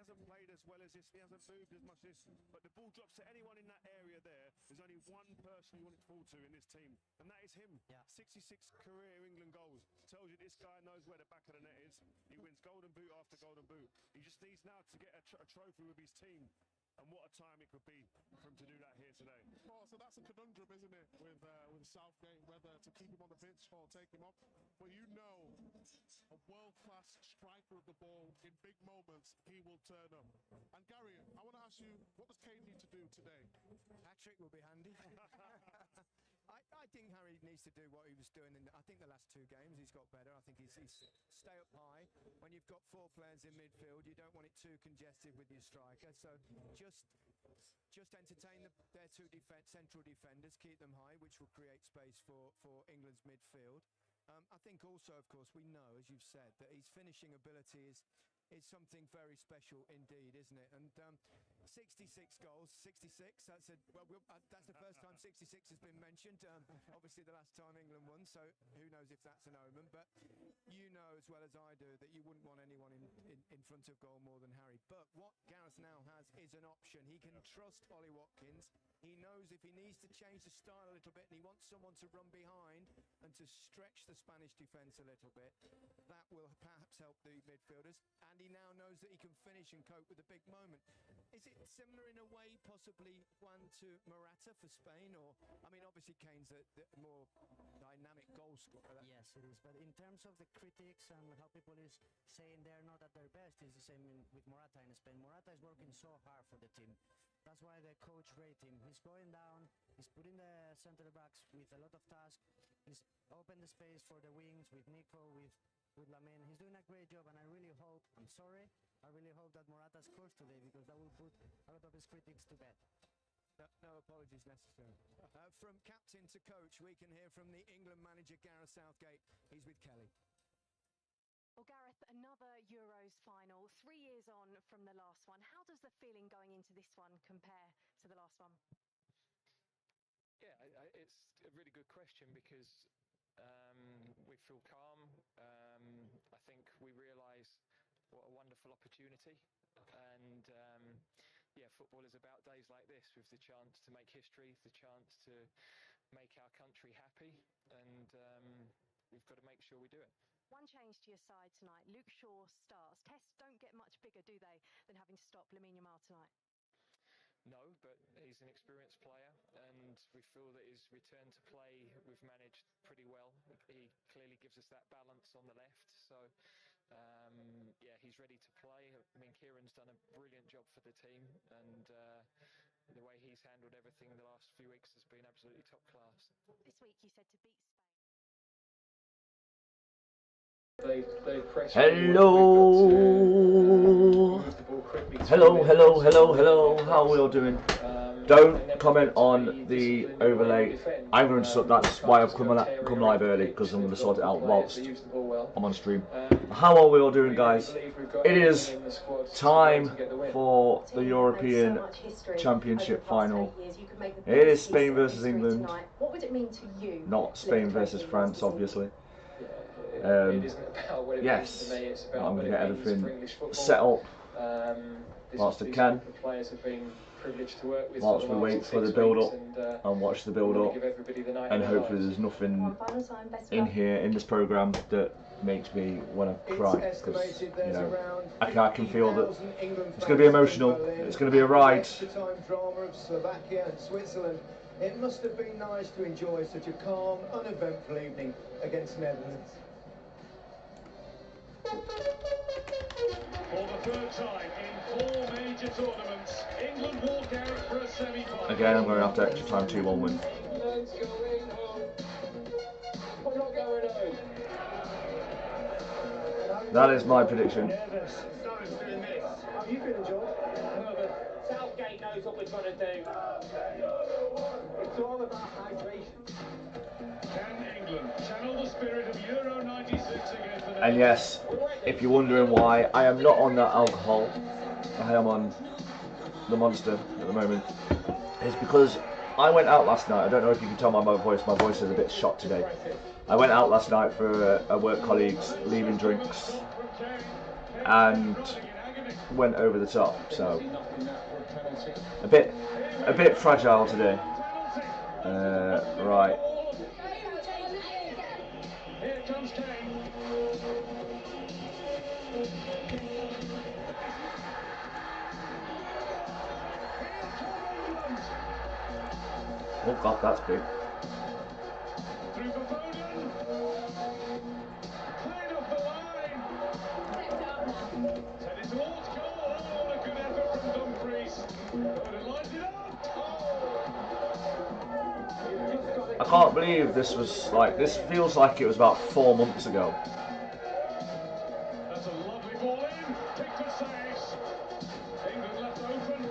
hasn't played as well as this, he hasn't moved as much as this, but the ball drops to anyone in that area there. There's only one person you want it to fall to in this team, and that is him. Yeah. 66 career England goals. Tells you this guy knows where the back of the net is. He wins golden boot after golden boot. He just needs now to get a trophy with his team. And what a time it could be for him to do that here today. Oh, so that's a conundrum, isn't it, with Southgate, whether to keep him on the pitch or take him off. But you know, a world-class striker of the ball, in big moments, he will turn up. And Gary, I want to ask you, what does Kane need to do today? Hat-trick will be handy. I think Harry needs to do what he was doing in, I think, the last two games. He's got better. I think he's stay up high. When you've got four players in midfield, you don't want it too congested with your striker. So just entertain their two central defenders, keep them high, which will create space for England's midfield. I think also, of course, we know, as you've said, that his finishing ability is something very special indeed, isn't it? And 66 goals, 66. That's the first time 66 has been mentioned. Obviously, the last time England won, so who knows if that's an omen. But you know as well as I do that you wouldn't want anyone in front of goal more than Harry. But what Gareth now has is an option. He can trust Ollie Watkins. He knows if he needs to change the style a little bit and he wants someone to run behind and to stretch the Spanish defence a little bit, that will perhaps help the midfielders. And he now knows that he can finish and cope with a big moment. Is it similar in a way, possibly, one to Morata for Spain? Or, I mean, obviously Kane's the more dynamic goal scorer. Yes, it is. But in terms of the critics and how people is saying they're not at their best, it's the same with Morata in Spain. Morata is working so hard for the team. That's why the coach rated him. He's going down, he's putting the centre backs with a lot of tasks. He's opened the space for the wings with Nico, with Lamine. He's doing a great job, and I really hope, I really hope that Morata scores today, because that will put a lot of his critics to bed. No apologies necessary. From captain to coach, we can hear from the England manager, Gareth Southgate. He's with Kelly. Well, Gareth, another Euros final, 3 years on from the last one. How does the feeling going into this one compare to the last one? Yeah, it's a really good question, because we feel calm. I think we realise what a wonderful opportunity. And yeah, football is about days like this, with the chance to make history, the chance to make our country happy. And we've got to make sure we do it. One change to your side tonight. Luke Shaw starts. Tests don't get much bigger, do they, than having to stop Lamine Yamal tonight? No, but he's an experienced player, and we feel that his return to play we've managed pretty well. He clearly gives us that balance on the left. So, yeah, he's ready to play. I mean, Kieran's done a brilliant job for the team, and the way he's handled everything the last few weeks has been absolutely top class. This week you said to beat Spain. Hello. How are we all doing? Don't comment on the overlay. I'm going to that's why I've come live early, because I'm going to sort it out whilst I'm on stream. How are we all doing, guys? It is time for the European Championship final. It is Spain versus England, not Spain versus France, obviously. Yes, I'm going to get everything set up whilst I can, whilst we wait for the build-up and watch the build-up, and hopefully there's nothing in here, in this programme, that makes me want to cry, because, you know, I can feel that it's going to be emotional, it's going to be a ride. It must have been nice to enjoy such a calm, uneventful evening against Netherlands. For the third time in 4 major tournaments, England walk out for a semi-final. Again, I'm going to have to extra time 2-1 win. That is my prediction. How you feeling, George? Southgate knows what we're trying to do. It's all about hydration. Can England channel the spirit of Euro 96 against the Netherlands? And yes, if you're wondering why I am not on that alcohol, I am on the Monster at the moment, it's because I went out last night. I don't know if you can tell by my voice is a bit shot today. I went out last night for a work colleague's leaving drinks, and went over the top. So a bit fragile today. Right. Here comes Kane. Oh God, that's big. Through for Foden. Cleared off the line. Headed towards goal. Oh, what a good effort from Dumfries. Foden lines it up. Oh. I can't believe this was like. This feels like it was about 4 months ago. That's a lovely ball in. Pickford saves. England left open.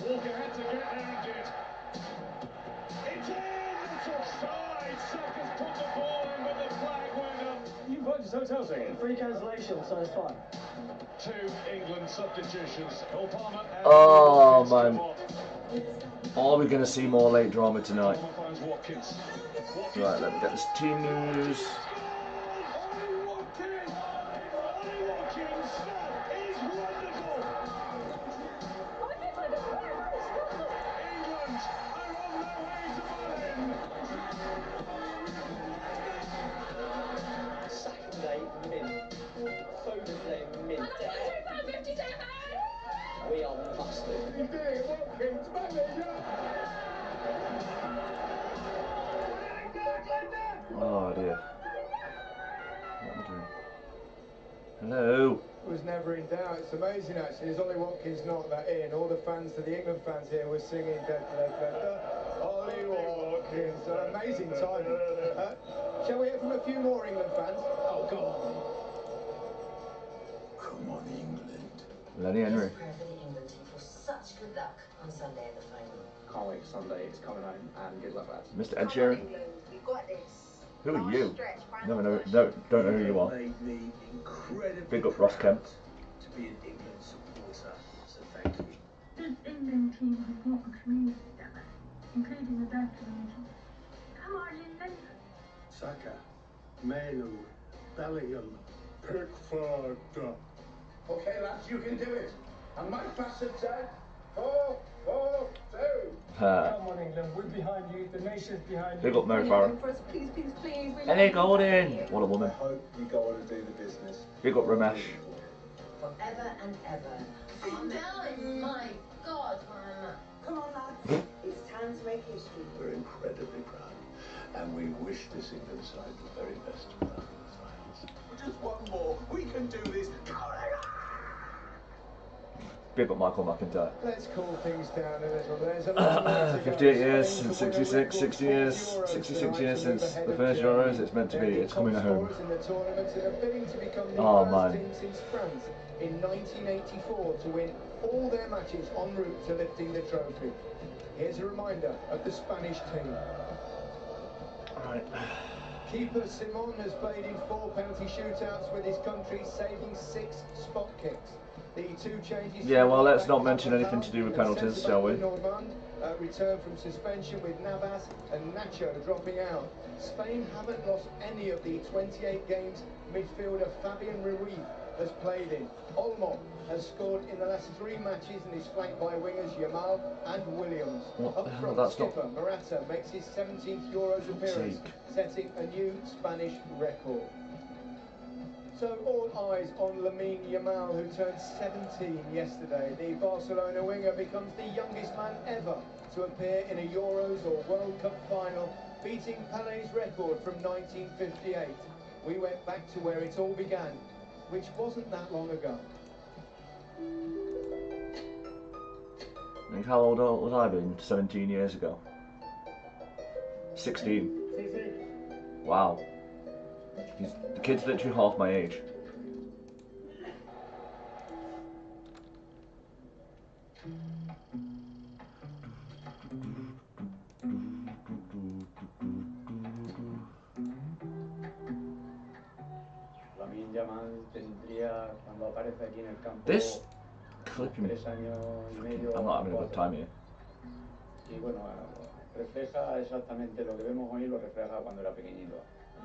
Walker had to get there and did. It's in. It's offside. Saka's put the ball in, but the flag went up. You booked his hotel ticket. Free cancellation, so it's fine. 2 England substitutions. Cole Palmer and Oh Watkins man, come off. are we gonna see more late drama tonight? Palmer finds Watkins. Watkins Right, let me get this team news. Ollie Watkins! Ollie Watkins is wonderful! England are on their way to Berlin! Saturday mint. Thursday mint. We are busted. He's doing it, Watkins, Oh dear. What am I doing? Hello. It was never in doubt. It's amazing actually. There's Ollie Watkins knocked that in. All the fans, the England fans here, were singing da, da, da, da. Ollie Watkins. An amazing timing. Shall we hear from a few more England fans? Oh, go on. Come on, England. Lenny Henry. England for such good luck on Sunday in the final. Can't wait for Sunday. It's coming home, and good luck, lads. Mr. Ed Sheeran. We got this. Who are you? Never know. Don't know who you are. Made me incredibly Big up Ross Kemp. to be an England supporter, so thank you. This England team has brought a community together, including the deaf community. Come on, England. Saka, Manu, Bellingham, Pickford. Okay, lads, you can do it. And Mike Bassett said, 4, 4, 2. Come on, England. We're behind you. The nation's behind you. Big up Mary Farah. Please, please, please. Ellie Golden. What a woman. I hope you go on and do the business. Big up Ramesh. Forever and ever. Amen. My God, man. Come on, lads. It's time to make history. We're incredibly proud, and we wish this England side the very best for the finals. Just one more. We can do this. Big up Michael McIntyre. Let's cool things down a little. There's a lot more to go. 58 years since 66, 60 years, 66 years since the first Euros. It's meant to be. It's coming home. Oh man. Since France in 1984 to win all their matches en route to lifting the trophy. Here's a reminder of the Spanish team. Right. Keeper Simon has played in 4 penalty shootouts with his country, saving 6 spot kicks. The 2 changes. Yeah, well, let's not mention anything to do with penalties, shall we? Normand returned from suspension with Navas and Nacho dropping out. Spain haven't lost any of the 28 games midfielder Fabian Ruiz has played in. Olmo has scored in the last 3 matches and is flanked by wingers Yamal and Williams. Up front, skipper Morata makes his 17th Euros appearance, setting a new Spanish record. So all eyes on Lamine Yamal, who turned 17 yesterday. The Barcelona winger becomes the youngest man ever to appear in a Euros or World Cup final, beating Pelé's record from 1958. We went back to where it all began, which wasn't that long ago. Think how old was I been 17 years ago? 16. Wow. The kid's literally half my age. Lamine Yamal tendría, cuando aparece aquí en el campo, This clipping. 3 años y medio. I'm not having a good time here. Y bueno, refleja exactamente lo que vemos hoy, lo refleja cuando era pequeñito.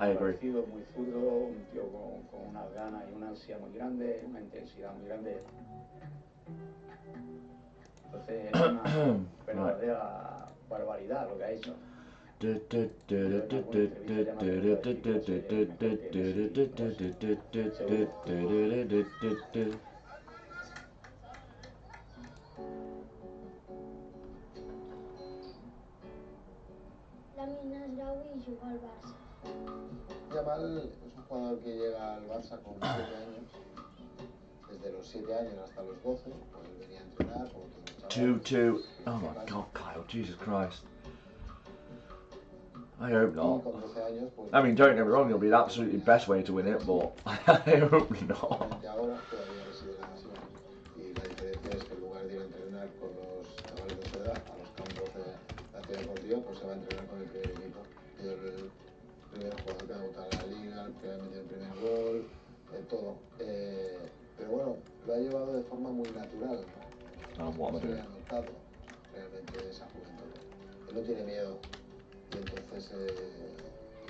I agree. Parecido, muy zurdo, un tío con unas ganas y una ansia muy grande, una intensidad muy grande. una verdadera barbaridad lo que ha hecho. Lamine Nasraoui jugó al Barça. Yamal es un jugador que llega al Barça con 7 años. Desde los 7 años hasta los 12, pues él venía a entrenar como todos los chavales. 2-2. Oh my God, Kyle, Jesus Christ. I hope not. I mean, don't get me wrong, it'll be the absolutely best way to win it, but I hope not. Ahora todavía reside en la nación. Y la diferencia es que en lugar de ir a entrenar con los chavales de su edad, a los campos de la ciudad deportiva, pues se va a entrenar con el primer equipo. Y el primer jugador que ha votado en la liga, el que ha metido el primer gol, todo. Pero bueno, lo ha llevado de forma muy natural, ¿no? No se le ha notado realmente esa juventud. Él no tiene miedo y entonces,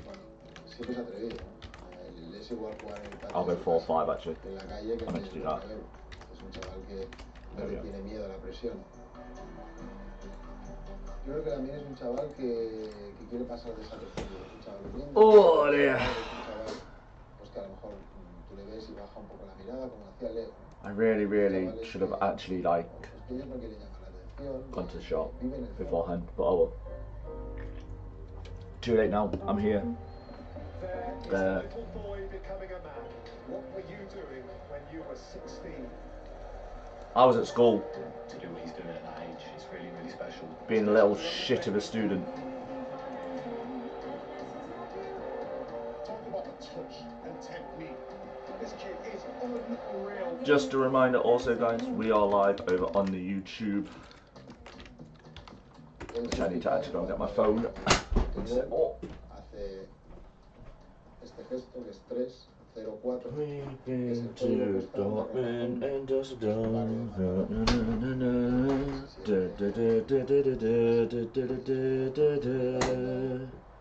bueno, siempre se ha atrevido, ¿no? Es igual jugar en el patio, I'll go 4-5 actually. en la calle que I meant to do that. Es un chaval que no le tiene miedo a la presión. Yo creo que también es un chaval que quiere pasar desapercibido. Es un chaval humilde. Oh, dear. Es un chaval pues que a lo mejor tú le ves y baja un poco la mirada, como hacía Leo. I really should have actually like gone to the shop beforehand, but oh well. Too late now. I'm here. Little boy becoming a man. What were you doing when you were 16? I was at school, To do what he's doing at that age is really, really special. being a little shit of a student. Talk about the touch and technique. This kid is unreal. Just a reminder also guys, we are live over on the YouTube, which I need to actually go and get my phone. Oh. Hace este gesto que es 3-0-4. We've been to Dortmund and Düsseldorf.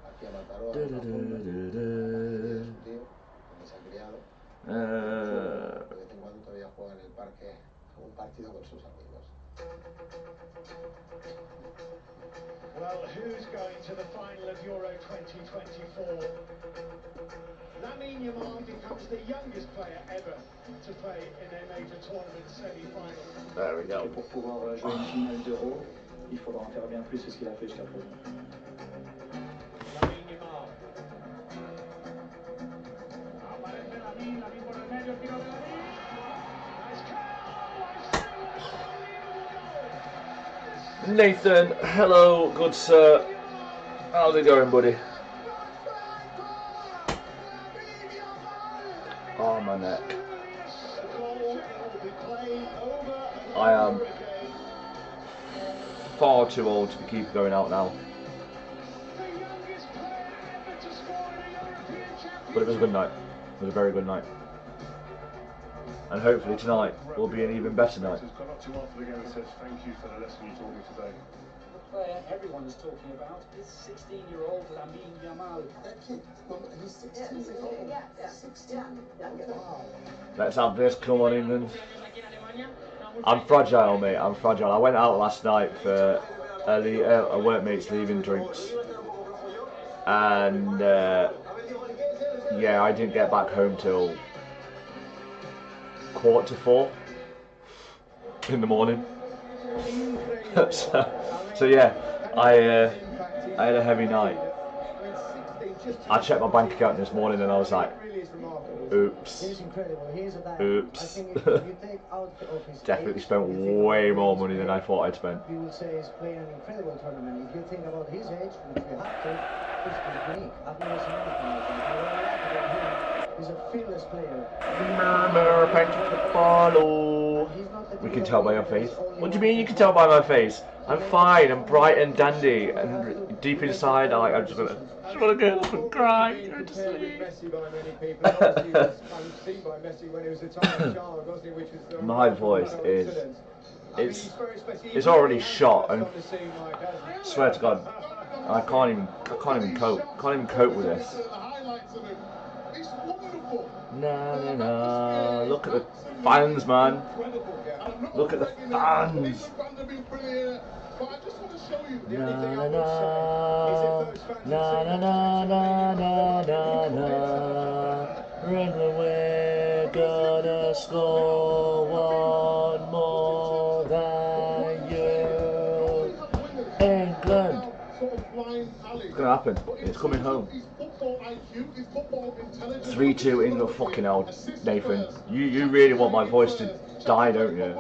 Aquí a Mataró, a la donde se ha criado. De vez en cuando todavía juega en el parque un partido con sus amigos. Well, who's going to the final of Euro 2024? Lamine Yamal becomes the youngest player ever to play in a major tournament semi-final. There we go. Pour pouvoir jouer une finale d'Euro, il faudra en faire bien plus que ce qu'il a fait jusqu'à présent. Lamine Yamal. Aparece Lamine por el medio, tiro de Lamine. Nice Nathan, hello, good sir. How's it going, buddy? Oh, my neck. I am far too old to keep going out now. But it was a good night. It was a very good night. And hopefully tonight will be an even better night. He's gone up to Watford again and says thank you for the lesson you taught me today. The player everyone is talking about is 16-year-old Lamine Yamal. That kid, he's 16 years old. Yeah. 16. Wow. Let's have this, come on England. I'm fragile, mate, I'm fragile. I went out last night for a workmate's leaving drinks. And yeah, I didn't get back home till 3:45 in the morning. so yeah, I had a heavy night. I checked my bank account this morning and I was like, oops. Oops. Definitely spent way more money than I thought I'd spend. We will say he's playing an incredible tournament. If you think about his age, which we have to, it's unique. I've never seen anything like that. He's a fearless player. We can tell by your face. What do you mean you can tell by my face? I'm fine, I'm bright and dandy, and deep inside I just want to go and cry. My voice is it's already shot, and I swear to God, I can't even cope with this. Nah. Look at the fans, man. Look at the fans. he's brilliant. But I just want to show you. The only thing I would say is if those fans we're gonna score one more than you, England. It's gonna happen. It's coming home. 3-2 England. Fucking hell, Nathan. You really want my voice to die, don't you?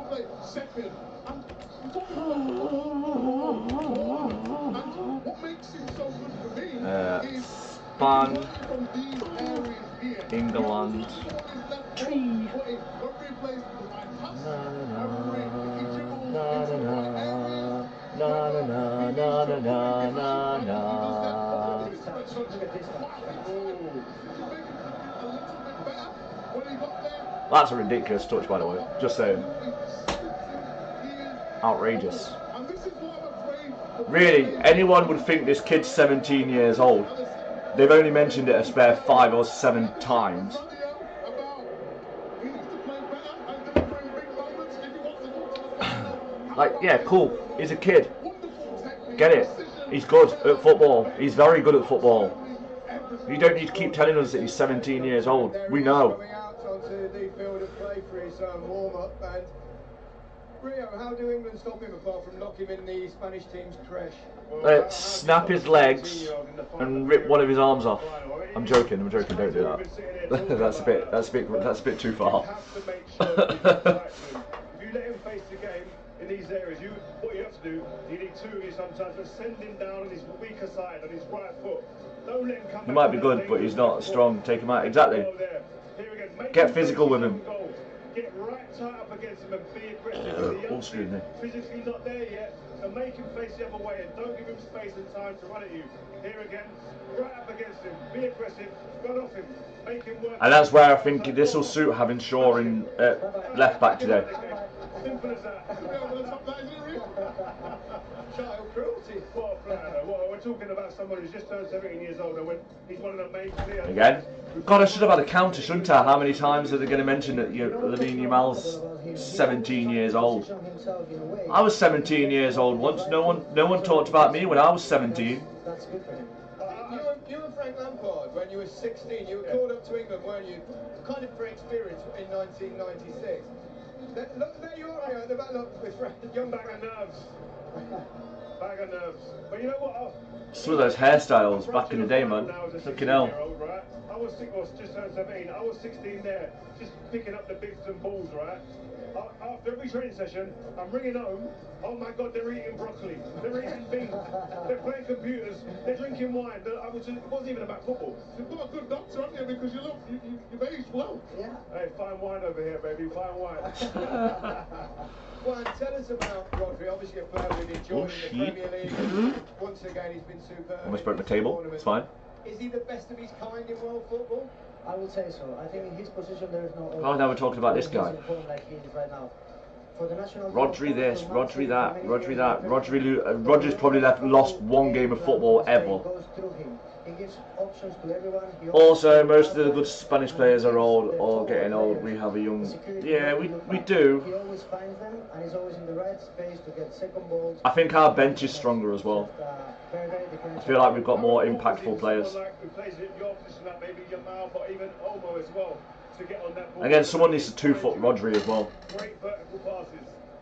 Span, England. That's a ridiculous touch, by the way. Just saying. Outrageous. Really, anyone would think this kid's 17 years old. They've only mentioned it a spare 5 or 7 times. Like, yeah, cool. He's a kid. Get it. He's good at football. He's very good at football. You don't need to keep telling us that he's 17 years old. We know. Rio, how do England stop him apart from knock him in the Spanish team's creche? Snap his legs and rip one of his arms off. I'm joking. Don't do that. that's a bit too far. If you let him face the game in these areas, what you have to do, you need 2 of you sometimes, but send him down on his weaker side, on his right foot. Don't let him come. He might be good, but he's not strong. Take him out. Exactly. Get physical with him. Get right tight up against him and be aggressive. Physically not there yet, and make him face the other way and don't give him space and time to run at you. Here again, right up against him, be aggressive, run off him, make him work. And that's where I think this will suit having Shaw in left back today. Simple as that. Child cruelty. What a player. We're talking about someone who's just turned 17 years old and when he's one of the main players. Again? God, I should have had a counter, shouldn't I? How many times are they going to mention that Lamine Yamal's 17 years old? I was 17 years old once. No one talked about me when I was 17. You and Frank Lampard, when you were 16, you were called up to England, weren't you? Kind of for experience in 1996. Look, there you are, at the back, look, with Frank. Young bag of nerves. Bag of nerves. But you know what? Some of those hairstyles back in the day, man. Fucking hell. Right? I was just turned 17. I was 16 there, just picking up the bits and balls, right? After every training session, I'm ringing home. Oh my God, they're eating broccoli. They're eating beans. They're playing computers. They're drinking wine. It wasn't even about football. You've got a good doctor, haven't you? Because you've aged well. Yeah. Hey, fine wine over here, baby. Fine wine. Juan, tell us about Rodri. Obviously a player we've enjoyed in the Premier League. Once again, he's been superb. Almost broke my table. It's fine. Is he the best of his kind in world football? I would say so. I think in his position there is no... Oh, now we're talking about this guy. Like he is right now. For the national Rodri this, Rodri that, Rodri that. Rodri's probably lost 1 game of football ever. Also, most of the good Spanish players are old or getting old. We have a young... Yeah, we do. He always finds them and he's always in the right space to get second balls. I think our bench is stronger as well. I feel like we've got more impactful players. Again, someone needs to 2-foot Rodri as well.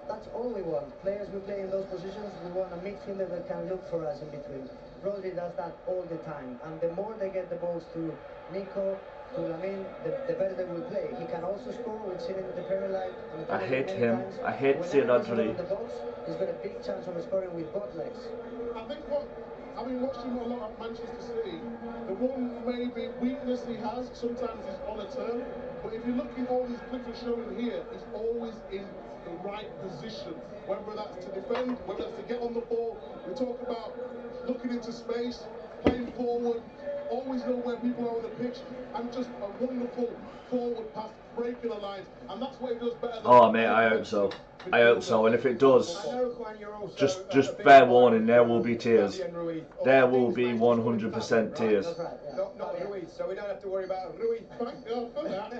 That's all we want. Players who play in those positions, we want a midfielder that can look for us in between. Rodri does that all the time, and the more they get the balls to Nico, to Lamine, the better they will play. He can also score. We've seen him in the Premier League. I hate him. I hate seeing Rodri. He's got a big chance of scoring with both legs. I think having watched him a lot at Manchester City, the one maybe weakness he has sometimes is on a turn. But if you look in all these clips we're showing here, he's always in the right position. Whether that's to defend, whether that's to get on the ball. We talk about looking into space, playing forward, always know where people are on the pitch, and just a wonderful forward pass. breaking the lines, and that's what he does better than Oh mate, I hope so. I hope so, and if it does, just fair warning, there will be tears. There will be 100% tears. Not Ruiz, so we don't have to worry about Ruiz.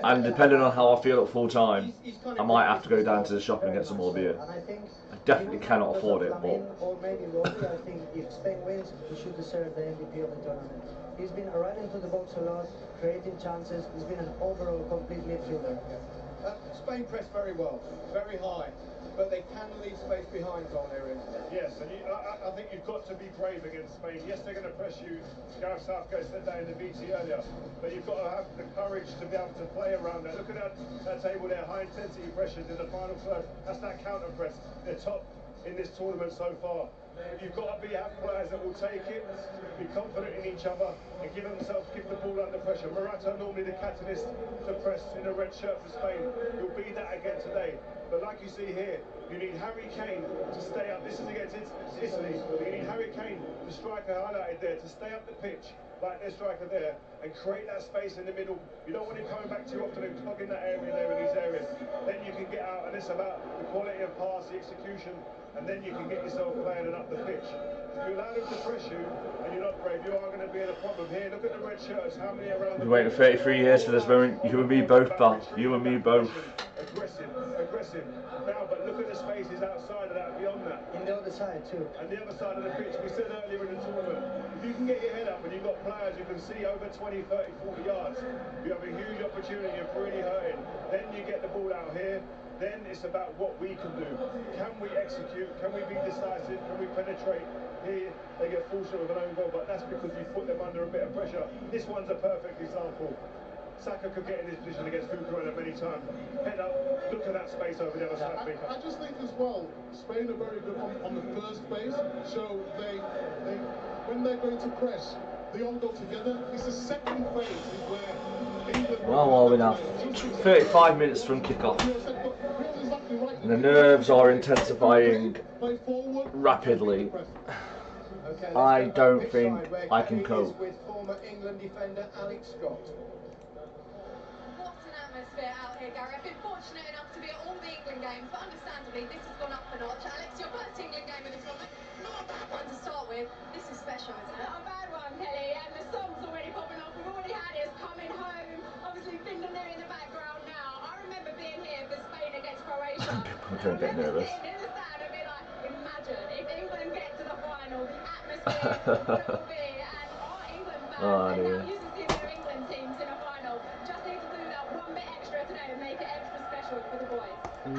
And depending on how I feel at full time, I might have to go down to the shop and get some more beer. I definitely cannot afford it, but... Or maybe Rodri, I think if Spain wins, he should deserve the MVP of the tournament. He's been arriving to the box a lot, creating chances. He's been an overall complete midfielder. Spain press very well, very high, but they can leave space behind on their end. Yes, and I think you've got to be brave against Spain. Yes, they're going to press you. Gareth Southgate said that in the VT earlier, but you've got to have the courage to be able to play around that. Look at that table there, high intensity pressures in the final third. That's that counter press. They're top in this tournament so far. You've got to have players that will take it, be confident in each other, and give the ball under pressure. Morata, normally the catalyst to press in a red shirt for Spain. You'll be that again today. But like you see here, you need Harry Kane to stay up. This is against Italy. You need Harry Kane, the striker highlighted there, to stay up the pitch like their striker there and create that space in the middle. You don't want him coming back too often and clogging that area there in these areas. Then you can get out, and it's about the quality of pass, the execution, and then you can get yourself playing and up the pitch. If you allow them to press you and you're not brave, you are going to be in a problem here. Look at the red shirts, how many around the... We've waited 33 years for this moment. You and me both, pal. You and me both. Aggressive. Now, but look at the spaces outside of that, beyond that. In the other side too. And the other side of the pitch, we said earlier in the tournament, if you can get your head up and you've got players you can see over 20, 30, 40 yards, you have a huge opportunity of really hurting. Then you get the ball out here, then it's about what we can do. Can we execute? Can we be decisive? Can we penetrate? Here, they get fortunate with an own goal, but that's because you put them under a bit of pressure. This one's a perfect example. Saka could get in this position against Cucurella many times. Head up, look at that space over the other side. I just think as well, Spain are very good on the first phase, so they when they're going to press, they all go together. It's the second phase where England... Well, we now 35 minutes from kick-off. And the nerves are intensifying rapidly. I don't think I can cope. With former England defender Alex Scott. What an atmosphere out here, Gary. I've been fortunate enough to be at all the England games, but understandably this has gone up a notch. Alex, your first England game of this one, not a bad one to start with. This is special, isn't it? Not a bad one, Kelly, and the song's already popping off. We've already had it, Coming Home. Obviously, Finland are in the background now. I remember being here for Spain against Croatia. I don't get nervous. Sitting in the stand and be like, imagine if England get to the final, the atmosphere, what it will be, and our England fans, they're now used to seeing their England teams in a final. Just need to do that one bit extra today and make it extra special for the boys.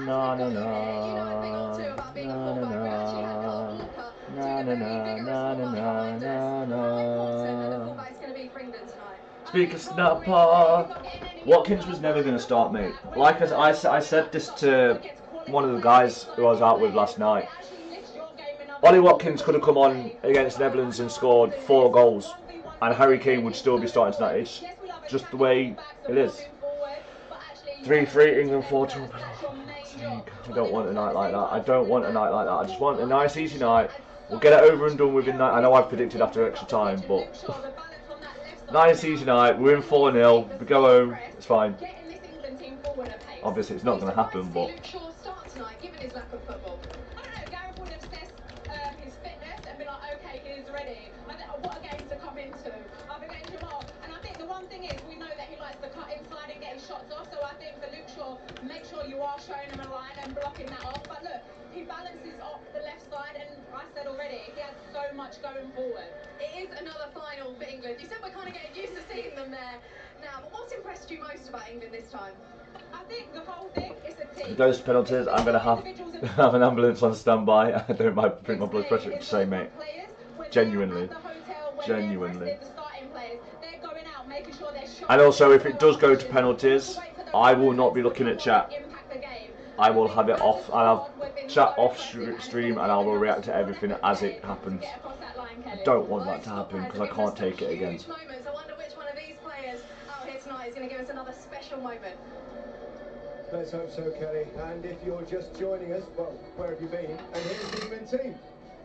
Na na na na. Speak of snapper, Watkins was never going to start, mate. Like I said this to one of the guys who I was out with last night. Ollie Watkins could have come on against Netherlands and scored 4 goals, and Harry Kane would still be starting tonight. It's just the way it is. 3-3 England 4-2. I don't want a night like that. I don't want a night like that. I just want a nice, easy night. We'll get it over and done with in night. I know I've predicted after extra time, but nice, easy night. We're in 4-0. We go home. It's fine. Obviously, it's not going to happen, but. What a game to come into. I've been getting him off, and I think the one thing is we know that he likes to cut in, slide and getting shots off. So I think for Luke Shaw, make sure you are showing him a line and blocking that off. But look, he balances off the left side, and I said already, he has so much going forward. It is another final for England. You said we're kind of getting used to seeing them there now, but what's impressed you most about England this time? I think the whole thing is a team. Those penalties, I'm going to have an ambulance on standby. I don't mind putting my blood pressure up to say, mate. Genuinely. And also, if it does go to penalties, I will not be looking at chat. I will have it off. I'll have chat off stream and I will react to everything as it happens. I don't want that to happen because I can't take it again. I wonder which one of these players out here tonight is going to give us another special moment. Let's hope so, Kelly. And if you're just joining us, well, where have you been? And here's the England team.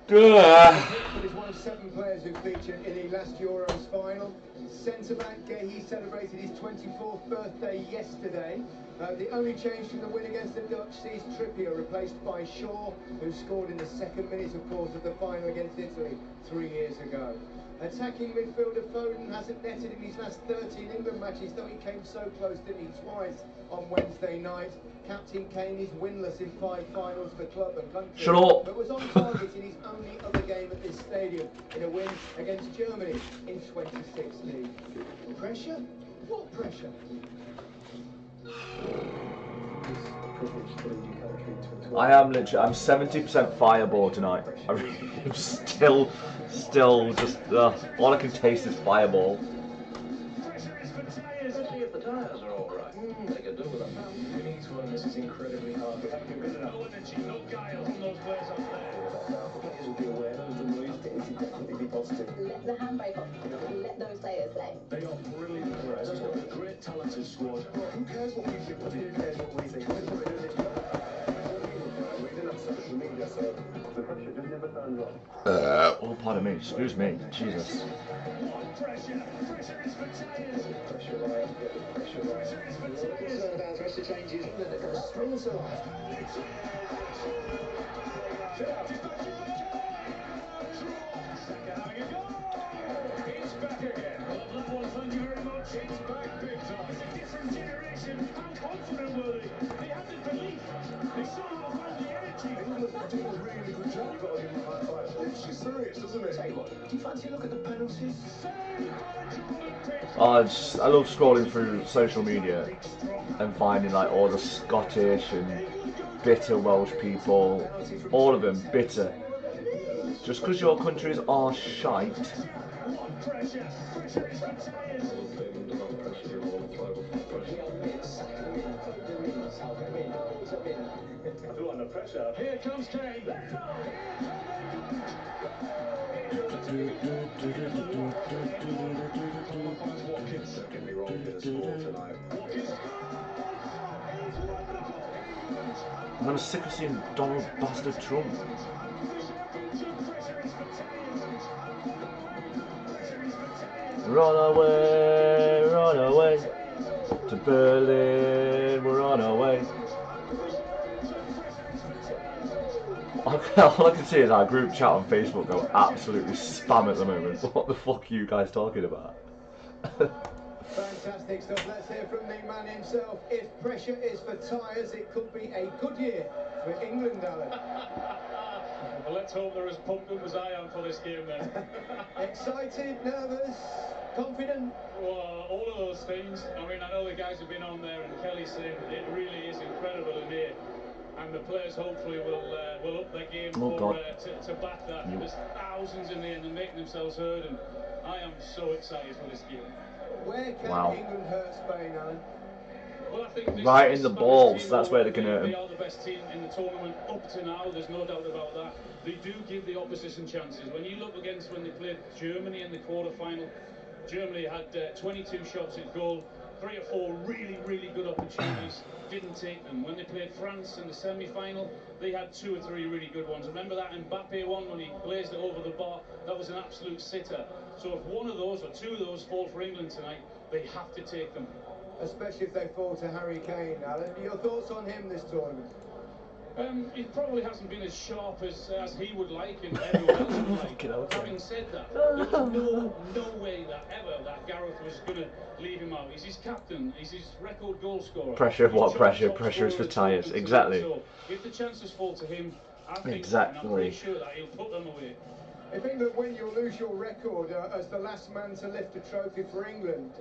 Pickford is one of 7 players who featured in the last Euros final. Centre-back Guehi celebrated his 24th birthday yesterday. The only change from the win against the Dutch sees Trippier replaced by Shaw, who scored in the 2nd minute, of course, of the final against Italy 3 years ago. Attacking midfielder Foden hasn't netted in his last 13 England matches, though he came so close, didn't he, twice on Wednesday night. Captain Kane is winless in 5 finals for club and country. Shut up. But was on target in his only other game at this stadium in a win against Germany in 2016. Pressure? What pressure? I am literally, I'm 70% fireball tonight. I'm still just, all I can taste is fireball. Especially if the tyres are alright. They could do with a pump. We need to run this is incredibly hard. We haven't been good enough. No energy, no guile from those players up there. The players will be aware of the noise. It should definitely be positive. Let the handbrake off. Let those players play. They are brilliant players. It's got a great talented squad. Who cares what we think? Who cares what we think? We're doing this. Reading up social media, so the pressure just never turns on. Oh, pardon me, excuse me, Jesus. Pressure is for tyres. Pressure right. Pressure right. Concerned about pressure changes. They're going to string us alive. Saka having a go. It's back again. Well, that one, thank you very much. It's back big time. It's a different generation. How confident were they? They had the belief. They somehow found the energy. England are doing a really good job. You've got to give them a high five. It's just serious, doesn't it? Tell you what, do you fancy a look at the penalties? I love scrolling through social media and finding like all the Scottish and bitter Welsh people, all of them bitter. Just because your countries are shite. Under pressure. Here comes Kane. Watkins can be wrong in the score tonight. I'm sick of seeing Donald Bastard Trump. Run away to Berlin, we're on our way. All I can see is our group chat on Facebook go absolutely spam at the moment. What the fuck are you guys talking about? Fantastic stuff. Let's hear from the man himself. If pressure is for tyres, it could be a good year for England, Alan. Well, let's hope they're as pumped up as I am for this game then. Excited, nervous, confident? Well, all of those things. I mean, I know the guys have been on there, and Kelly's saying it really is incredible in here. And the players hopefully will up their game to back that. Yep. There's thousands in there and they're making themselves heard, and I am so excited for this game. Where can England hurt Spain, Alan? Well, I think this right in the balls, that's where they can hurt They are the best team in the tournament up to now, there's no doubt about that. They do give the opposition chances. When you look against when they played Germany in the quarter-final, Germany had 22 shots at goal, 3 or 4 really good opportunities, didn't take them. When they played France in the semi-final, they had 2 or 3 really good ones. Remember that Mbappe one when he blazed it over the bar? That was an absolute sitter. So if one of those or 2 of those fall for England tonight, they have to take them. Especially if they fall to Harry Kane, Alan. Your thoughts on him this tournament? He probably hasn't been as sharp as he would like and everyone else would like. Having said that, there was no way that Gareth was going to leave him out. He's his captain, he's his record goal scorer. Pressure, what pressure? Pressure is for tyres, exactly. So if the chances fall to him, I think exactly. I'm pretty sure that he'll put them away. If England win, you'll lose your record as the last man to lift a trophy for England.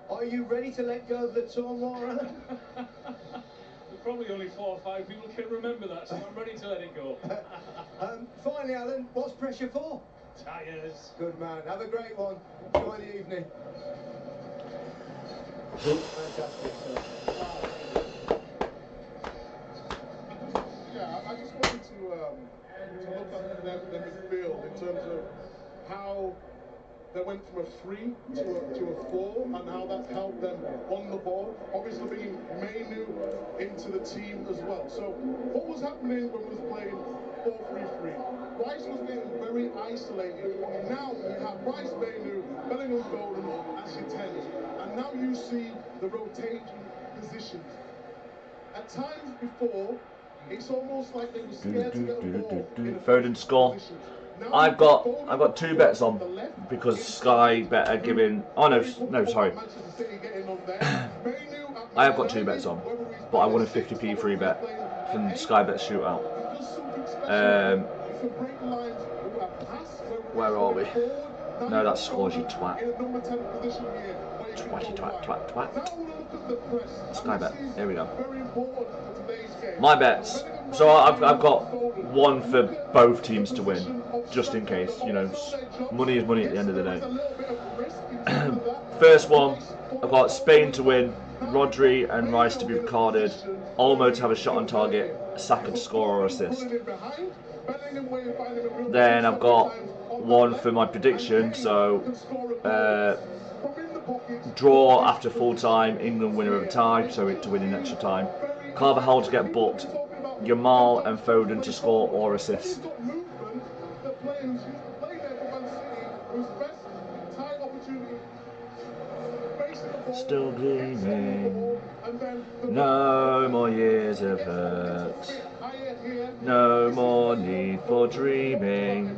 Are you ready to let go of the tournoi, Alan? Probably only 4 or 5 people can remember that, so I'm ready to let it go. Finally, Alan, what's pressure for? Tyres. Good man. Have a great one. Enjoy the evening. Fantastic. Yeah, I just wanted to look at the midfield in terms of how they went from a 3 to a 4, and how that's helped them on the ball. Obviously bringing Mainu into the team as well. So what was happening when we was playing 4-3-3? Rice was getting very isolated. Now you have Rice, Mainu, Bellingham, Golden as your 10s. And now you see the rotating positions. At times before, it's almost like they were scared to get the ball in a Foden score. I've got 2 bets on because Sky Bet are giving. Oh no, sorry. I have got 2 bets on, but I won a 50p free bet from Sky Bet Shootout. Where are we? No, that scores you twat. Twat. Sky Bet. Here we go. My bets. So I've got one for both teams to win, just in case. You know, money is money at the end of the day. First one, I've got Spain to win, Rodri and Rice to be recorded, Olmo to have a shot on target, Saka to score or assist. Then I've got one for my prediction. So draw after full time, England winner of a tie, so to win in extra time. Carvajal to get booked, Yamal and Foden to score or assist. Still gleaming, no more years of hurt, no more need for dreaming.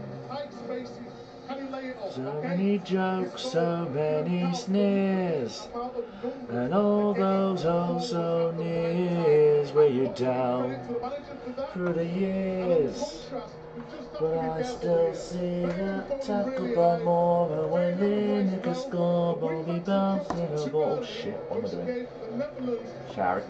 So many jokes, so many sneers, and all those oh so nears weigh you down through the years. But I still see that tackle by Moore, and when Lineker score, Bobby bouncing a ball. Oh shit, what am I doing? Sorry.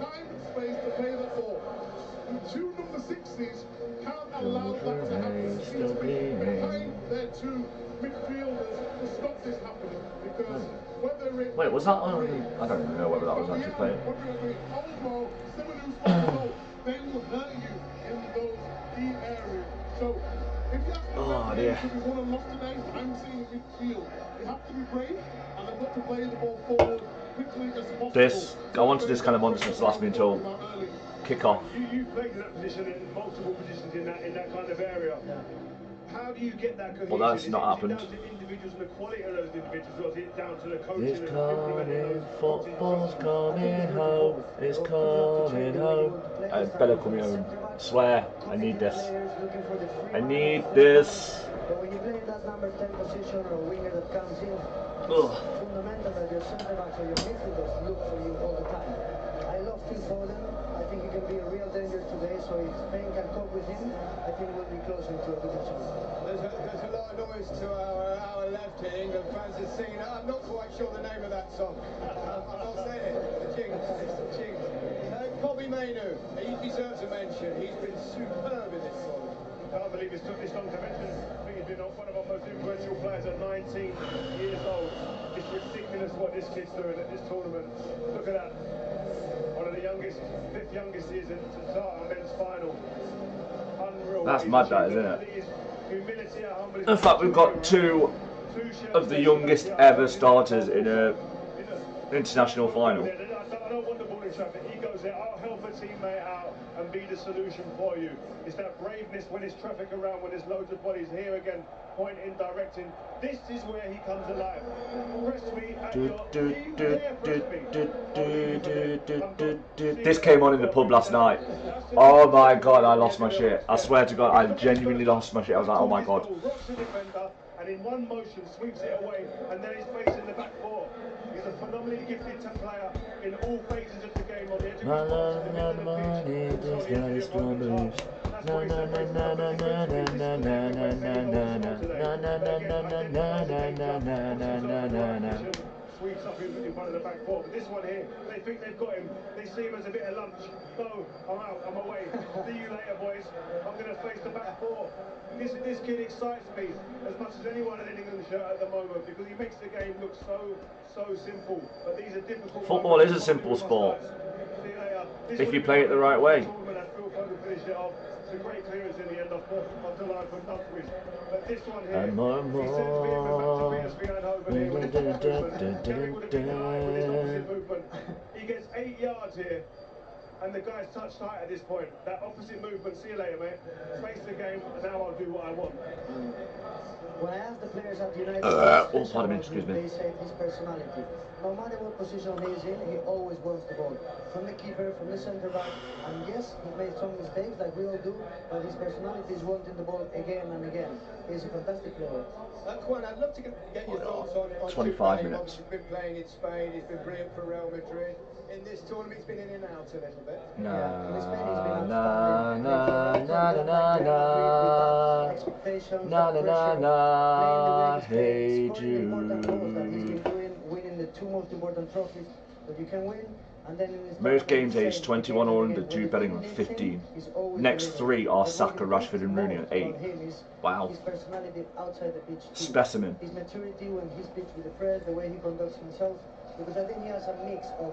Two number 6s can't allow that to happen. Still behind their 2 midfielders to stop this happening, because whether it wait, was that on? I don't even know whether that was actually playing. Olmo, someone who's on they will hurt you in those key areas. So if you have to be won and lost today, I'm seeing midfield. You have to be brave, and they've got to play the ball forward quickly as possible. I wanted this kind of nonsense to last me until kick-off. You played in that position, in multiple positions in that kind of area. How do you get that cohesion? Well, that's not happened. Is it down to individuals and the quality of those individuals, or is it down to the coaching? It's coming, football's coming home, it's coming home. Bella coming home. Swear, I need this. I need this. But when you play in that number 10 position or a winger that comes in, it's fundamental that your centre backs or your midfielders look for you all the time. I love Phil Foden. I think he can be a real danger today, so if Spain can cope with him, I think we'll be closer to a good result. There's a lot of noise to our left here. England fans are singing. I'm not quite sure the name of that song. I'm not saying it. The Jinx. It's the Jinx. Bobby Mainu, he deserves a mention. He's been superb in this tournament. I can't believe it's took this long to mention. I think he's been one of our most influential players at 19 years old. It's ridiculous what this kid's doing at this tournament. Look at that. One of the youngest, 5th youngest years to start a men's final. Unreal. That's mad, that, isn't it? In fact, we've got 2 of the youngest ever starters in a international final. I don't want the ball in traffic. He goes there. I'll help a teammate out and be the solution for you. It's that braveness when there's traffic around, when there's loads of bodies here again, pointing, directing. This is where he comes alive. Press me at your This came on in the pub last night. Oh my god, I lost my shit. I swear to God, I genuinely lost my shit. I was like, oh my god. And in one motion sweeps it away, and then he's facing the back 4. He's a phenomenally gifted player in all phases of the game. On the edge of his sweeps up in front of the back 4. But this one here, they think they've got him. They see him as a bit of lunch. No, I'm out, I'm away. See you later, boys. I'm going to face the back 4. This kid excites me as much as anyone in England shirt at the moment, because he makes the game look so simple. But these are difficult. Football is a simple sport if you play it the right way. Great clearance in the end of until I opened up with. But this one here, And more and he sends me more. back to PSV Eindhoven here with his movement. Gary would have been high with his opposite movement. He gets 8 yards here. And the guy's touched tight at this point. That opposite movement, see you later, mate. Face the game, and now I'll do what I want. When I ask the players at United, oh, pardon me, excuse me. They say his personality. No matter what position he's in, he always wants the ball. From the keeper, from the centre back. And yes, he made some mistakes, like we all do, but his personality is wanting the ball again and again. He's a fantastic player. Juan, I'd love to get your thoughts on 25 minutes. He's been playing in Spain, he's been brilliant for Real Madrid. In this tournament, he's been in and out a little bit. Hey Jude. Winning the 2 most important trophies that you can win. And then in his Most games aged 21 or under, Jude Bellingham 15. Next 3 are Saka, Rashford and Rooney at 8. Wow. His personality outside the pitch too. Specimen. His maturity when he's pitched with the press, the way he conducts himself. Because I think he has a mix of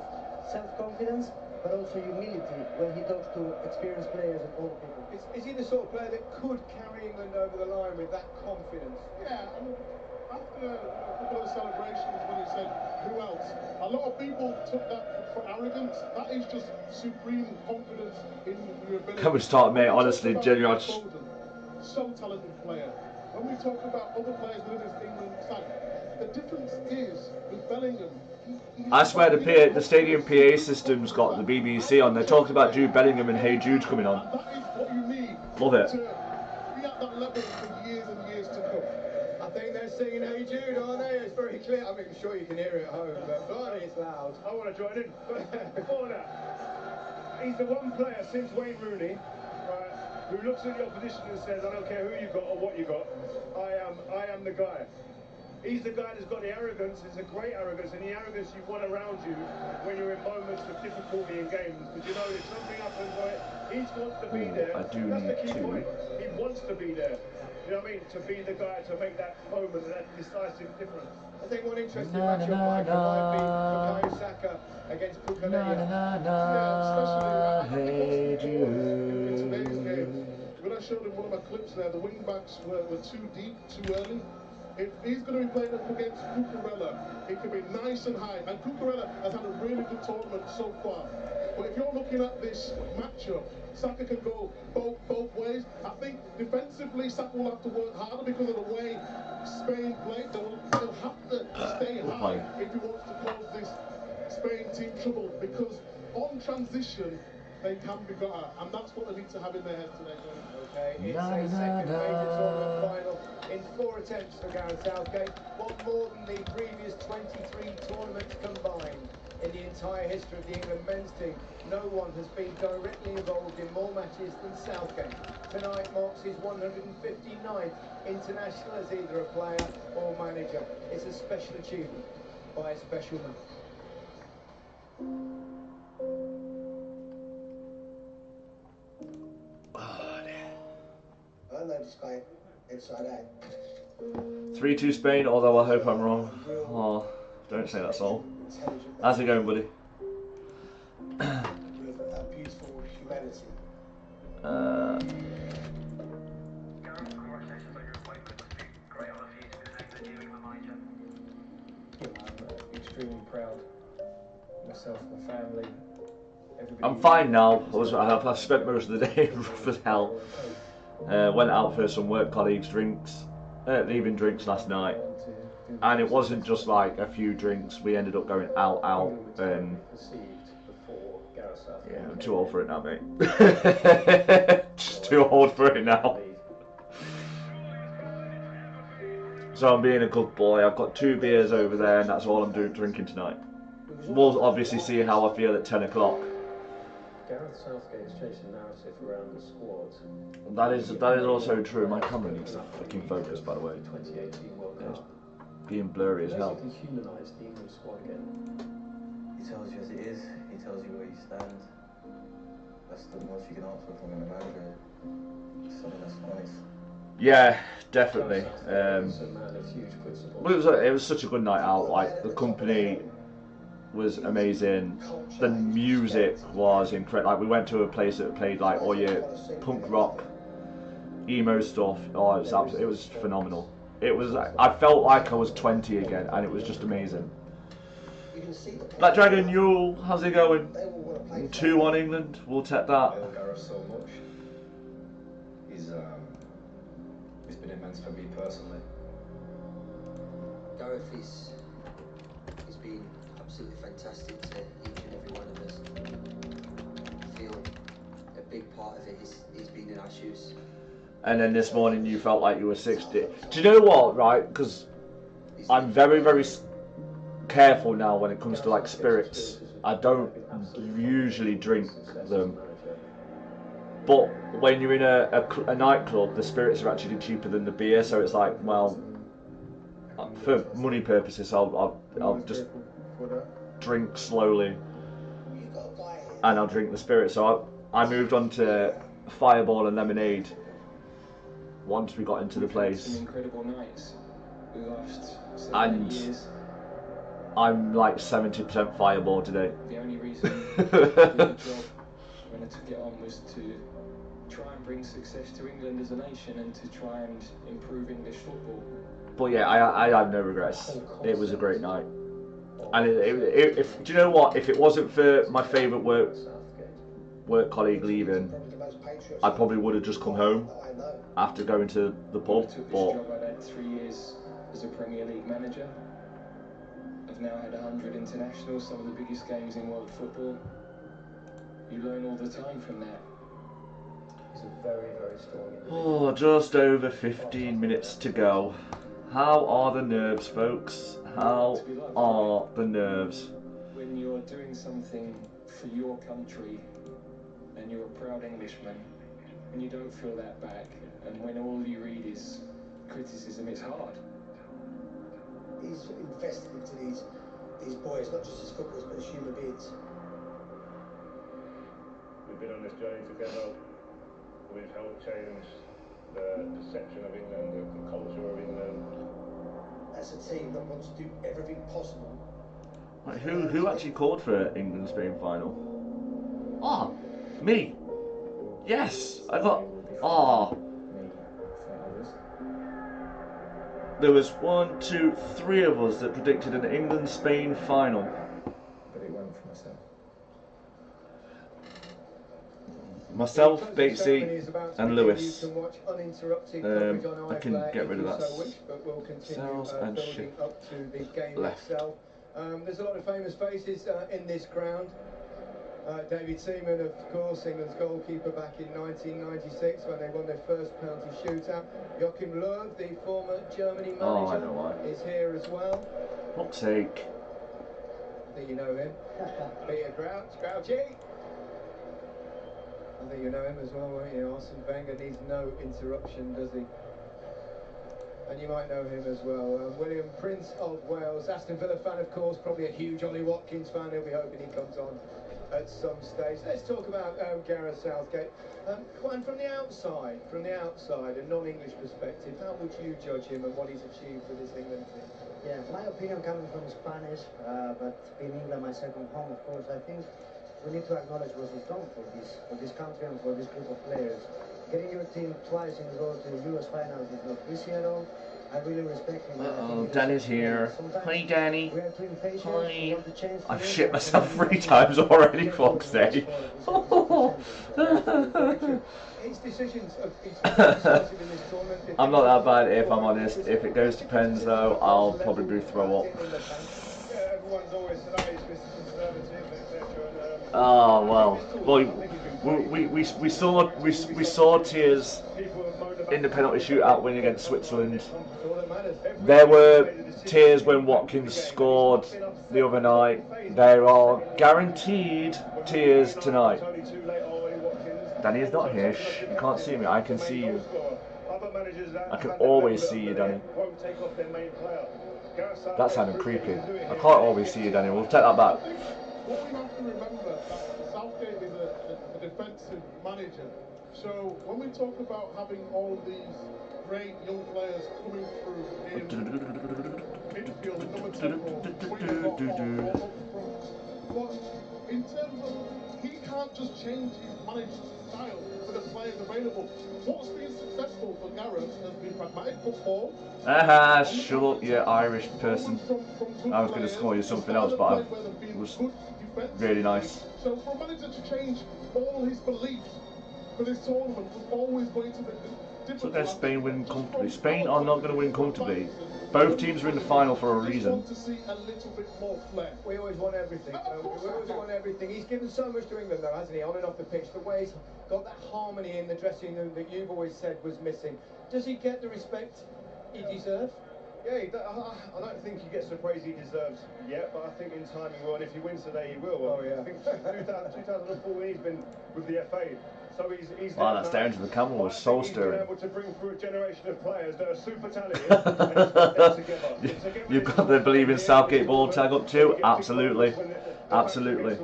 self-confidence but also humility when he talks to experienced players and older people. Is he the sort of player that could carry England over the line with that confidence? Yeah, I mean, after a couple of celebrations when he said, who else? A lot of people took that for arrogance. That is just supreme confidence in your ability. That was start, mate, honestly, genuinely. So talented player. When we talk about other players within this England side, the difference is with Bellingham. I swear the stadium PA system's got the BBC on. They're talking about Jude Bellingham and Hey Jude coming on. That is what you need. Love it. To be at that level for years and years to come. I think they're singing Hey Jude, aren't they? It's very clear. I mean, I'm sure you can hear it at home, but bloody, it's loud. I want to join in. But before that, he's the one player since Wayne Rooney, right, who looks at the opposition and says, I don't care who you got or what you got, I am the guy. He's the guy that's got the arrogance. It's a great arrogance, and the arrogance you want around you when you're in moments of difficulty in games. Because you know if something happens, right, he wants to be there. I do That's the need key to. point. He wants to be there. You know what I mean? To be the guy to make that moment, that decisive difference. I think one interesting matchup might be Bukayo Saka against Bukayo. Hey Jude. In today's game, when I showed him one of my clips there, the wing backs were too deep, too early. If he's going to be playing up against Cucurella, it can be nice and high. And Cucurella has had a really good tournament so far. But if you're looking at this matchup, Saka can go both ways. I think defensively, Saka will have to work harder because of the way Spain play. They'll have to stay high if he wants to cause this Spain team trouble. Because on transition, they can be got at. And that's what they need to have in their head today. Okay, it's a second major tournament final in 4 attempts for Gareth Southgate. One more than the previous 23 tournaments combined. In the entire history of the England men's team, no one has been directly involved in more matches than Southgate. Tonight marks his 159th international as either a player or manager. It's a special achievement by a special man. I know this guy inside out. 3-2 Spain, although I hope I'm wrong. Oh, don't say that, Sol. How's it going, buddy? With a beautiful humanity. I'm extremely proud. Myself, my family, everybody. I'm fine now. I've spent most of the day rough as hell. Went out for some work colleagues' drinks, leaving drinks last night. And it wasn't just like a few drinks, we ended up going out. Yeah, I'm too old for it now, mate. Just too old for it now. So I'm being a good boy. I've got 2 beers over there and that's all I'm drinking tonight. We'll obviously see how I feel at 10 o'clock. Gareth Southgate's chasing narrative around the squad. That is also true. My camera needs to fucking focus, by the way. 2018 World Cup. Being blurry as hell. Basically humanised the England squad again. He tells you as it is. He tells you where you stand. That's the most you can ask for from a manager. Something that's honest. Yeah, definitely. It was such a good night out. Like the company was amazing. The music was incredible. Like we went to a place that played like all your punk rock emo stuff. Oh, it was phenomenal. It was. I felt like I was 20 again, and it was just amazing. Black Dragon Newell, how's it going? 2-1 England. We'll take that. I love Gareth so much. He's been immense for me personally. Gareth he's been absolutely fantastic to each and every one of us. I feel a big part of it he's been in our shoes. And then this morning you felt like you were 60. Do you know what, right? Because I'm very, very careful now when it comes to like spirits. I don't usually drink them. But when you're in a nightclub, the spirits are actually cheaper than the beer. So it's like, well, for money purposes, I'll just drink slowly. And I'll drink the spirit. So I moved on to Fireball and lemonade once we got into the place. Some incredible nights. We last 7 And years. I'm like 70% Fireball today. The only reason I did the job when I took it on was to try and bring success to England as a nation and to try and improve English football. But yeah, I have no regrets. It was a great night. And if do you know what? If it wasn't for my favourite work colleague leaving, I probably would have just come home after going to the pub. But I'd had 3 years as a Premier League manager. I've now had 100 internationals, some of the biggest games in world football. You learn all the time from that. He's a very, very strong individual. oh, just over 15 minutes to go. How are the nerves, folks? How are the nerves? When you're doing something for your country and you're a proud Englishman and you don't feel that back, and when all you read is criticism, it's hard. He's invested into these boys, not just as footballers but as human beings. We've been on this journey together. We've helped change the perception of England, the culture of England. As a team that wants to do everything possible. Like, who actually called for England-Spain final? Ah, me. Yes, I got. Ah. There was 1, 2, 3 of us that predicted an England-Spain final. But it went for myself. Myself, Batesy, and Lewis. I can get rid of that. Cells and shit left. There's a lot of famous faces in this ground. David Seaman, of course, England's goalkeeper back in 1996 when they won their first penalty shootout. Joachim Löw, the former Germany manager, is here as well. Fuck's sake. I think you know him. Peter Grouchy. I think you know him as well, won't you? Arsene Wenger needs no interruption, does he? And you might know him as well. William, Prince of Wales, Aston Villa fan, of course, probably a huge Ollie Watkins fan. He'll be hoping he comes on at some stage. Let's talk about Gareth Southgate. Juan, from the outside, a non-English perspective, how would you judge him and what he's achieved for this England team? Yeah, my opinion coming from Spanish, but being England my second home, of course, I think we need to acknowledge what he's done for this country and for this group of players. Getting your team twice in a row to the US finals is not easy at all. I really respect him. Uh-oh, Danny's here. Hi, Danny. Hi. I've shit myself 3 times already, fuck's sake. I'm not that bad, if I'm honest. If it goes to pens, though, I'll probably throw up. Oh well, we saw tears in the penalty shootout win against Switzerland. There were tears when Watkins scored the other night. There are guaranteed tears tonight. Danny is not here. Shh, you can't see me. I can see you. I can always see you, Danny. That sounded creepy. I can't always see you, Danny. We'll take that back. What we have to remember, Southgate is a defensive manager. So when we talk about having all these great young players coming through in midfield, number 10 role, but in terms of, he can't just change his management style for the players available. What's been successful for Gareth has been pragmatic football. Shut up, you Irish person. I was going to score you something else, but it was really nice. So for a manager to change all his beliefs for this tournament was always going to be different. Look at Spain winning comfortably. Spain are not going to win comfortably. Both teams are in the final for a reason. To see a little bit more flair. We always want everything. We always want everything. He's given so much to England, though, hasn't he? On and off the pitch, the way he's got that harmony in the dressing room that you've always said was missing. Does he get the respect he deserves? Yeah, I don't think he gets the praise he deserves yet, but I think in time he will, and if he wins today, he will. Oh, yeah. I think 2014 he's been with the FA, so he's wow, that staring to the camera was so stirring. He's been able to bring through a generation of players that are super talented, and he's got them together. You've got the Believe in Southgate ball tag up too? Absolutely. Absolutely.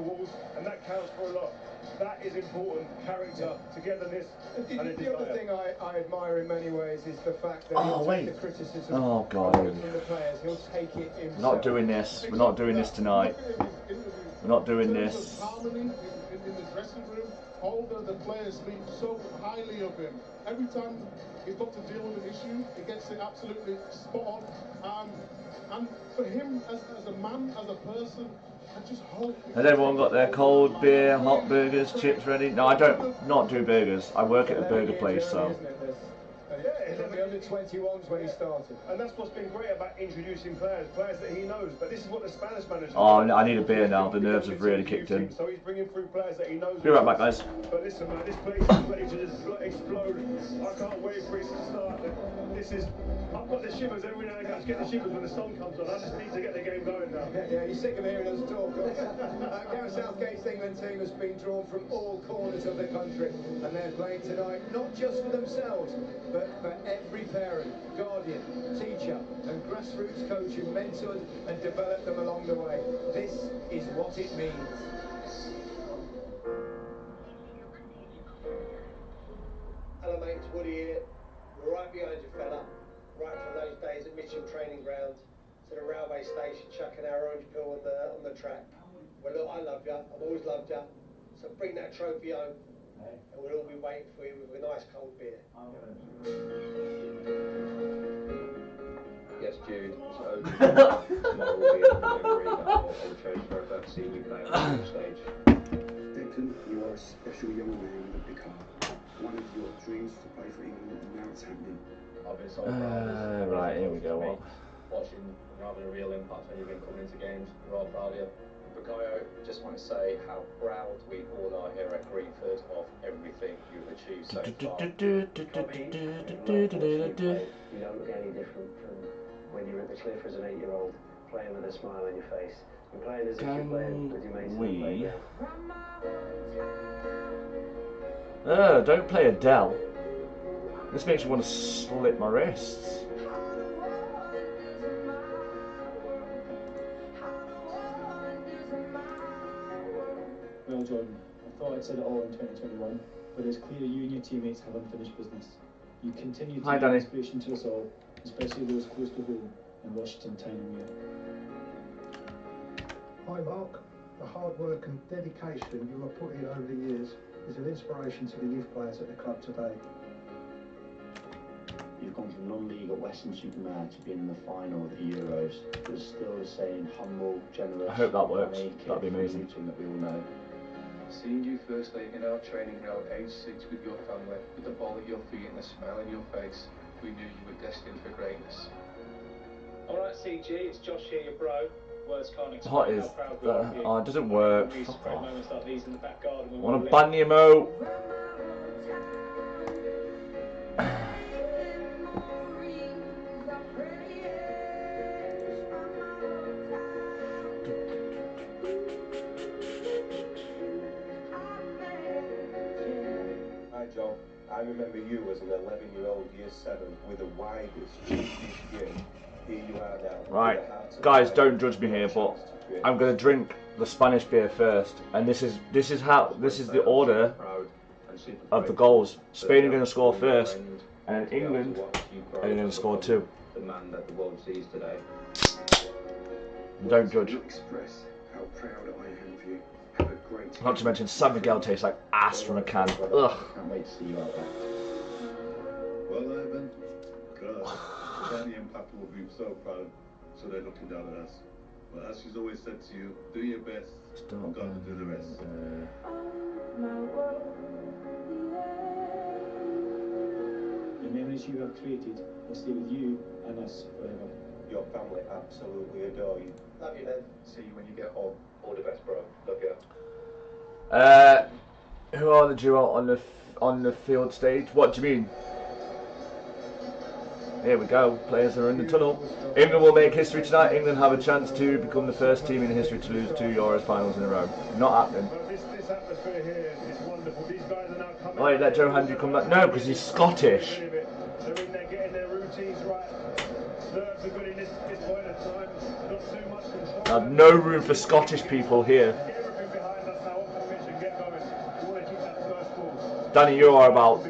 And that counts for a lot. That is important, character, togetherness, and the other thing I admire in many ways is the fact that he'll take the criticism God. from the players, he'll take it himself. We're not doing this. We're not doing this tonight. We're not doing this. Harmony in the dressing room, all the players speak so highly of him. Every time he's got to deal with an issue, he gets it absolutely spot on. And for him, as a man, as a person, I just hope... Has everyone got their cold beer, hot burgers, chips ready? No, I don't not do burgers. I work at a burger place, so... He's only under 21s when he started. And that's what's been great about introducing players that he knows. But this is what the Spanish manager... Oh, I need a beer now. The nerves have really kicked in. So he's bringing through players that he knows. Be right back, guys. But listen, man, this place is ready to just explode. I can't wait for it to start. This is... I've got the shivers every now and again. I just get the shivers when the song comes on. I just need to get the game going now. Yeah, you're sick of hearing us talk. Gareth Southgate's England team has been drawn from all corners of the country, and they're playing tonight not just for themselves, but for every parent, guardian, teacher, and grassroots coach who mentored and developed them along the way. This is what it means. Hello mate, it's Woody here. We're right behind you fella. Right from those days at Mitcham Training Ground to the railway station chucking our orange pill on the track. Well look, I love you, I've always loved you. So bring that trophy home and we'll all be waiting for you with a nice cold beer. Yes, Jude, it's over. Tomorrow will be a memory that I'll cherish forever. See we play on the stage. Declan, you are a special young man with a big heart. One of your dreams to play for England, and now it's happening. I've been so proud. Right, here we go. Watching and having a real impact when you've been coming into games. We're all proud of you. Bukayo, just want to say how proud we all are here at Greenford of everything you've achieved so far. You don't look any different from when you were at the cliff as an 8-year-old, playing with a smile on your face. You're playing as if you're playing with your mates on the playground. Don't play Adele. This makes me want to slit my wrists. Well, Jordan, I thought I'd said it all in 2021, but it's clear you and your teammates have unfinished business. You continue to be an inspiration to us all, especially those close to home in Washington Town and Muir. Hi Mark, the hard work and dedication you have put in over the years is an inspiration to the youth players at the club today. You've gone from non-league at Western Supermare to being in the final of the Euros, but still the same humble, generous... I hope that works. That'd be amazing. ...that we all know. Seeing you firstly in our training ground, age 6 with your family, with the ball at your feet and a smile on your face, we knew you were destined for greatness. Alright CG, it's Josh here, your bro. Words can't explain What is how proud we are of that? you. Oh, it doesn't work. These great moments like these in the back garden. I want to ban the emote. Hi Joe, I remember you as an 11-year-old year 7 with the widest, cheapest grin. Here you are now. Right, guys, don't judge me here, but I'm gonna drink the Spanish beer first, and this is the order of the goals. Spain are gonna score first, and England are gonna score 2. The man that the world sees today. Don't judge. Express how proud I am of you. Have a great Not to mention San Miguel tastes like ass from a can. Ugh. Can't wait to see you out there. Well, grass. Danny and Papa will be so proud, so they're looking down at us. But as she's always said to you, do your best, and God will do the rest. The memories you have created will stay with you and us forever. Your family absolutely adore you. Love you, man. See you when you get home. All the best, bro. Love you. Who are the duo on the field stage? What do you mean? Here we go. Players are in the tunnel. England will make history tonight. England have a chance to become the first team in history to lose 2 Euros finals in a row. Not happening. This atmosphere here is wonderful. These guys are now coming. Wait, let Joe Handry come back. No, because he's Scottish. They're in there getting their routines right. Nerves are good in this point of time. Not too much control. I have no room for Scottish people here. Get everything behind us now. Off the pitch and get going. We want to keep that first ball. Danny, you are about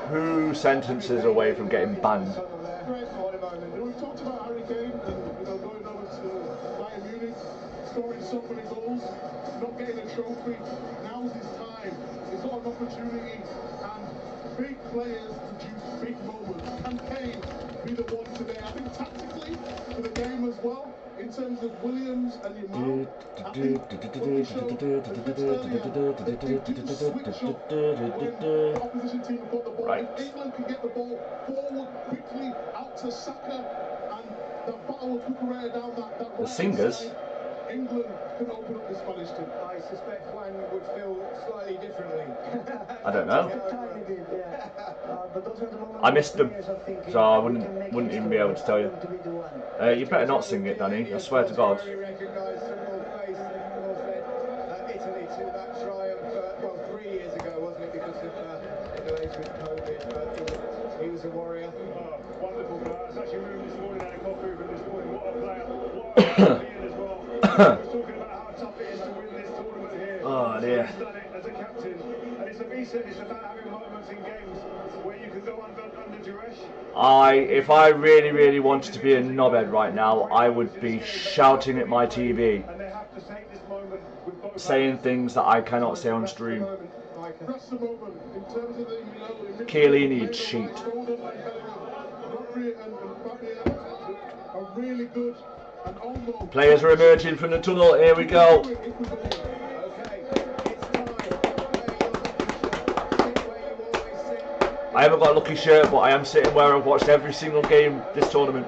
2 sentences away from getting banned. Great moment. We've talked about Harry Kane and going over to Bayern Munich, scoring so many goals, not getting a trophy. Now's his time. He's got an opportunity, and big players produce big moments. Can Kane be the one today? I think tactically for the game as well, in terms of Williams and Yamal, I think what we showed a bit earlier, they do switch up when the opposition team have got the ball. Right. If England can get the ball forward quickly out to Saka, and the battle will Cucurella down that The right singers. side, England can open up the Spanish team. I suspect Juan would feel slightly differently. I don't know. Tiny bit, yeah. But those are the moments I missed them, players are thinking, so I "We can make wouldn't this even be able to tell you. to be the one." You better not sing it, Danny. I swear to God. Very recognised football face that of course led Italy to that triumph, well, 3 years ago, wasn't it, because of delays with COVID, but he was a warrior. Oh, wonderful guy. I was actually moving this morning out of coffee room this morning. What a player. What a champion as well. I was talking about how tough it is to win this tournament here. Oh, dear. He's done it as a captain. And he said it's about having moments in games where you can go under duress. If I really wanted to be a knobhead right now, I would be shouting at my TV, And they have to take this moment with both saying things that I cannot say on stream. That's the moment in terms of the, Chiellini, cheat. Rodri and Fabian are really good, and Olmo. Players are emerging from the tunnel. Here we go. I haven't got a lucky shirt, but I am sitting where I've watched every single game this tournament.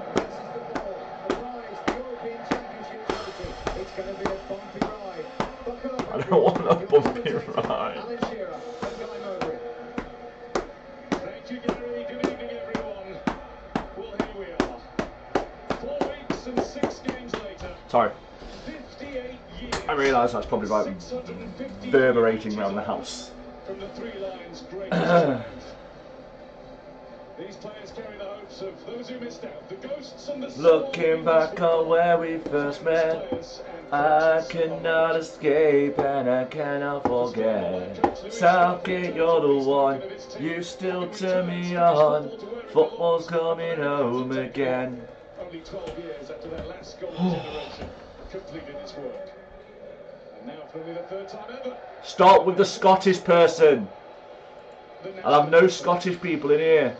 I don't want a bumpy ride. Thank you, Gary. Good evening, everyone. Well, here we are. 4 weeks and 6 games later. Sorry. 58 years. I realise that's probably like reverberating around the house. From the three lions, great. These players carry the hopes of those who missed out. The ghosts on the Looking back on where we first met, I cannot escape and I cannot forget. Southgate, you're the one, you still turn me on. Football's coming home again. Only 12 years after that last golden generation completed its work. And now for only the 3rd time ever. Stop with the Scottish person. I'll have no Scottish people in here.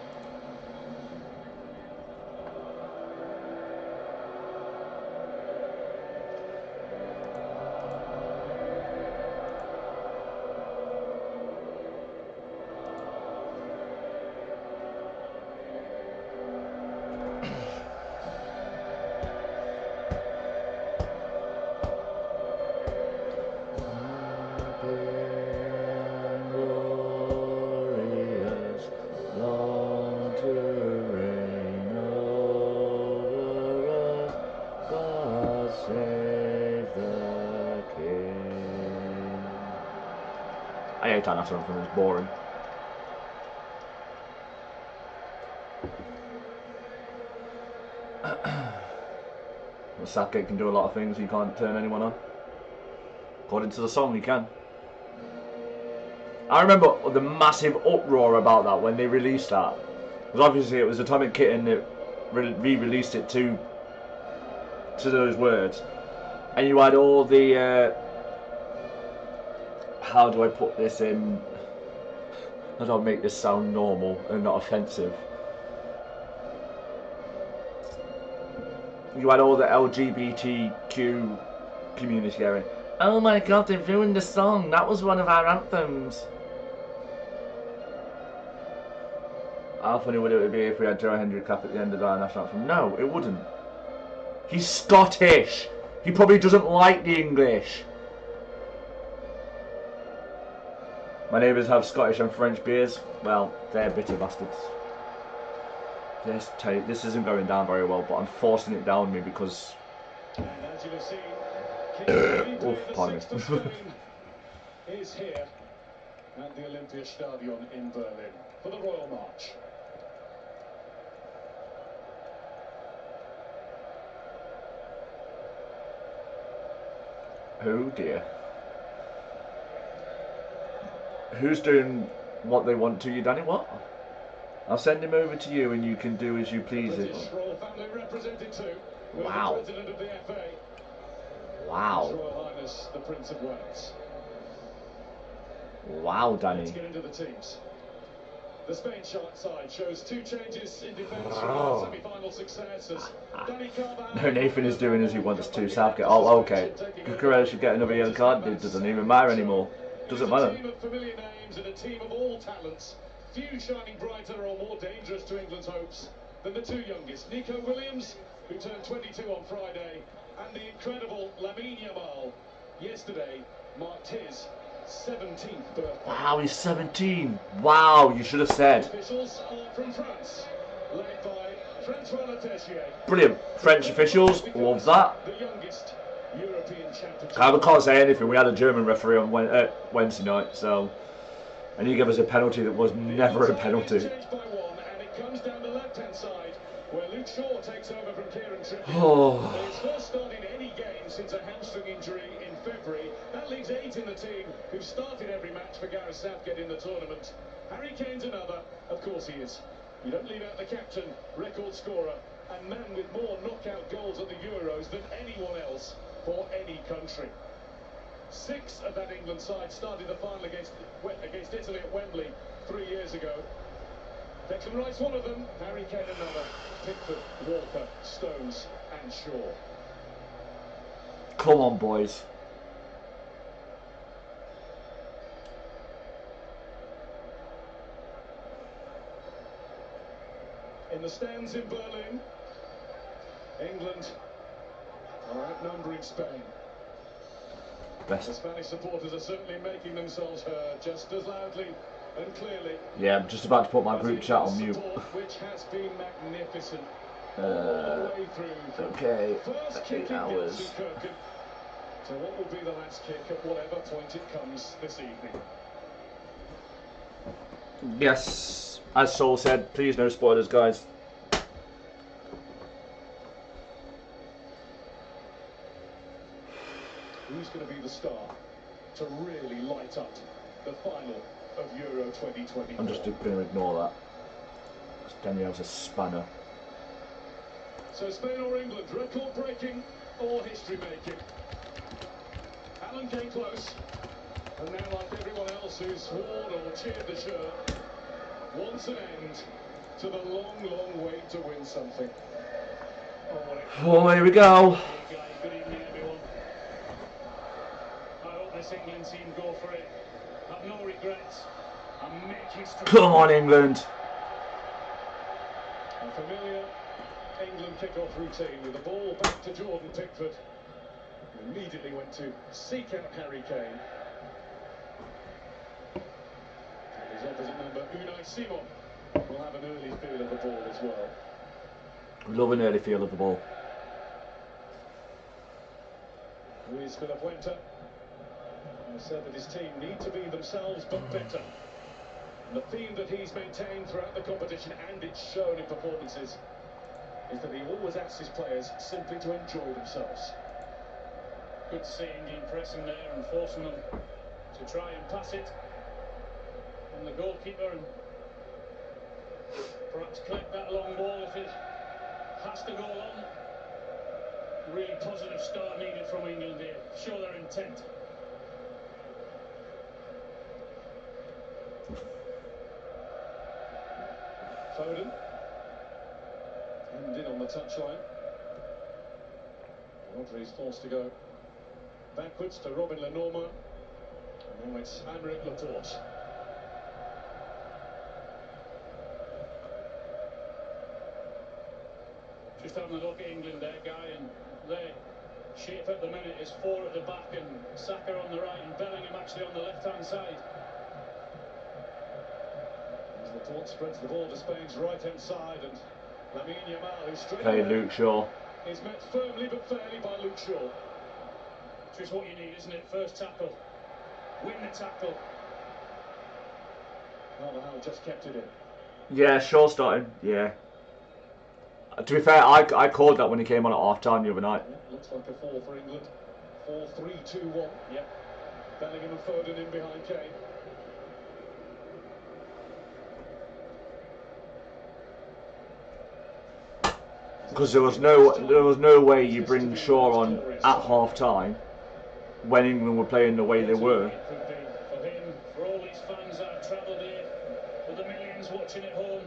I hate that national anthem, it's boring. Well, Southgate can do a lot of things, he can't turn anyone on. According to the song, he can. I remember the massive uproar about that when they released that. Because obviously it was Atomic Kitten that re-released it to those words. And you had all the... how do I put this in? How do I make this sound normal and not offensive? you had all the LGBTQ community going, oh my god, they've ruined the song, that was one of our anthems. How funny would it be if we had Joe Hendry clap at the end of our national anthem? No, it wouldn't. He's Scottish. He probably doesn't like the English. My neighbours have Scottish and French beers. Well, they're bitter bastards. This isn't going down very well, but I'm forcing it down me because... Oof, pardon me. Is here at the Olympiastadion in Berlin for the Royal March. Oh dear. Who's doing what they want to you, Danny? What? I'll send him over to you and you can do as you please. Royal family represented too. Wow. The President of the FA. Wow. His Royal Highness the Prince of Wales. Wow, Danny. Let's get into the teams. The Spain side shows 2 changes in defence from our semi-final success as Danny Carvajal. No, Nathan is doing as he wants to. Southgate. Oh, okay. Cucurella should get another yellow card. It doesn't even matter anymore. Doesn't matter. A team of familiar names and a team of all talents. Few shining brighter or more dangerous to England's hopes than the 2 youngest. Nico Williams, who turned 22 on Friday, and the incredible Lamine Yamal. Yesterday marked his 17th birthday. Wow, he's 17. Wow, you should have said. Officials are from France, led by Francois Leterrier. Brilliant. French officials, love that. The youngest European championship. I can't say anything. We had a German referee on Wednesday night, so... And he gave us a penalty that was never a penalty. Changed by 1, and it comes down the left-hand side, where Luke Shaw takes over from Kieran Trippier. Oh. His first start in any game since a hamstring injury in February. That leaves 8 in the team who've started every match for Gareth Southgate in the tournament. Harry Kane's another, of course he is. You don't leave out the captain, record scorer, and man with more knockout goals at the Euros than anyone else for any country. 6 of that England side started the final against Italy at Wembley 3 years ago. Declan Rice one of them, Harry Kane another, Pickford, Walker, Stones and Shaw. Come on, boys. In the stands in Berlin, England are outnumbering Spain. Best. The Spanish supporters are certainly making themselves heard just as loudly and clearly. Yeah, I'm just about to put my group chat on mute. Which has been magnificent. All the way through. Okay. First kick hours. So what will be the last kick at whatever point it comes this evening? Yes, as Saul said, please no spoilers, guys. Who's going to be the star to really light up the final of Euro 2024? I'm just going to ignore that. Daniel's a spanner. So Spain or England, record-breaking or history-making? Alan came close, and now, like everyone else who's worn or cheered the shirt, wants an end to the long, long wait to win something. Oh, here we go. Good evening, everyone. I hope this England team go for it. Have no regrets and make history. Come on, England. A familiar England kick-off routine with the ball back to Jordan Pickford, who immediately went to seek out Harry Kane. And his opposite number, Unai Simon, will have an early feel of the ball as well. Love an early feel of the ball. Luis Villapuente has said that his team need to be themselves but better. And the theme that he's maintained throughout the competition, and it's shown in performances, is that he always asks his players simply to enjoy themselves. Good to see England pressing there and forcing them to try and pass it on the goalkeeper and perhaps collect that long ball if it has to go long. Really positive start needed from England here. Show their intent. Foden, hemmed in on the touchline. Rodri's forced to go backwards to Robin Lenormand. And now it's Aymeric Laporte. Just having a look at England there, Guy, and their shape at the minute is 4 at the back and Saka on the right and Bellingham actually on the left-hand side. As Laporte spreads the ball to Spain's right-hand side, and Lamine Yamal, who's straight Play Luke Shaw. is met firmly but fairly by Luke Shaw. Which is what you need, isn't it? First tackle. Win the tackle. Carvajal just kept it in. Yeah, Shaw starting. Yeah. To be fair, I called that when he came on at half-time the other night. Yeah, looks like a 4 for England. 4-3-2-1. Yep. Bellingham and Foden in behind Kane. Because there was no way you bring Shaw on at half-time when England were playing the way they were. For him, for all these fans that have travelled here, for the millions watching at home.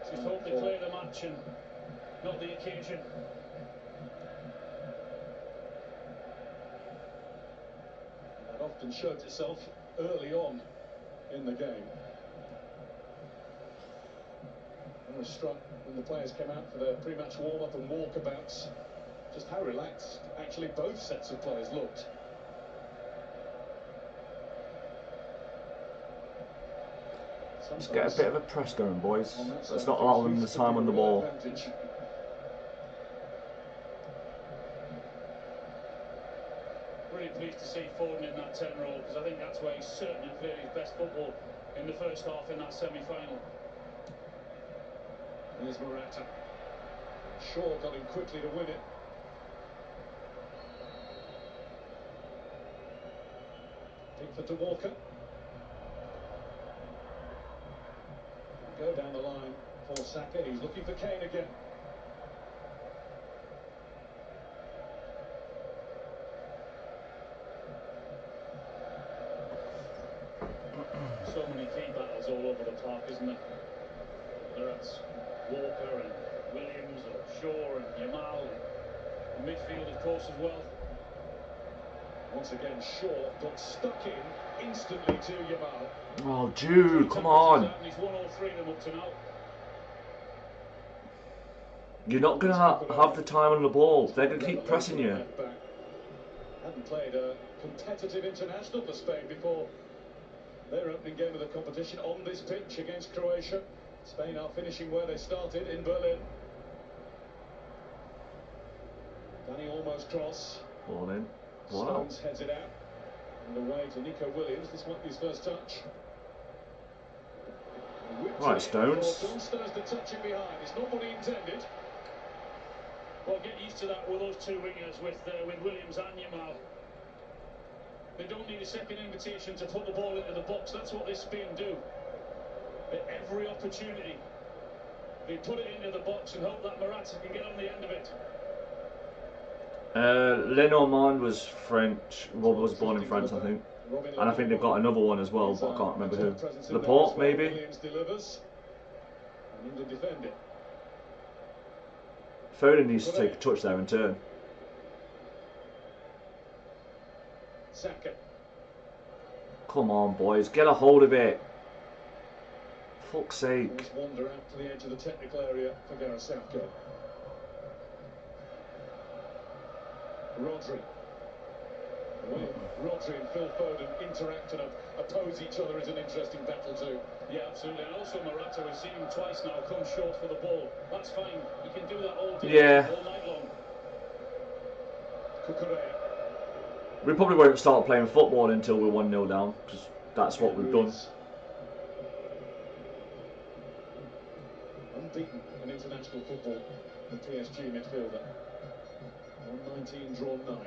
Just hope they play the match and not the occasion. That often showed itself early on in the game. I was struck when the players came out for their pre-match warm-up and walkabouts, just how relaxed actually both sets of players looked. Let's get a bit of a press going, boys. Let's not allow them the time on the ball. Really pleased to see Foden in that 10 role, because I think that's where he's certainly played his best football in the first half in that semi-final. Here's Morata. Shaw got in quickly to win it. Pickford to Walker. Go down the line for Saka. He's looking for Kane again. So many key battles all over the park, isn't there? Whether it's Walker and Williams or Shaw and Yamal, and midfield of course as well. Once again Shaw got stuck in instantly to Yamal. Oh Jude, come on. He's won all 3 of them up to now. You're not going to have the time on the ball. They're going to keep pressing you. Hadn't played a competitive international for Spain before their opening game of the competition on this pitch against Croatia. Spain are finishing where they started, in Berlin. Danny Olmo's cross. Ball in. Stones heads it out. And away to Nico Williams. This might be his first touch. Right, Stones. John Stones to touch him behind. It's not what he intended. Well, get used to that with those 2 wingers, with Williams and Yamal. They don't need a second invitation to put the ball into the box. That's what this Spain do. At every opportunity, they put it into the box and hope that Morata can get on the end of it. Lenormand was French. Rob was born in France, I think. And I think they've got another one as well, but I can't remember who. Laporte, maybe? Williams delivers. And England defend it. Foden needs to take a touch there and turn. Saka. Come on, boys, get a hold of it. Fuck's sake. Let's wander out to the edge of the technical area for Gareth Southgate. Rodri. The way Rodri and Phil Foden interact and oppose each other is an interesting battle too. Yeah, absolutely. And also Morata, we've seen him twice now come short for the ball. That's fine. You can do that all day, all night long. Cucurella. We probably won't start playing football until we're 1-0 down, because that's what we've done. Unbeaten in international football, the PSG midfielder. 119 drawn 9.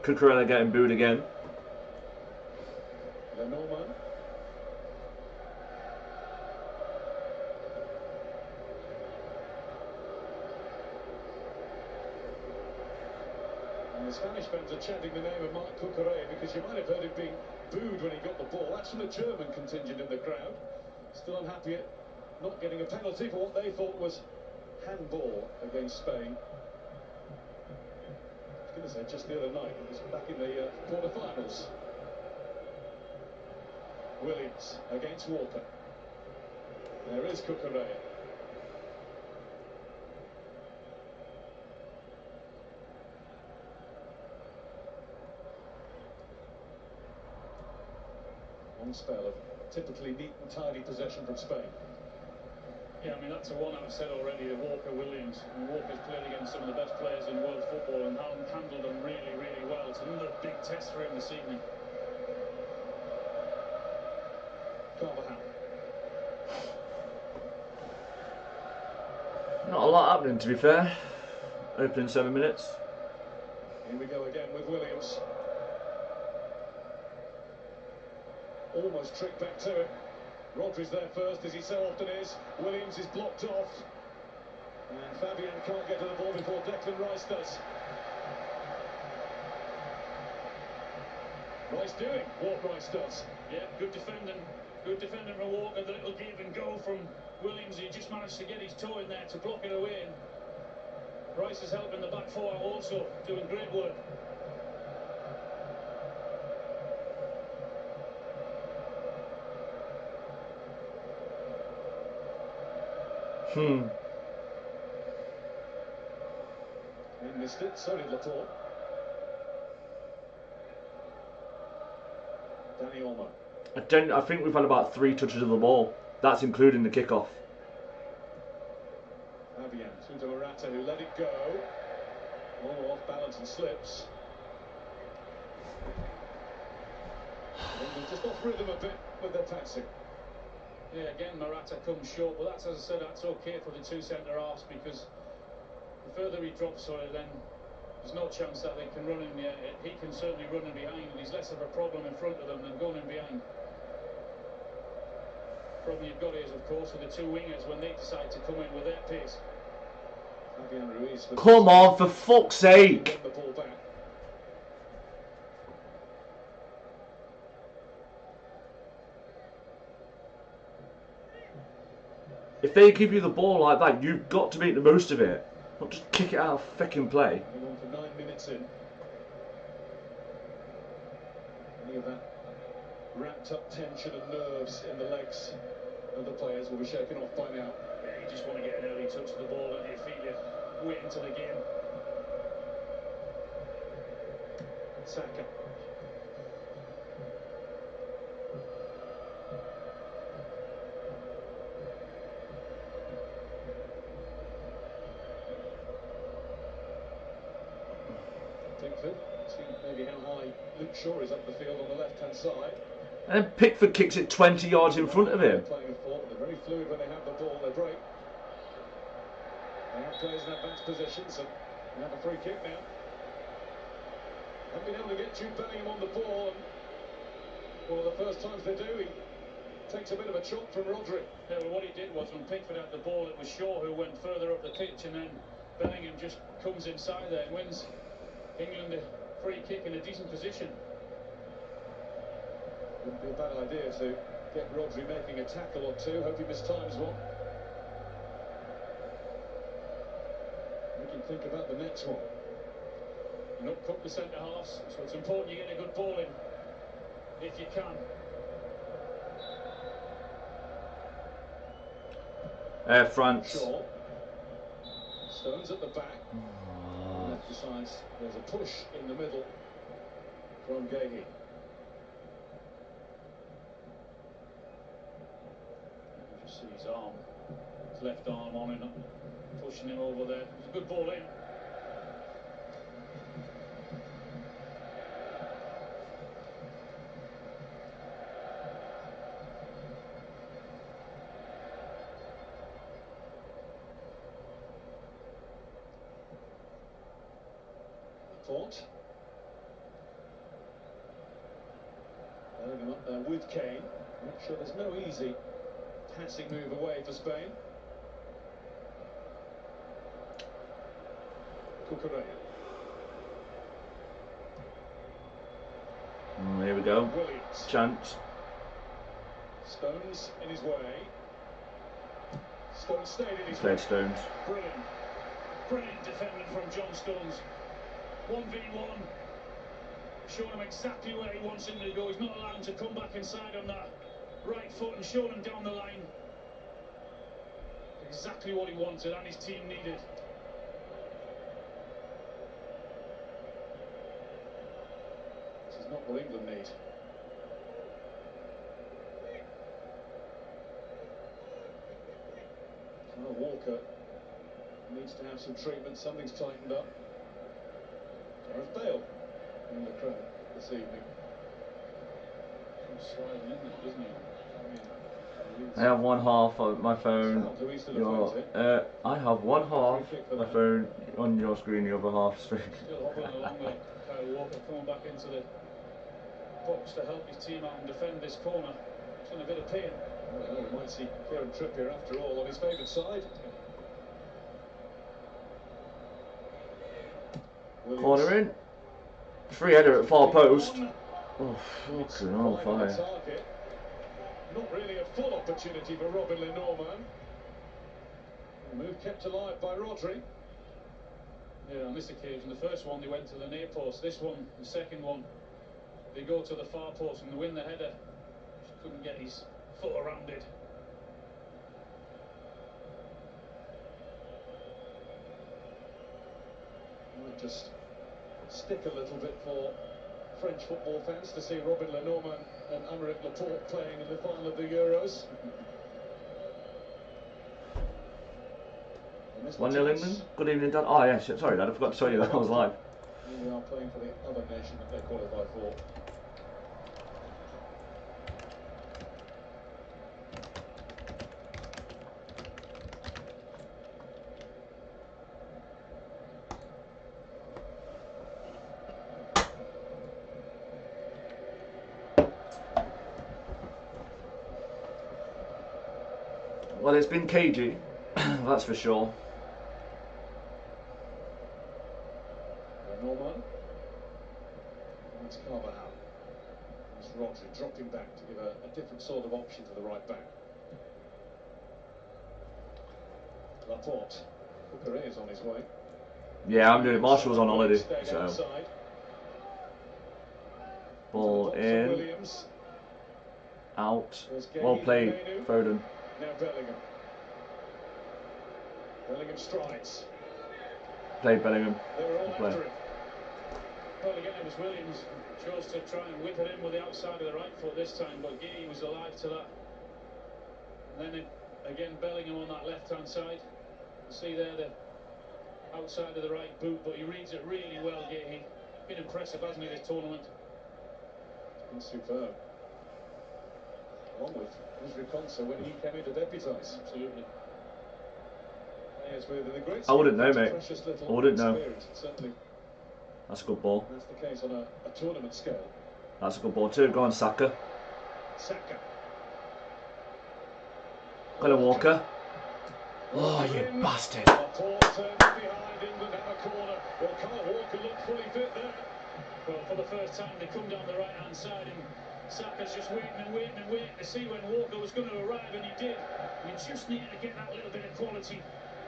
Cucurella getting booed again. Lenormand. And the Spanish fans are chanting the name of Marc Cucurella because you might have heard him being booed when he got the ball. That's from the German contingent in the crowd. Still unhappy at not getting a penalty for what they thought was handball against Spain. I was going to say just the other night, it was back in the quarter-finals. Williams against Walker. There is Cucurella. One spell of typically neat and tidy possession from Spain. Yeah, I mean, that's the one I've said already, the Walker-Williams. I mean, Walker's played against some of the best players in world football and handled them really, really well. It's another big test for him this evening. Carvajal. Not a lot happening, to be fair. Opening 7 minutes. Here we go again with Williams. Almost tricked back to it. Rodri's there first, as he so often is. Williams is blocked off. And Fabian can't get to the ball before Declan Rice does. Rice doing what Rice does. Yeah, good defending. Good defending from Walker. The little give and go from Williams. He just managed to get his toe in there to block it away. And Rice is helping the back four also, doing great work. He missed it, so did Laporte. Dani Olmo. I think we've had about 3 touches of the ball. That's including the kickoff. Fabian through to Morata, who let it go. All off balance and slips. Just off rhythm a bit with their passing. Yeah, again, Morata comes short, but that's, as I said, that's okay for the two centre-halves because the further he drops on it, then there's no chance that they can run him. He can certainly run in behind, and he's less of a problem in front of them than going in behind. Problem you've got is, of course, with the two wingers when they decide to come in with their pace. Fabian Ruiz. Come on, for fuck's sake! The ball back. If they give you the ball like that, you've got to make the most of it. Not just kick it out of fucking play. On for 9 minutes in. Any of that wrapped up tension and nerves in the legs of the players will be shaken off by now. Yeah, you just want to get an early touch of the ball and you feel it wait until the game. Saka. Pickford, see maybe how high Luke Shaw is up the field on the left-hand side. And then Pickford kicks it 20 yards in front of him. Playing a thought, they're very fluid when they have the ball, they break. They have players in advanced positions, and they have a free kick now. Haven't been able to get Jude Bellingham on the ball, and one of the first times they do, he takes a bit of a chop from Rodri. Yeah, well, what he did was when Pickford had the ball, it was Shaw who went further up the pitch, and then Bellingham just comes inside there and wins England a free kick in a decent position. Wouldn't be a bad idea to get Rodri making a tackle or two. Hope he mistimes one. Make him think about the next one. You're not cooked the centre-halves, so it's important you get a good ball in, if you can. France. Shaw. Stones at the back. Left decides there's a push in the middle from Guehi. You just see his arm, his left arm on him, pushing him over there. It's a good ball in. Fort. Bellingham up there with Kane. Not sure there's no easy passing move away for Spain. Cucurella. Here we go. Williams. Chance. Stones in his way. Stones stayed in his Played way. Stones. Brilliant. Brilliant defending from John Stones. 1v1. Showing him exactly where he wants him to go. He's not allowed him to come back inside on that right foot and showing him down the line. Exactly what he wanted and his team needed. This is not what England need. Kyle Walker needs to have some treatment. Something's tightened up. Gareth Bale in the crowd this evening. Comes sliding in there, doesn't he? I have one half of my phone. I have one half of my phone on your screen, the other half screen. Still hobbling along there. Kyle Walker coming back into the box to help his team out and defend this corner. It's in a bit of pain. Well, we might see Kieran Trippier after all on his favourite side. Williams. Corner in. Free header at far post. Oh, fucking hell, fire. Not really a full opportunity for Robin Lenormand. Move kept alive by Rodri. Yeah, on this occasion, the first one they went to the near post. This one, the second one, they go to the far post and they win the header. Just couldn't get his foot around it. Might just stick a little bit for French football fans to see Robin Lenormand and Aymeric Laporte playing in the final of the Euros. 1-0 England. Good evening, Dad. Oh, yeah, sorry, Dad. I forgot to tell you that I was live. We are playing for the other nation that they qualify for. Well, it's been cagey, that's for sure. Norman. It's Carvajal. It's Rodri dropping back to give a different sort of option to the right back. Laporte. Couperet is on his way. Yeah, I'm doing it. Marshall's on holiday, so. Ball in. Williams. Out. Well played, Foden. Now Bellingham. Bellingham strides. Played Bellingham. They were all Good play. after him. Well, again, it was Williams chose to try and whip it in with the outside of the right foot this time, but Gay was alive to that. And then again, Bellingham on that left-hand side. You see there the outside of the right boot, but he reads it really well, Gay. Been impressive, hasn't he, this tournament? It's been superb. Along with Usri Konsa when he came in to deputise. Absolutely. Players with the great I wouldn't know, mate. precious little I wouldn't know. experience, certainly. That's a good ball. That's the case on a tournament scale. That's a good ball too. Go on, Saka. Saka. Got a Walker. Oh, you bastard. Laporte turns behind England have a corner. Well, Kyle Walker looked fully fit there. Well, for the first time, they come down the right-hand side, and Saka's just waiting and waiting and waiting to see when Walker was going to arrive, and he did. And he just needed to get that little bit of quality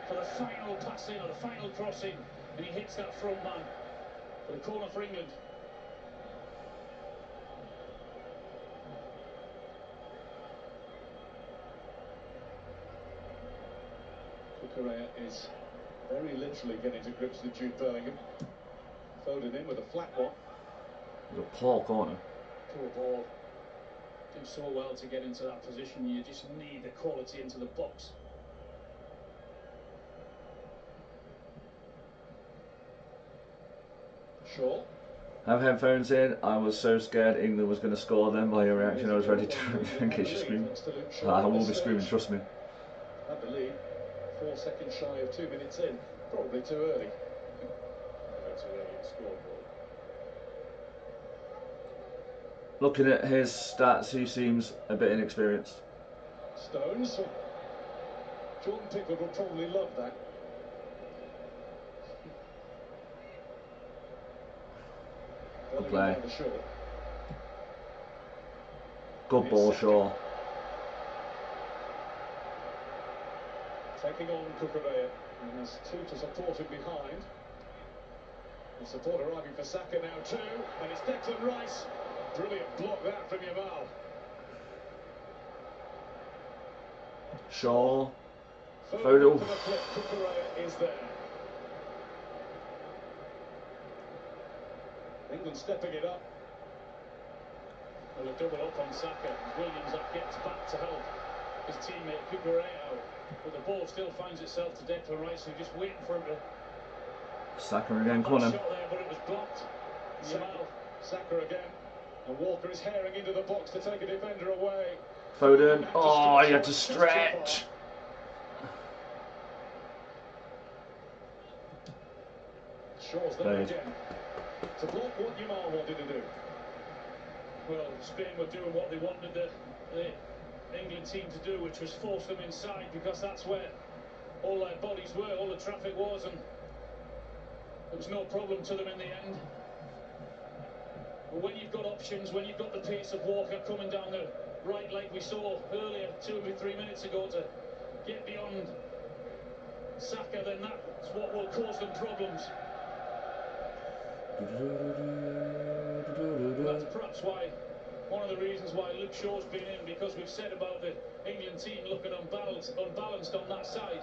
for the final passing or the final crossing, and he hits that front man for the corner for England. Correa is very literally getting to grips with Jude Bellingham. Foden in with a flat one. It was a poor corner. Poor ball. Do so well to get into that position. You just need the quality into the box. Shaw. I have headphones in. I was so scared England was going to score then by your reaction. I was ready to in case you scream. I will be screaming, trust me. Had the lead. 4 seconds shy of 2 minutes in. Probably too early. Too early to score. Looking at his stats, he seems a bit inexperienced. Stones. Jordan Pickford will probably love that. Good play. Good ball, Shaw. Taking on Cucurella, and there's two to support him behind. The support arriving for Saka now too, and it's Declan Rice. Brilliant block that from Yamal. Shaw. Foden. Cucurella is there. England stepping it up. Well, a double up on Saka. Williams that gets back to help his teammate Cucurella, but the ball still finds itself to Declan Rice, who's just waiting for him to. Saka again, come on then. Shot there, but it was blocked. Saka again, and Walker is herring into the box to take a defender away. Foden. Oh, he had to stretch. Shaw's there again to block what Yamal wanted to do. Well, Spain were doing what they wanted the England team to do, which was force them inside, because that's where all their bodies were, all the traffic was, and there was no problem to them in the end. But when you've got options, when you've got the pace of Walker coming down the right, like we saw earlier 2 or 3 minutes ago, to get beyond Saka, then that's what will cause them problems. That's perhaps why, one of the reasons why Luke Shaw's been in, because we've said about the England team looking unbalanced on that side.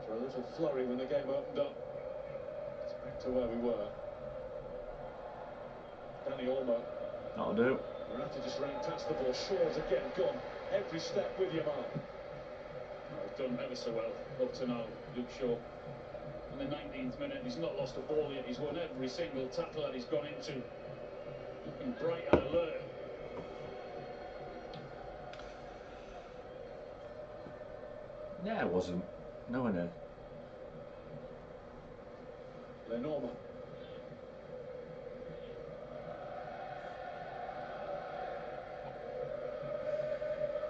For a little flurry when the game opened up. It's back to where we were. Danny Olmo. That'll do. Morata just ran past the ball. Shaw's again gone every step with Yamal. Oh, done ever so well up to now, Luke Shaw. In the 19th minute, he's not lost a ball yet. He's won every single tackle that he's gone into. Looking bright and alert. Yeah, it wasn't. No one there. Lenormand.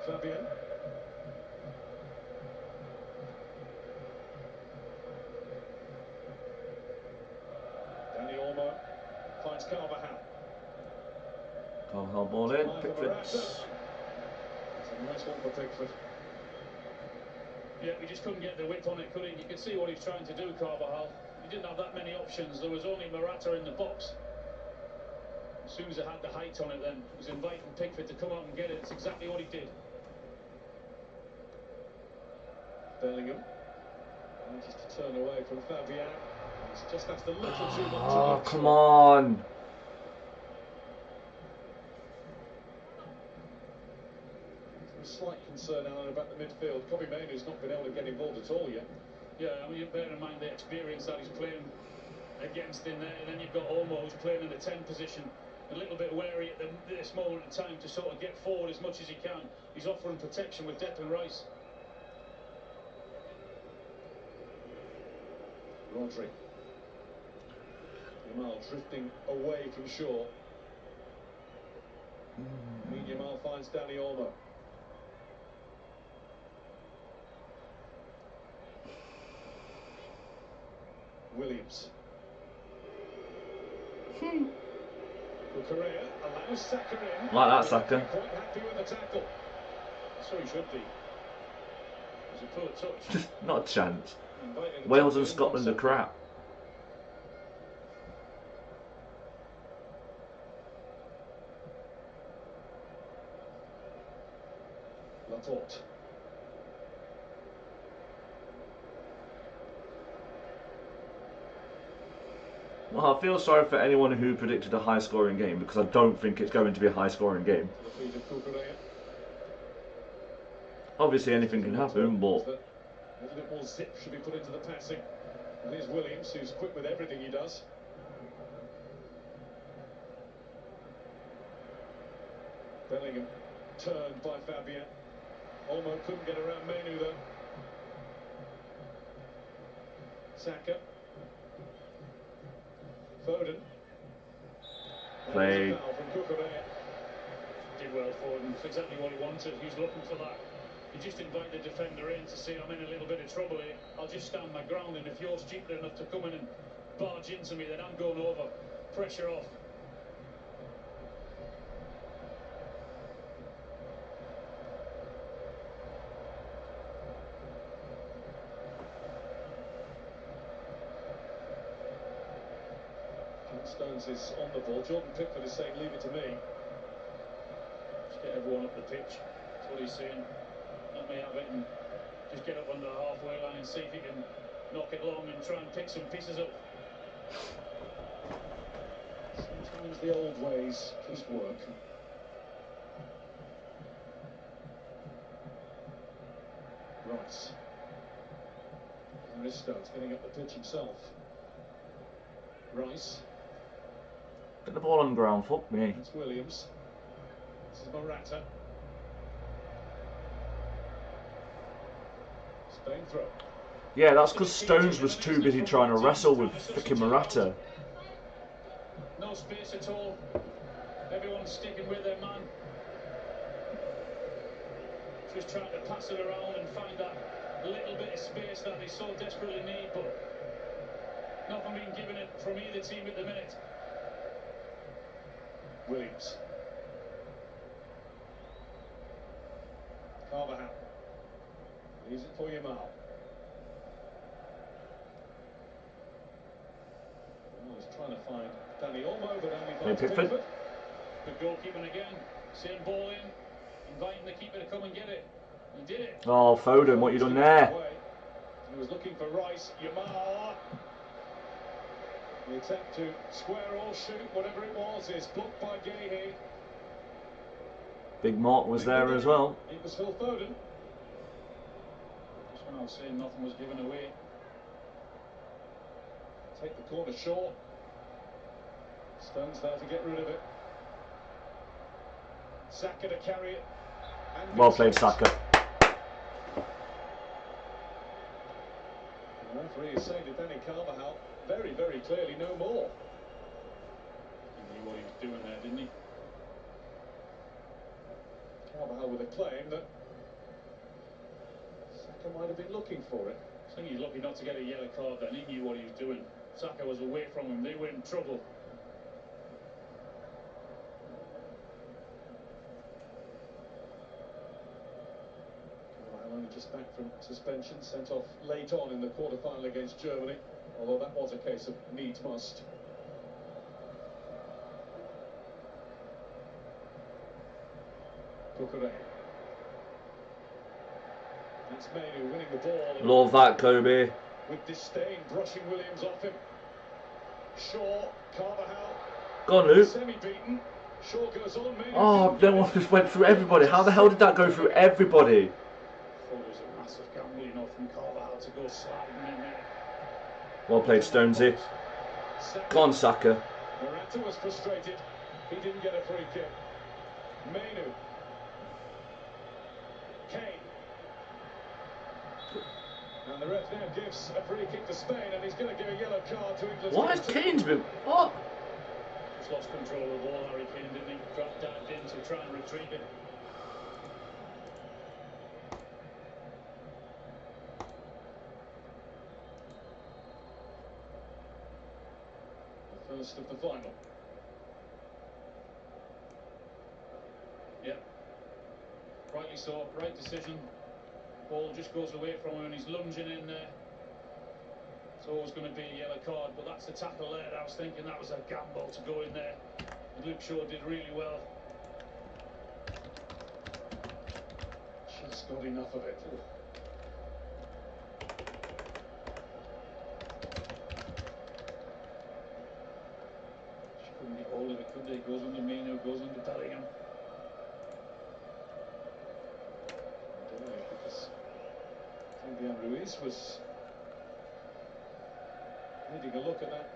Fabian. Danny Olmo finds Carvajal. Carvajal ball in. Pickford. That's a nice one for Pickford. Yeah, we just couldn't get the whip on it, could he? You could see what he's trying to do, Carvajal. He didn't have that many options. There was only Morata in the box. As soon as it had the height on it, then he was inviting Pickford to come out and get it. It's exactly what he did. Bellingham manages to turn away from Fabian. He's just asked a little too much. Oh, come on. Some slight concern, Alan, about the midfield. Kobbie Mainoo's not been able to get involved at all yet. Yeah, I mean, you bear in mind the experience that he's playing against in there, and then you've got Olmo who's playing in the 10 position. A little bit wary at this moment in time to sort of get forward as much as he can. He's offering protection with Declan Rice. Rodri. Yamal drifting away from Shaw. Yamal finds Danny Olmo. Williams. Cucurella allows Saka in. Like that, Saka. Quite happy with the tackle. So he should be. It was a poor touch. Not a chance. Wales and Scotland are crap. Laporte. Well, I feel sorry for anyone who predicted a high-scoring game, because I don't think it's going to be a high-scoring game. Obviously, anything can happen, but A little bit more zip should be put into the passing. And here's Williams, who's quick with everything he does. Bellingham turned by Fabian. Olmo couldn't get around Mainoo though. Saka. Foden. play. Did well, Foden. It's exactly what he wanted. He's looking for that You just invite the defender in to say, I'm in a little bit of trouble here. I'll just stand my ground, and if you're stupid enough to come in and barge into me, then I'm going over. Pressure off. Stones is on the ball. Jordan Pickford is saying, leave it to me. Just get everyone up the pitch. That's what he's saying. Let me have it and just get up under the halfway line and see if he can knock it long and try and pick some pieces up. Sometimes the old ways just work. Rice. There is Stones getting up the pitch himself. Rice. Get the ball on the ground, fuck me. It's Williams. This is Morata. Spain throw. Yeah, that's because Stones was too busy trying to wrestle with freaking Morata. No space at all. Everyone's sticking with their man. Just trying to pass it around and find that little bit of space that they so desperately need, but nothing being given it from either team at the minute. Williams. Carvajal. Leaves it for Yamal. Oh, he's trying to find Danny Olmo, but only finds Pickford. Good goalkeeping again. Same ball in. Inviting the keeper to come and get it. He did it. Oh, Foden, what you done there? He was looking for Rice. Yamal. The attempt to square or shoot, whatever it was, is blocked by Guéhi. Big Mark was there as well. It was Phil Foden. Just when I was saying nothing was given away. Take the corner short. Stones there to get rid of it. Saka to carry it. And well played, Saka. The referee is saying to Danny Carvajal, very, very clearly, no more. He knew what he was doing there, didn't he? Carvajal with a claim that Saka might have been looking for it. I think he's lucky not to get a yellow card then. He knew what he was doing. Saka was away from him. They were in trouble. Only just back from suspension, sent off late on in the quarter-final against Germany, although that was a case of needs must. Cucurella. It's Mainu winning the ball. Love that, Kobe. With disdain, brushing Williams off him. Shaw, Carvajal. Go on, Luke. Semi-beaten. Shaw goes on. Mainu. Oh, that one just went through everybody. How the hell did that go through everybody? Thought it was a massive gamble, you know, from Carvajal to go sliding in there. Well played, Stonesy. Go on, Saka. Morata was frustrated. He didn't get a free kick. Mainu. Kane. And the ref now gives a free kick to Spain, and he's going to give a yellow card to England. Why has Kane's been... What? Just lost control of the ball, Harry Kane, didn't he? Dived in to try and retrieve it. The first of the final. Yeah. Rightly so, right decision. Ball just goes away from him and he's lunging in there. It's always going to be a yellow card, but that's the tackle there. I was thinking that was a gamble to go in there. And Luke Shaw did really well. Just got enough of it. She couldn't get hold of it, could they? Goes under Mainu, goes under Bellingham. Because Fabian Ruiz was needing a look at that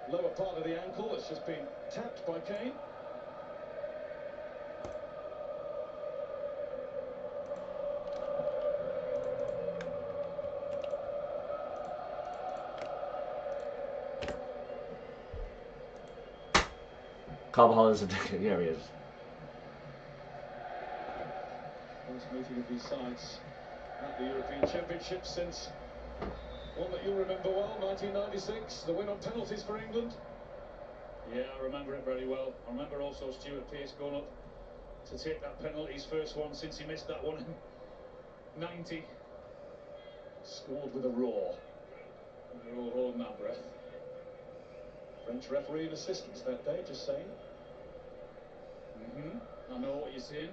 lower part of the ankle that's just been tapped by Kane. Carvajal is a dickhead. Yeah, he is. First meeting of these sides at the European Championship since one that you'll remember well, 1996, the win on penalties for England. Yeah, I remember it very well. I remember also Stuart Pearce going up to take that penalty, his first one since he missed that one in 90. Scored with a roar. And they're all holding that breath. French referee and assistants that day, just saying. I know what you're saying.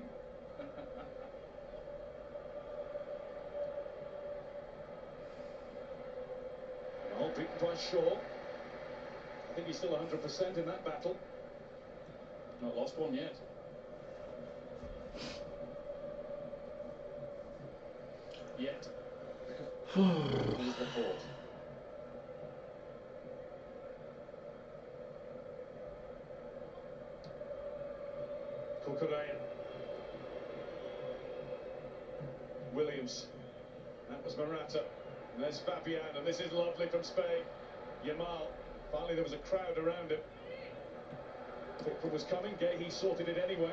Well, beaten by Shaw. I think he's still 100% in that battle. Not lost one yet. Yet. Here's the fourth. Cucurella. Williams. That was Morata. And there's Fabian, and this is lovely from Spain. Yamal. Finally, there was a crowd around him. Pickford was coming. Gahey sorted it anyway.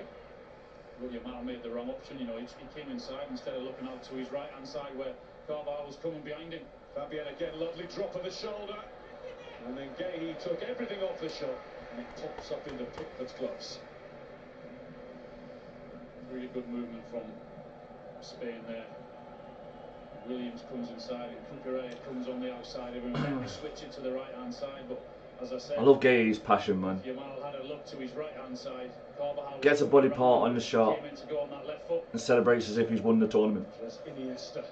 Well, Yamal made the wrong option, you know. He came inside instead of looking out to his right-hand side where Carvajal was coming behind him. Fabian again, lovely drop of the shoulder. And then Gahey took everything off the shot. And it pops up into Pickford's gloves. Really good movement from Spain there. Williams comes inside and Cucurella comes on the outside of him and switch it to the right hand side, but as I said, I love Gahey's passion, man. Yamal had a look to his right hand side. Carvajal Gets a body part on the shot to go on that left foot and celebrates as if he's won the tournament. Just Iniesta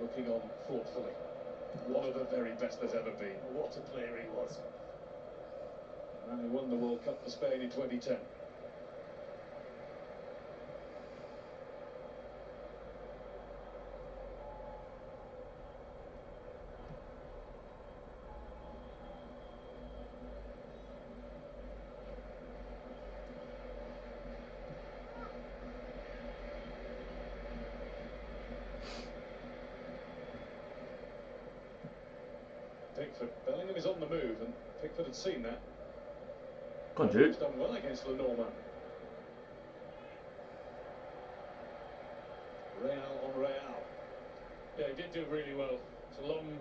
looking on thoughtfully. One of the very best there's ever been. What a player he was. And he won the World Cup for Spain in 2010. Pickford. Bellingham is on the move, and Pickford had seen that. Go on, Jude. He's done well against Lenormand. Real on Real. Yeah, he did do really well. It's a long,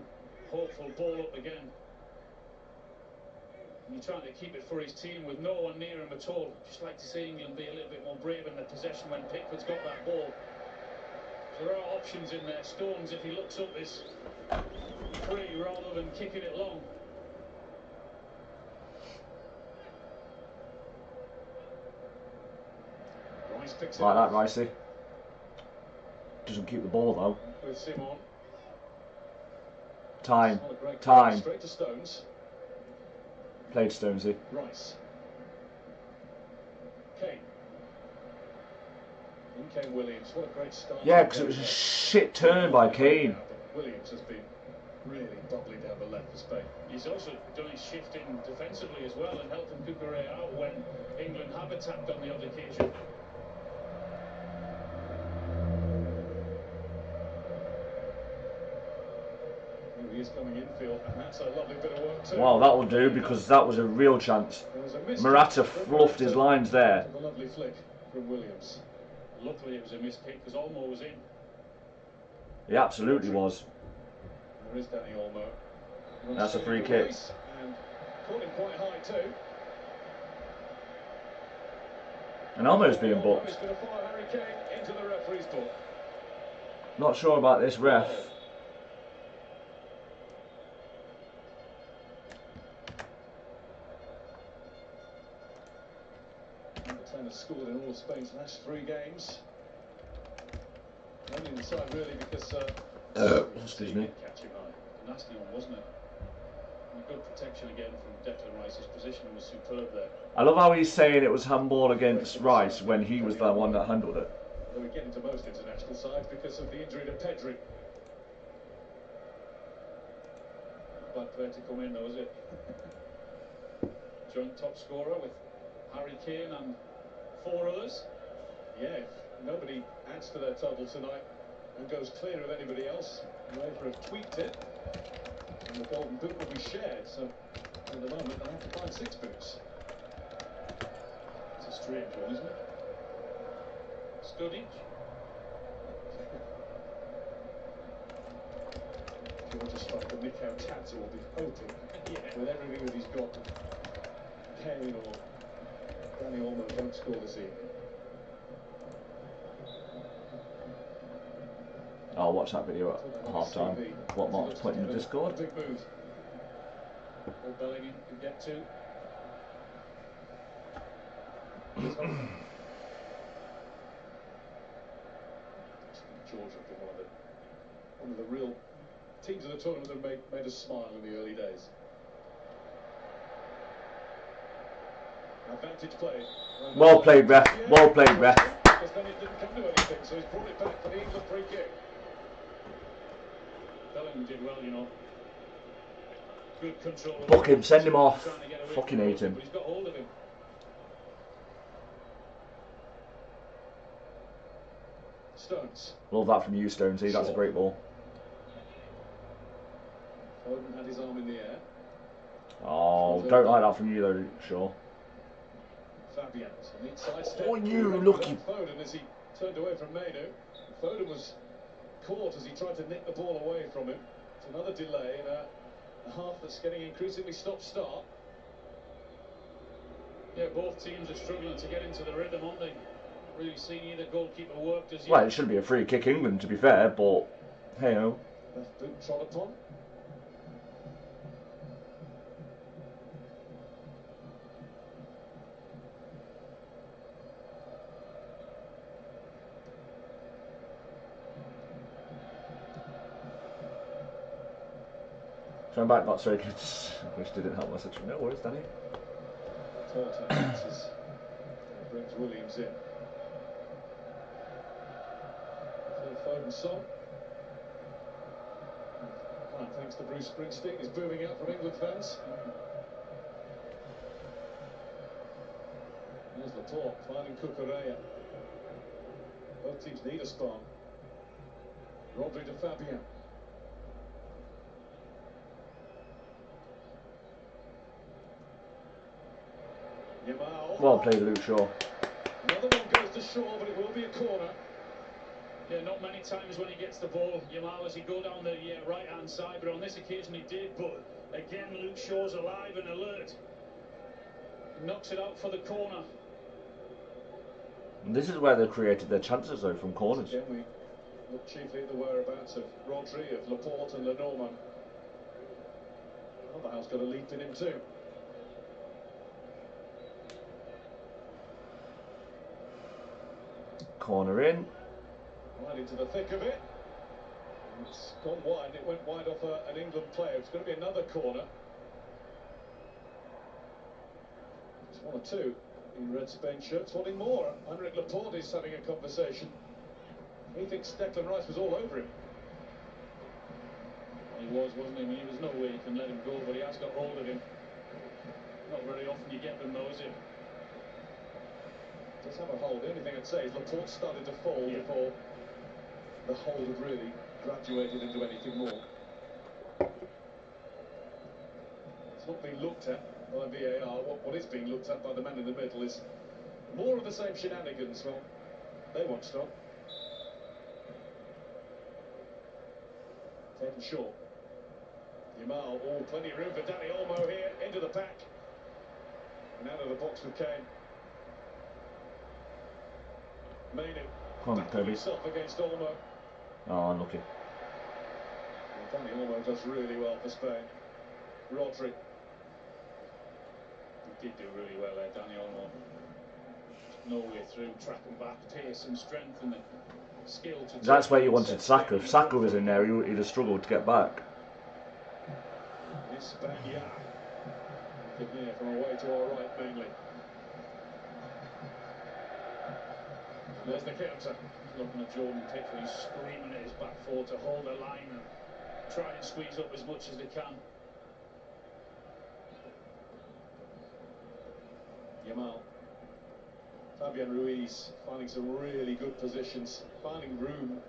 hopeful ball up again. And he's trying to keep it for his team with no one near him at all. Just like to see England be a little bit more brave in the possession when Pickford's got that ball. There are options in there. Stones, if he looks up, is free rather than kicking it long. Rice picks it Like up. that, Ricey. Doesn't keep the ball though. With Simon. Time. Not a great Time. pass, straight to Stones. Played Stonesy. Rice. Kane. In came Williams. What a great start. Yeah, because it was a shit turn by Kane. Williams has been really bubbly down the left for Spain. He's also done his shifting defensively as well and helping Cucurella out when England have attacked on the odd occasion. He is coming infield, and that's a lovely bit of work too. Wow, that will do, because that was a real chance. Morata fluffed his lines there. A lovely flick from Williams. Luckily it was a missed kick because Olmo was in. He absolutely was. There is Danny Olmo. That's a free kick. And caught him quite high too. And Olmo's being booked. He's going to follow Harry Kane into the referee's book. Not sure about this ref. Number 10 has scored in all of Spain's last 3 games. Only inside really because excuse me. Catch him out. A nasty one, wasn't it? And good protection again from Declan Rice. His position was superb there. I love how he's saying it was handball against Rice when he was the one that handled it. Though we get into most international sides because of the injury to Pedri. Bad player to come in though, is it? Joint top scorer with Harry Kane and 4 others. Yeah, if nobody adds to their total tonight and goes clear of anybody else, UEFA have tweaked it, and the golden boot will be shared, so at the moment they'll have to find 6 boots. It's a strange one, isn't it? Studic. Manchester striker Mikhail Tatu will be hoping with everything that he's got, Kane or Dani Olmo don't score this evening. I'll watch that video at half time. What Mark's put in the Discord. Big move. Or Bellingham can get to. Georgia have been one of the real teams of the tournament that made us smile in the early days. Advantage play. Well played, ref. Well played, ref. Because then it didn't come to anything, so he's brought it back for the England free kick. Bellingham did well, you know. Good control. Fuck him, send him off. Fucking hate him. But he's got hold of him. Stones. Love that from you, Stonesy. That's a great ball. Foden had his arm in the air. Oh, don't like that from you though, sure. Fabian, a neat side step. Oh, you lucky. Foden as he turned away from Mainu. Foden was caught as he tried to nick the ball away from him. It's another delay in a half that's getting increasingly stop-start. Yeah, both teams are struggling to get into the rhythm, aren't they? Really seeing either goalkeeper worked as yet. Well, it should be a free kick England, to be fair, but hey ho. Left boot trod upon. So I'm back, that's very good. Which didn't help us. No worries, Danny. Brings Williams in. Phil Foden song. And thanks to Bruce Springsteen, is booming out from England fans. There's Laporte finding Cucurella. Both teams need a spark. Rodri to Fabian. Well played, Luke Shaw. Another one goes to Shaw, but it will be a corner. Yeah, not many times when he gets the ball, Yamal, as he go down the right-hand side, but on this occasion he did. But again, Luke Shaw's alive and alert. Knocks it out for the corner. And this is where they created their chances, though, from corners. Again, we look chiefly at the whereabouts of Rodri, of Laporte and Lenormand. Well, the house got a leap in him too. Corner in. Right into the thick of it. It's gone wide. It went wide off an England player. It's going to be another corner. It's one or two in red Spain shirts wanting more. Aymeric Laporte is having a conversation. He thinks Declan Rice was all over him. He was, wasn't he? I mean, there was no way he can let him go, but he has got hold of him. Not very often you get them, though, is it? Does have a hold. The only thing I'd say is Laporte started to fall before the hold had really graduated into anything more. It's not being looked at by VAR. What is being looked at by the man in the middle is more of the same shenanigans. Well, they won't stop. Taken short. Yamal, plenty of room for Dani Olmo here, into the pack. And out of the box with Kane. Mainu. Come on, Toby. Himself against Olmo. Oh, unlucky. Well, Dani Olmo does really well for Spain. Rodri. He did do really well there, Dani Olmo. No way through, tracking back, pace and strength and the skill to... That's where you wanted Saka. If Saka was in there, he'd have struggled to get back. Espana. Here from away to our right mainly. There's the counter. Looking at Jordan Pickford, he's screaming at his back four to hold the line and try and squeeze up as much as they can. Yamal. Fabian Ruiz finding some really good positions, finding room.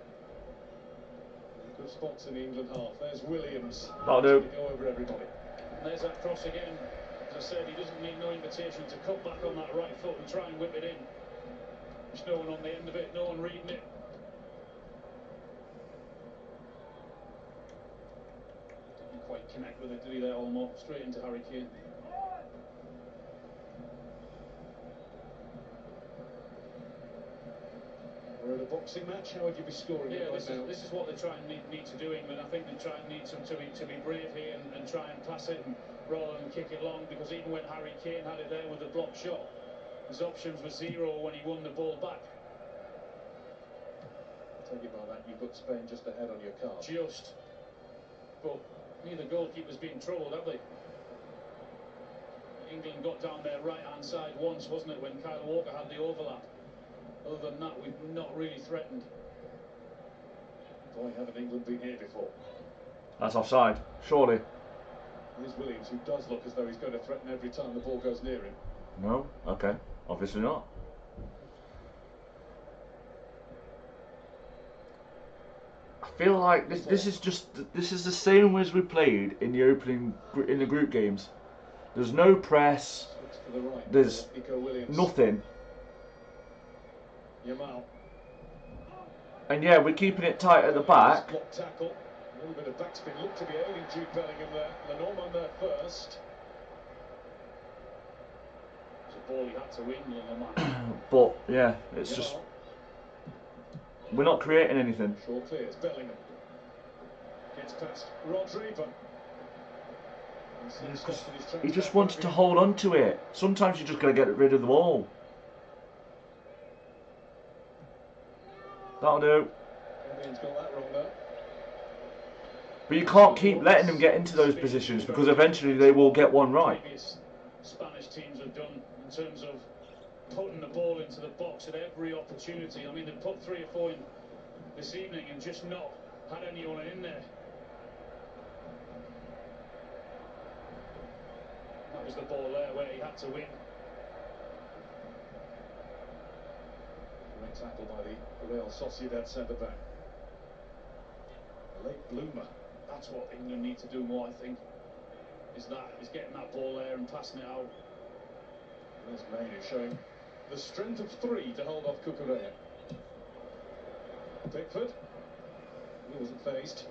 Good spots in the England half. There's Williams. That'll do. Go over everybody. And there's that cross again. As I said, he doesn't need no invitation to cut back on that right foot and try and whip it in. There's no one on the end of it, no one reading it. connect with it, did he there, Olmo? Straight into Harry Kane. We're at a boxing match. How would you be scoring it right now? This is what they try and need to do, England. I think they try and need to be brave here and try and pass it rather than kick it long, because even when Harry Kane had it there with the block shot, his options were zero when he won the ball back. Take it by that, you've got Spain just ahead on your card. Just. But neither goalkeeper's been troubled, have they? England got down their right-hand side once, wasn't it, when Kyle Walker had the overlap? Other than that, we've not really threatened. Boy, haven't England been here before. That's offside, surely. Here's Williams, who does look as though he's going to threaten every time the ball goes near him. No? Okay. Obviously not. I feel like this is the same as we played in the group games. There's no press. There's nothing. Yamal. And yeah, we're keeping it tight at the back. Block tackle. A little bit of backspin. Looked to be ailing Jude Bellingham there. Lenormand there first. It's a ball he had to win, Lenormand. But yeah, it's just we're not creating anything. Short clears. Bellingham gets past Rodri, but he just wanted to hold on to it. Sometimes you just got to get rid of the ball. That'll do. Got that wrong there. But you can't keep letting them get into those positions, because eventually they will get one right. Spanish teams have done in terms of putting the ball into the box at every opportunity. I mean, they've put 3 or 4 in this evening and just not had anyone in there. That was the ball there where he had to win. Great tackle by the Real Sociedad centre-back. A late bloomer. That's what England need to do more, I think, is getting that ball there and passing it out. There's Mainu showing the strength of 3 to hold off Cucurella. Pickford. He wasn't phased.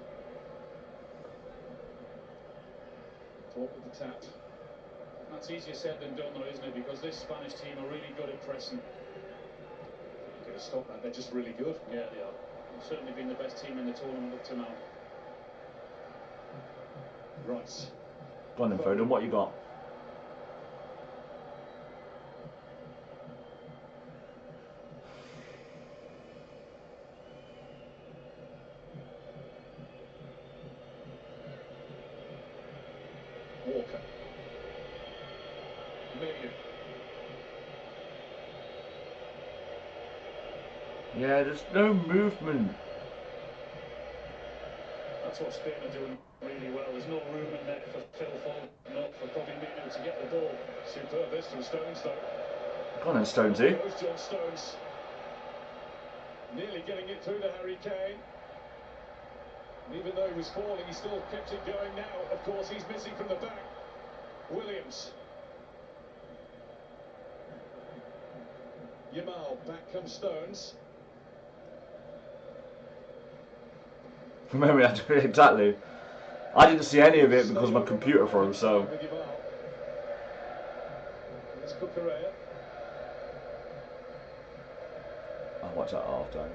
Talk with the tap. That's easier said than done, though, isn't it? Because this Spanish team are really good at pressing. Going to stop that. They're just really good. Yeah, they are. They've certainly been the best team in the tournament up to now. Rice. Go on then, Foden, what you got? Walker. Mainu. Yeah, there's no movement. That's what Spain are doing really well. There's no room in there for Phil Foden, not for Bobby Mainu to get the ball. Superb this from Stones, though. Go on then, Stonesy. Goes John Stones. Nearly getting it through to Harry Kane. And even though he was falling, he still kept it going now. Of course, he's missing from the back. Williams. Yamal, back comes Stones. Remember, exactly. I didn't see any of it because my computer froze, so. It's Cucurella. I'll watch that half time.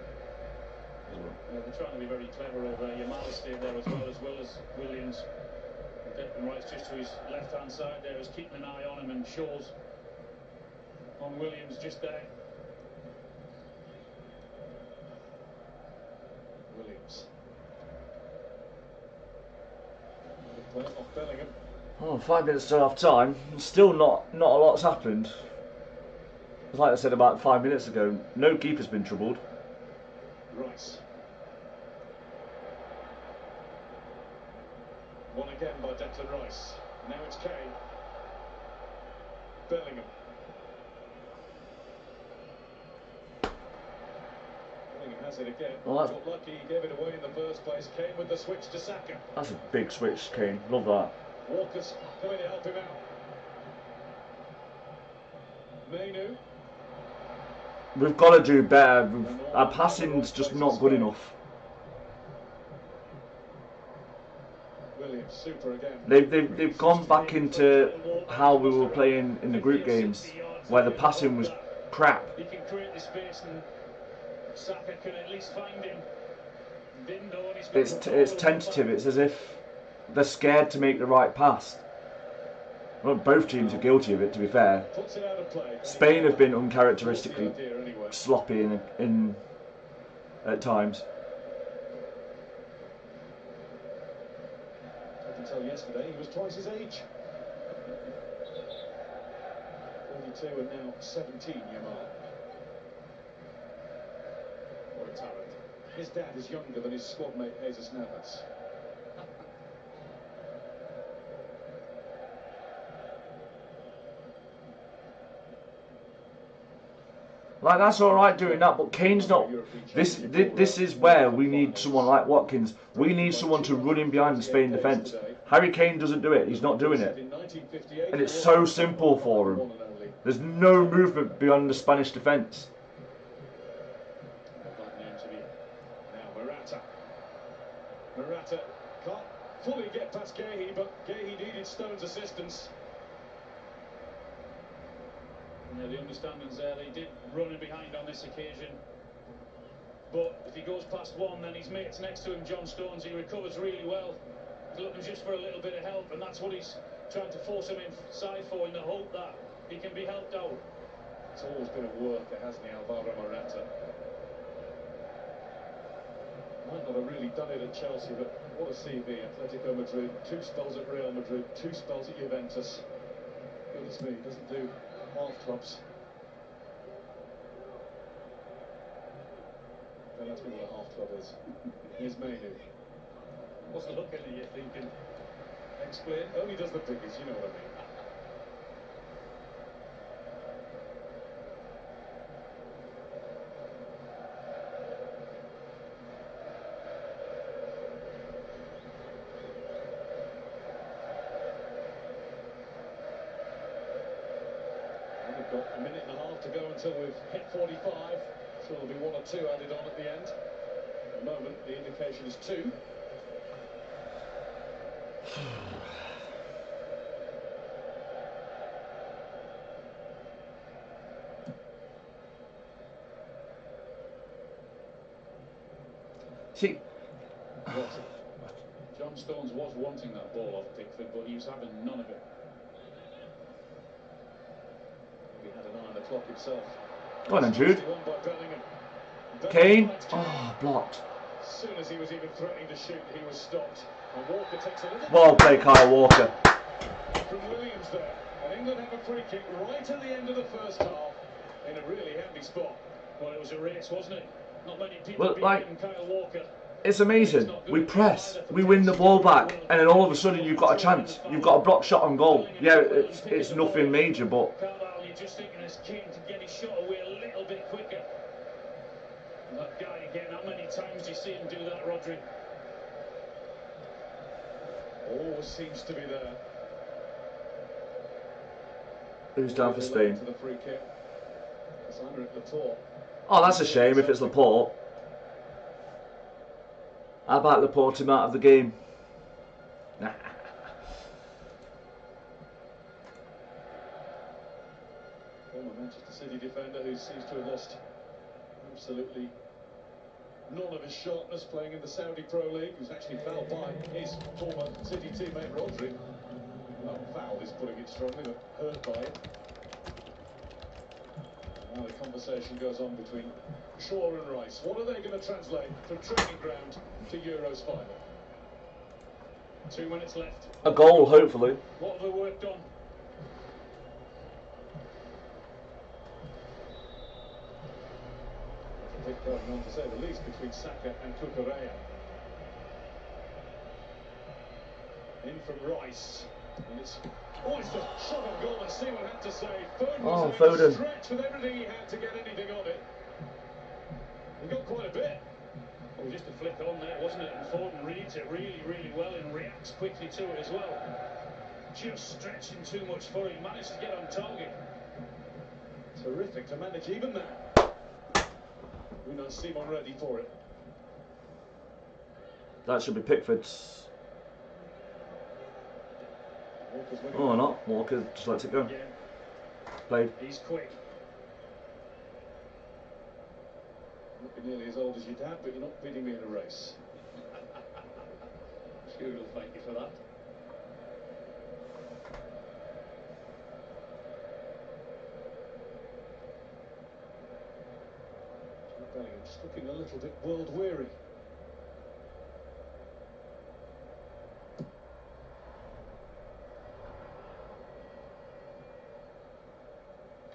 Yeah, they're trying to be very clever over there. Yamal stayed there as well as Williams. Declan Rice just to his left-hand side there is keeping an eye on him, and Shaw's on Williams just there. Williams. Good play off Bellingham. Oh, 5 minutes to half time. Still not a lot's happened. Like I said about 5 minutes ago, no keeper's been troubled. Rice. One again by Declan Rice. Now it's Kane. Bellingham. Bellingham has it again. Well, Got lucky, he gave it away in the first place. Kane with the switch to Saka. That's a big switch, Kane. Love that. Walker's coming to help him out. Mainu. We've got to do better. Our passing's just not good enough. Williams. Super again. They've gone back into how we were playing in the group games, where the passing was crap. He can create the space and Saka can at least find him. It's tentative. It's as if they're scared to make the right pass. Well, both teams are guilty of it, to be fair. Spain have been uncharacteristically sloppy in at times. I can tell yesterday he was twice his age. 32 and now 17, Yamal. What a talent. His dad is younger than his squad mate Jesus Navas. Like, that's all right doing that, but Kane's not. This is where we need someone like Watkins. We need someone to run in behind the Spain defence. Harry Kane doesn't do it. He's not doing it, and it's so simple for him. There's no movement beyond the Spanish defence. Morata can't fully get past Gehi, but Gehi needed Stone's assistance. Yeah, the understanding's there. They did run in behind on this occasion. But if he goes past one, then his mate's next to him, John Stones. He recovers really well. He's looking just for a little bit of help, and that's what he's trying to force him inside for, in the hope that he can be helped out. It's always been a worker, hasn't he, Alvaro Morata? Might not have really done it at Chelsea, but what a CV. Atletico Madrid, 2 spells at Real Madrid, 2 spells at Juventus. Goodness me, he doesn't do half clubs. Don't ask me what a half club is. Here's Manu. What's the look at you thinking? Explain. Only does the figures, you know what I mean. We've got a minute and a half to go until we've hit 45. Sure, there'll be 1 or 2 added on at the end. At the moment, the indication is 2. See, John Stones was wanting that ball off Pickford, but he was having none of it. He had an eye on the clock himself. Go on then, Jude. Kane. Oh, blocked. As soon as he was even threatening to shoot, he was stopped. And Walker takes a little... Well played, Kyle Walker. From Williams there. And England have a free kick right at the end of the first half in a really handy spot. Well, it was a race, wasn't it? Not many people beat Kyle Walker. It's amazing. We press, we win the ball back, and then all of a sudden you've got a chance. You've got a block shot on goal. Yeah, it's nothing major, but... Carlisle, you're just thinking as Kane to get his shot away a little bit quicker. That guy again, how many times do you see him do that, Rodri? Always seems to be there. Who's down for Spain? To the free kick. It's Aymeric Laporte. Oh, that's a shame if it's Laporte. How about Laporte him out of the game? Nah. Former Manchester City defender who seems to have lost absolutely none of his sharpness playing in the Saudi Pro League, who's actually fouled by his former City teammate Rodri. Not fouled is putting it strongly, but hurt by it. Now the conversation goes on between Shaw and Rice. What are they going to translate from training ground to Euros final? 2 minutes left. A goal, hopefully. What have they worked on? A bit going on, to say the least, between Saka and Cucurella. In from Rice. And it's a shot on goal, and Seaman had to say Foden was having a stretch with everything he had to get anything on it. He got quite a bit. It was just a flick on there, wasn't it? And Foden reads it really, really well and reacts quickly to it as well. Just stretching too much for him. Managed to get on target. Terrific to manage even that. Unai Simon ready for it. That should be Pickford's. Or not. Walker just lets it go. Played. He's quick. Looking nearly as old as your dad, but you're not beating me in a race. Sure, he'll thank you for that. Bellingham just looking a little bit world weary.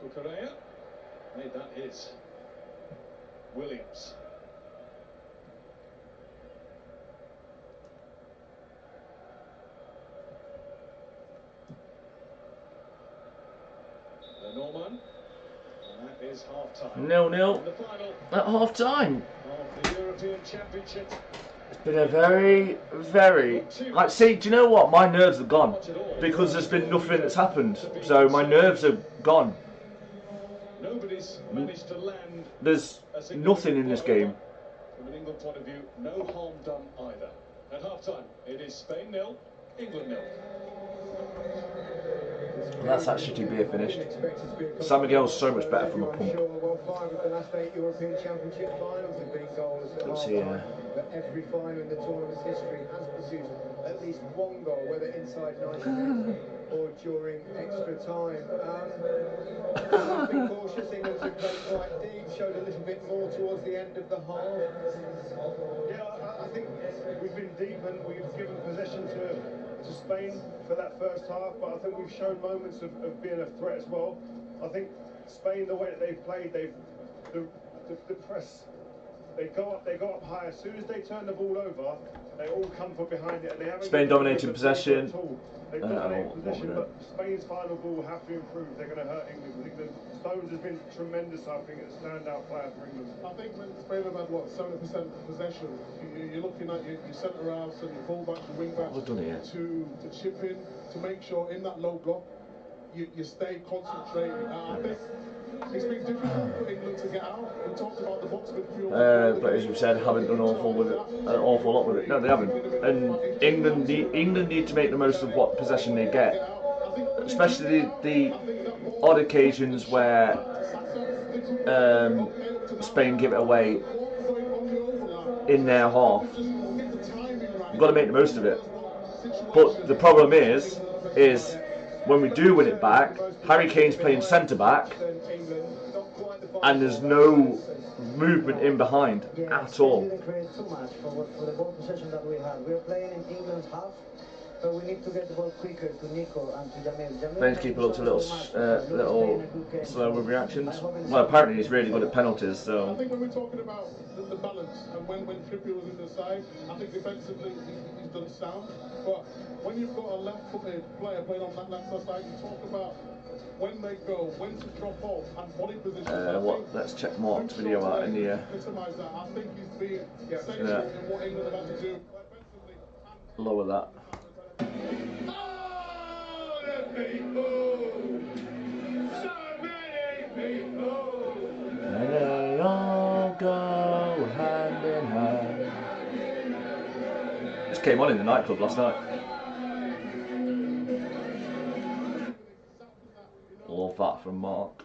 Cucurella made that his. Williams. The Norman. And that is half time. 0-0 at half time. Of the European Championship. It's been a very, very... Like, see, do you know what? My nerves are gone. Because there's been nothing that's happened. So my nerves are gone. Nobody's managed to land. There's nothing in this game. From an England point of view, no harm done either. At half-time, it is Spain 0, England 0. That's that shitty beer finished. San Miguel's so much better from a pump. Let's see, But every final in the tournament's history has produced at least one goal, whether inside 90 minutes or during extra time. I've been cautious. England have played quite deep, showed a little bit more towards the end of the half. Yeah, I think we've been deep and we've given possession to Spain for that first half, but I think we've shown moments of being a threat as well. I think Spain, the way that they've played, the press. They go up high. As soon as they turn the ball over, they all come from behind it, and they haven't. Spain dominating possession. They dominate possession, but Spain's final ball will have to improve. They're going to hurt England. Stones has been tremendous. I think it's a standout player for England. I think when Spain have had what 70% possession, you're looking at your centre halves and your full-backs, your wing-backs to chip in to make sure in that low block you stay concentrated. I think. It's been difficult for England to get out. We talked about the box midfield. But as you said, haven't done an awful lot with it. No, they haven't. And England need to make the most of what possession they get, especially the odd occasions where Spain give it away in their half. You've got to make the most of it. But the problem is when we do win it back, Harry Kane's playing centre back. And there's no movement in behind at all. We didn't create too much for the ball possession that we had. We're playing in England's half, but we need to get the ball quicker to Nico and to Jamil. Playing keeper looks a little slow with reactions. Well, apparently he's really good at penalties. So. I think when we're talking about the balance and when Trippier was in the side, I think defensively he's done sound. But when you've got a left-footed player playing on that left side, you talk about when they go, when to drop off, and body position. Let's check Mark's video out in the. I think he's been essential in what England have had to do. Lower that. Oh, the people! So many people! And they all go hand in hand. This came on in the nightclub last night. Love that from Mark.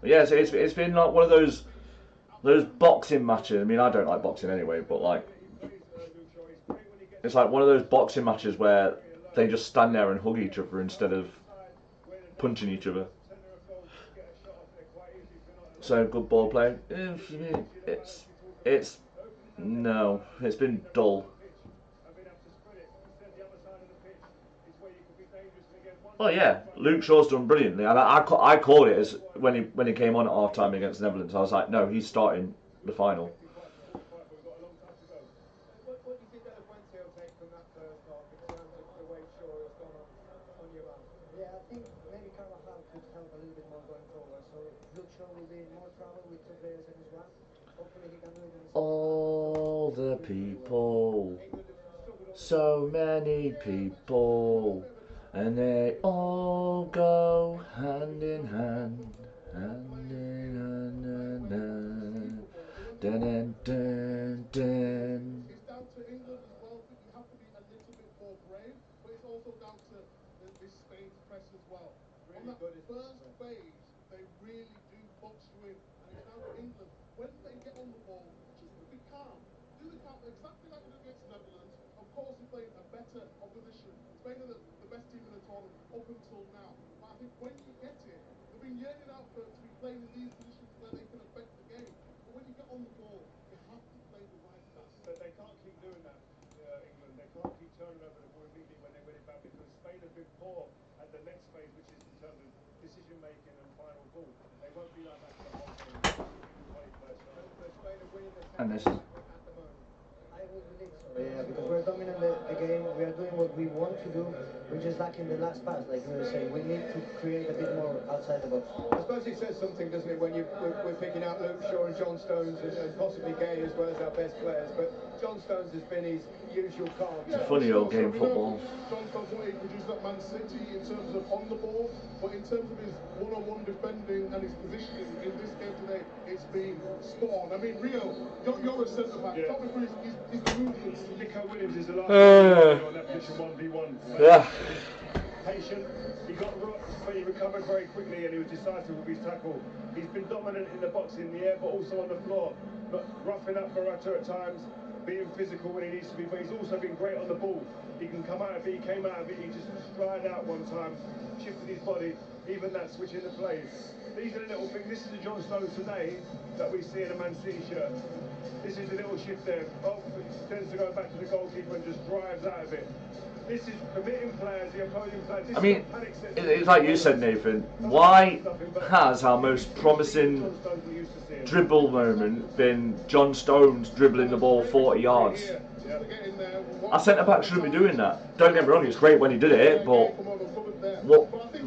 Yes, it's been like one of those boxing matches. I mean, I don't like boxing anyway, but like it's like one of those boxing matches where they just stand there and hug each other instead of punching each other. So good ball play. It's been dull. Oh yeah, Luke Shaw's done brilliantly, and I called it as when he came on at half time against the Netherlands. I was like, no, he's starting the final. Yeah, I think maybe Carvajal could help a little bit more going forward. So Luke Shaw will be in more trouble with two players in his one. Hopefully he can do it in his All the people, so many people. And they all go hand in hand, hand in hand, dun, dun, dun, dun. It's down to England as well. I think you have to be a little bit more brave, but it's also down to this Spain's press as well. On that first phase, they really do box you in, and it's down to England. When they get on the ball, just be calm. Do the calm, exactly like we did against the Netherlands. Of course, they played a better opposition. Spain are the best team in the tournament up until now. But I think when you get it, they've been yearning out to be playing in these positions where they can affect the game. But when you get on the ball, you have to play the right pass. But they can't keep doing that, England. They can't keep turning over the ball immediately when they win it back, because Spain have been poor at the next phase, which is in terms of decision making and final ball. They won't be like that for the whole game. Spain are winning the And this. I would believe so. Yeah, because we're dominant the game. We are doing what we want to do. We're just lacking the last pass, like we were saying. We need to create a bit more outside the box. I suppose it says something, doesn't it, when we're picking out Luke Shaw and John Stones and possibly Gay as well as our best players. But John Stones has been his usual calm. It's a funny old game, football. John Stones wanted to produce that Man City in terms of on the ball, but in terms of his one-on-one defending and his positioning in this game today, it's been spot on. I mean, Rio, you're a centre-back. Yeah. Tommy Bruce, he's the movements. Nico Williams is the last on that pitch in 1v1. Yeah. Patient, he got rocked, but he recovered very quickly and he was decisive with his tackle. He's been dominant in the box, in the air, but also on the floor. But roughing up Morata at times, being physical when he needs to be, but he's also been great on the ball. He can come out of it, he came out of it, he just stried out one time, shifted his body, even that switching the plays. These are the little things. This is the John Stones today that we see in a Man City shirt. This is a little shift there. Oh, tends to go back to the goalkeeper and just drives out of it. This is committing players, the opposing players. This I mean, it's like you said, Nathan. Why has our most promising dribble moment been John Stones dribbling the ball 40 yards? Our centre-back shouldn't be doing that. Don't get me wrong, it's great when he did it, but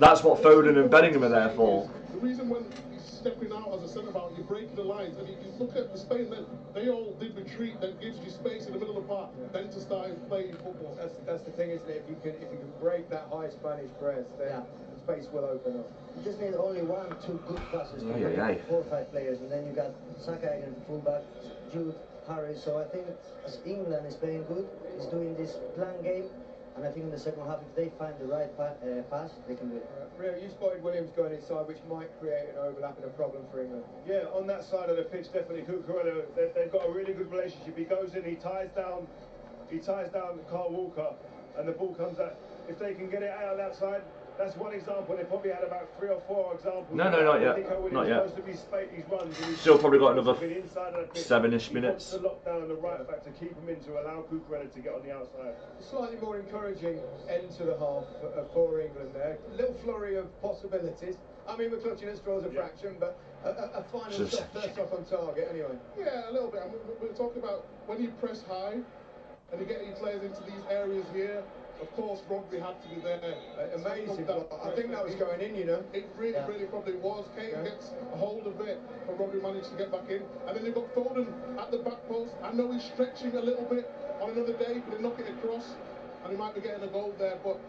that's what Foden and Bellingham are there for. The reason when he's stepping out as a centre-back, you're breaking the lines, and you look at the Spain, then they all did retreat, that gives you space in the middle of the park, then to start playing football. That's the thing, isn't it? If you can break that high Spanish press, then space will open up. You just need only 1-2 good passes to 4 or 5 players, and then you got Saka again, fullback, Jude, Harry. So I think as England is playing good, is doing this plan game. And I think in the second half, if they find the right pass, they can do it. Rio, you spotted Williams going inside, which might create an overlap and a problem for England. Yeah, on that side of the pitch, definitely Cucurella, they've got a really good relationship. He goes in, he ties down Carl Walker, and the ball comes out. If they can get it out on that side, that's one example. They probably had about 3 or 4 examples. No, not yet. Not yet. Still probably got another 7-ish minutes. To lock down the right back to keep him in, to allow Cucurella to get on the outside. Slightly more encouraging end to the half for England there. A little flurry of possibilities. I mean, we're clutching at straws a fraction, but a final shot first off on target anyway. Yeah, a little bit. I mean, we're talking about when you press high and you get these players into these areas here. Of course, Rodri had to be there. Amazing. I think that was going in, you know. It really probably was. Kane gets a hold of it, but Rodri managed to get back in. And then you've got Foden at the back post. I know he's stretching a little bit on another day, but they knock it across, and he might be getting a goal there. But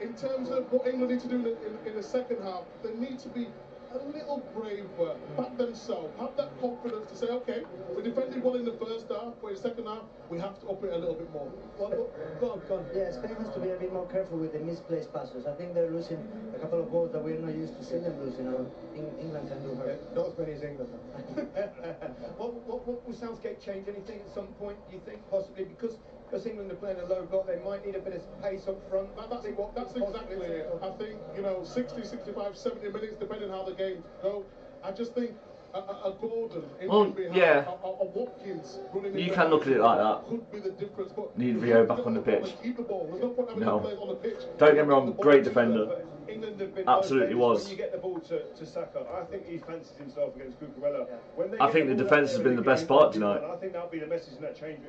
in terms of what England need to do in the second half, they need to be a little braver, back themselves, have that confidence to say, okay, we defended well in the first half, but in the second half, we have to up it a little bit more. Go on. Yeah, Spain has to be a bit more careful with the misplaced passes. I think they're losing a couple of balls that we're not used to seeing them losing. England can do her. Not as many as England. What will Southgate change anything at some point, do you think, possibly? Because England are playing a low block, they might need a bit of pace up front. That's exactly it. I think, 60, 65, 70 minutes, depending how the games go. I just think a Gordon, a Watkins running you can look at it like that. Could be the difference, but need Rio back on the pitch. Keep the ball. There's no point having players on the pitch. Don't get me wrong, great defender. England have been absolutely was. When you get the ball to Saka, I think he fancies himself against Cucurella. I think the defence has been the best part tonight. I think that'll be the message in that change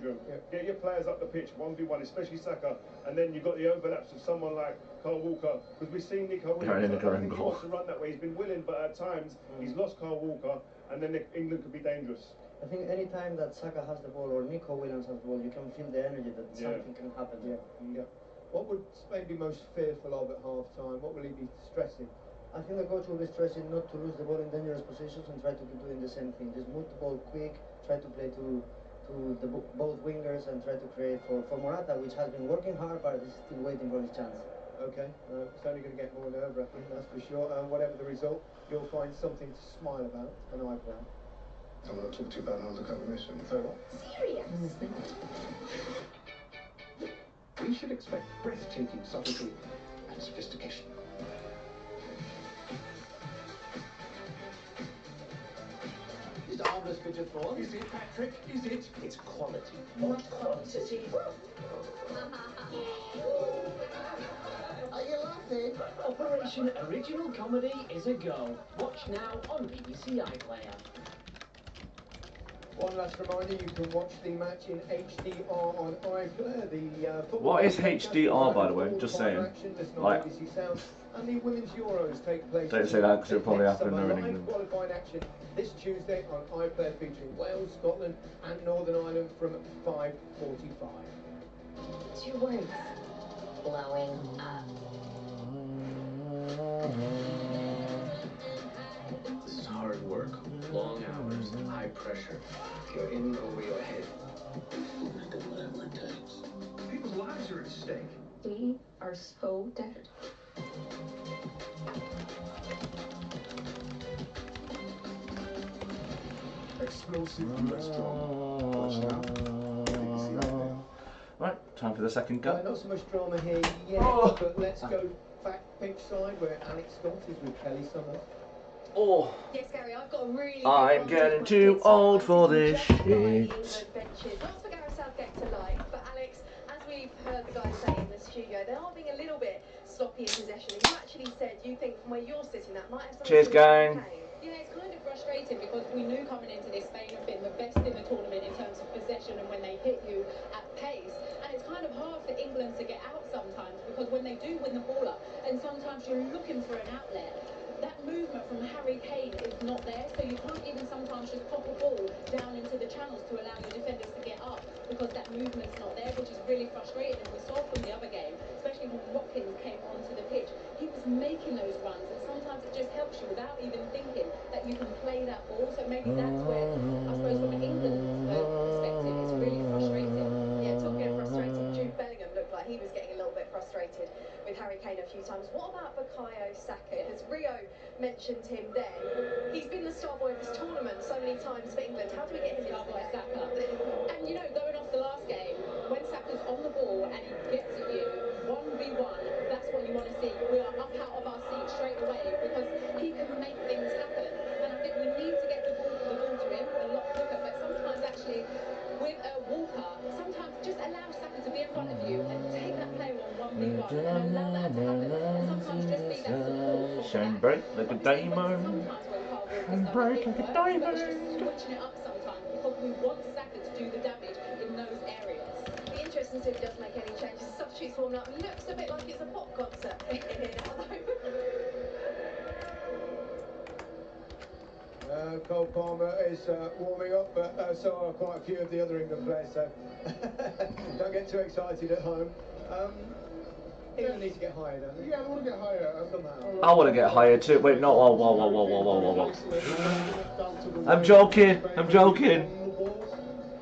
room. Get your players up the pitch, 1v1, especially Saka, and then you've got the overlaps of someone like Carl Walker, because we've seen Nico Williams. He wants to run that way. He's been willing, but at times he's lost Carl Walker, and then England could be dangerous. I think any time that Saka has the ball or Nico Williams has the ball, you can feel the energy that something can happen. What would Spain be most fearful of at half-time? What will he be stressing? I think the coach will be stressing not to lose the ball in dangerous positions and try to keep doing the same thing. Just move the ball quick, try to play to both wingers and try to create for Morata, which has been working hard but is still waiting for his chance. Okay, it's only going to get more nerve-wracking, that's for sure. Whatever the result, you'll find something to smile about on iPlayer. I want to talk to you about another combination. Serious? We should expect breathtaking subtlety and sophistication. Is harmless bit of fun? Is it, Patrick? Is it? It's quality. Not quantity. Are you laughing? Operation Original Comedy is a go. Watch now on BBC iPlayer. One last reminder, you can watch the match in HDR on iPlayer. The What is HDR, by the way? Just saying. Like, BBC Sound. And the Women's Euros take place. don't say that because it'll probably happen in Live England. qualifying action this Tuesday on iPlayer featuring Wales, Scotland and Northern Ireland from 5:45. 2 words. Blowing up. This is hard work, long hours, high pressure. You're in over your head. I do whatever it takes. People's lives are at stake. We are so dead. Explosive US drama. Watch now. BBC iPlayer. Right, time for the second go. Not so much drama here yet, but let's go back pitch side where Alex Scott is with Kelly Summers. Oh. Yes, Gary, I've got a really I'm getting too old for this shit. Not for Gareth Southgate to like, but Alex, as we've heard the guys say in the studio, they are being a little bit sloppy in possession. You actually said you think from where you're sitting that might have something Cheers, to do with gang. Kane. Yeah, it's kind of frustrating because we knew coming into this Spain have been the best in the tournament in terms of possession and when they hit you at pace. And it's kind of hard for England to get out sometimes because when they do win the ball up and sometimes you're looking for an outlet, that movement from Harry Kane is not there, so you can't even sometimes just pop a ball down into the channels to allow your defenders to get up because that movement's not there, which is really frustrating. And we saw from the other game, especially when Watkins came onto the pitch, he was making those runs, and sometimes it just helps you without even thinking that you can play that ball. So maybe that's where, I suppose, from an England perspective, it's really frustrating. Yeah, talking of frustrating, Jude Bellingham looked like he was getting a little bit frustrated with Harry Kane a few times. What about Bukayo Saka? Has Rio mentioned him then? He's been the star boy of this tournament so many times for England. How do we get him into there? Saka? And you know, going off the last game, when Saka's on the ball and he gets at you, 1v1, that's what you want to see. We are up out of our seat straight away because he can make things happen. And I think we need to get the ball to him a lot quicker. But sometimes actually, with Walker, sometimes just allow Saka to be in front of you and take that player on 1v1 and allow that to happen. And sometimes just be that support. Shine bright like a diamond. Shine bright like a diamond. Switching it up sometimes because we want Saka to do the damage in those areas. It'll be interesting to see if he does make any changes. Substitutes warming up. Looks a bit like it's a pop concert in here now, though. Cole Palmer is warming up, but so are quite a few of the other England players, so don't get too excited at home. England need to get higher, don't they? Yeah, they want to get higher. Somehow. I want to get higher too. Wait, no, whoa. I'm joking. I'm joking.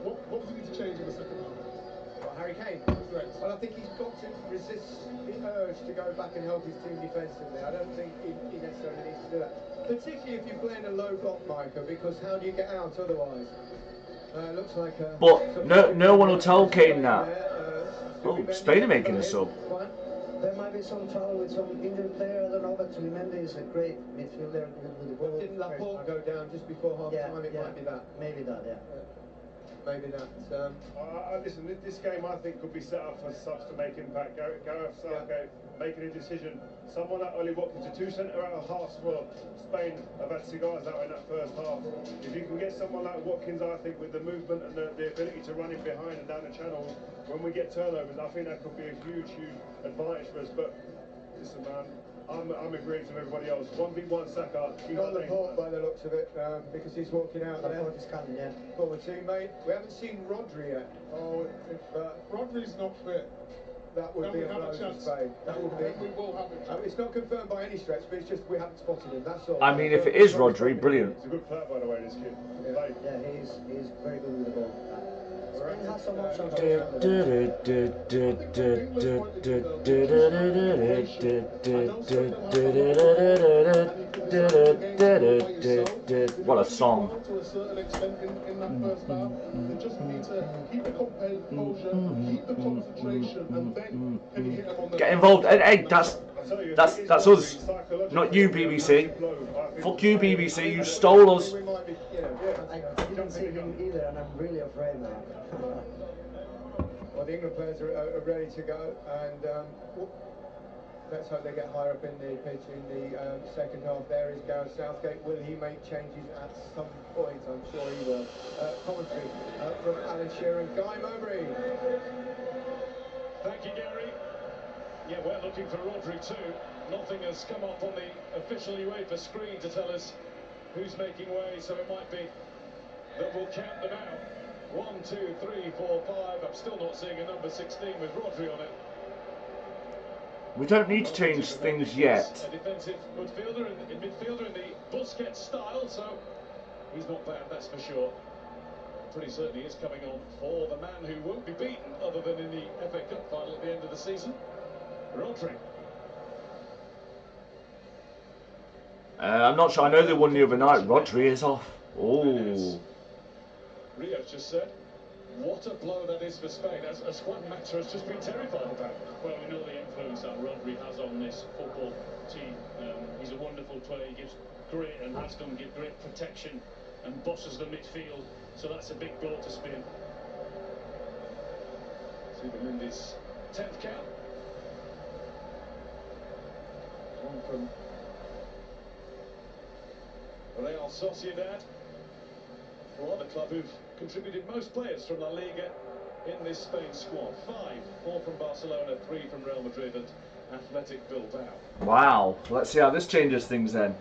What does he need to change in the second half? Well, Harry Kane. Well, I think he's got to resist the urge to go back and help his team defensively. I don't think he necessarily needs to do that. Particularly if you're playing a low block, Micah, because how do you get out otherwise? Looks like but no one will tell Kane that. Oh, Spain are making a sub. There might be some trouble with some injured player, I don't know, but Mendy is a great midfielder with the ball. Didn't Laporte go down just before half time? It might be that. Maybe that, yeah. Maybe that. Listen, this game I think could be set up for subs to make impact. Gareth Southgate making a decision. Someone like Ollie Watkins, a 2 centre out of halves for Spain have had cigars out in that first half. If you can get someone like Watkins, I think with the movement and the ability to run in behind and down the channels, when we get turnovers, I think that could be a huge advantage for us. But listen, man, I'm agreeing with everybody else. 1v1 Saka. Not Laporte by the looks of it, because he's walking out there. Laporte is coming, yeah. Former teammate. We haven't seen Rodri yet. Oh, Rodri's not fit. That would be a blow for Spain. That would be. We will have it. It's not confirmed by any stretch, but it's just we haven't spotted him. That's all. I mean, if it is Rodri, brilliant. He's a good player, by the way, this kid. Yeah, he's very good with the ball. Spain has some options. What a song. To a certain extent in that first half, they just need to keep the composure, keep the concentration, and then can you hit them on the Get involved. Hey, that's us. Not you, BBC. Fuck you, BBC. You stole us. I didn't see him either, and I'm really afraid now. Well, the England players are ready to go, and let's hope they get higher up in the pitch in the second half. There is Gareth Southgate. Will he make changes at some point? I'm sure he will. Commentary from Alan Shearer and Guy Mowbray. Thank you, Gary. Yeah, we're looking for Rodri too. Nothing has come up on the official UEFA screen to tell us who's making way, so it might be that we'll count them out. 1, 2, 3, 4, 5. I'm still not seeing a number 16 with Rodri on it. We don't need to change things yet. A defensive midfielder in the Busquets style, so he's not bad, that's for sure. Pretty certainly is coming on for the man who won't be beaten other than in the FA Cup final at the end of the season, Rodri. I'm not sure. I know they won the other night. Rodri is off. Oh. Rio's just said, what a blow that is for Spain, as Juan Mata has just been terrified about. Well, we know the influence that Rodri has on this football team. He's a wonderful player. He gives great, and has done, give great protection and bosses the midfield. So that's a big goal to Spain. Zubimendi's 10th cap. One from Real Sociedad, who are the club who've contributed most players from La Liga in this Spain squad. 5, 4 from Barcelona, 3 from Real Madrid and Athletic Bilbao. Wow, let's see how this changes things then.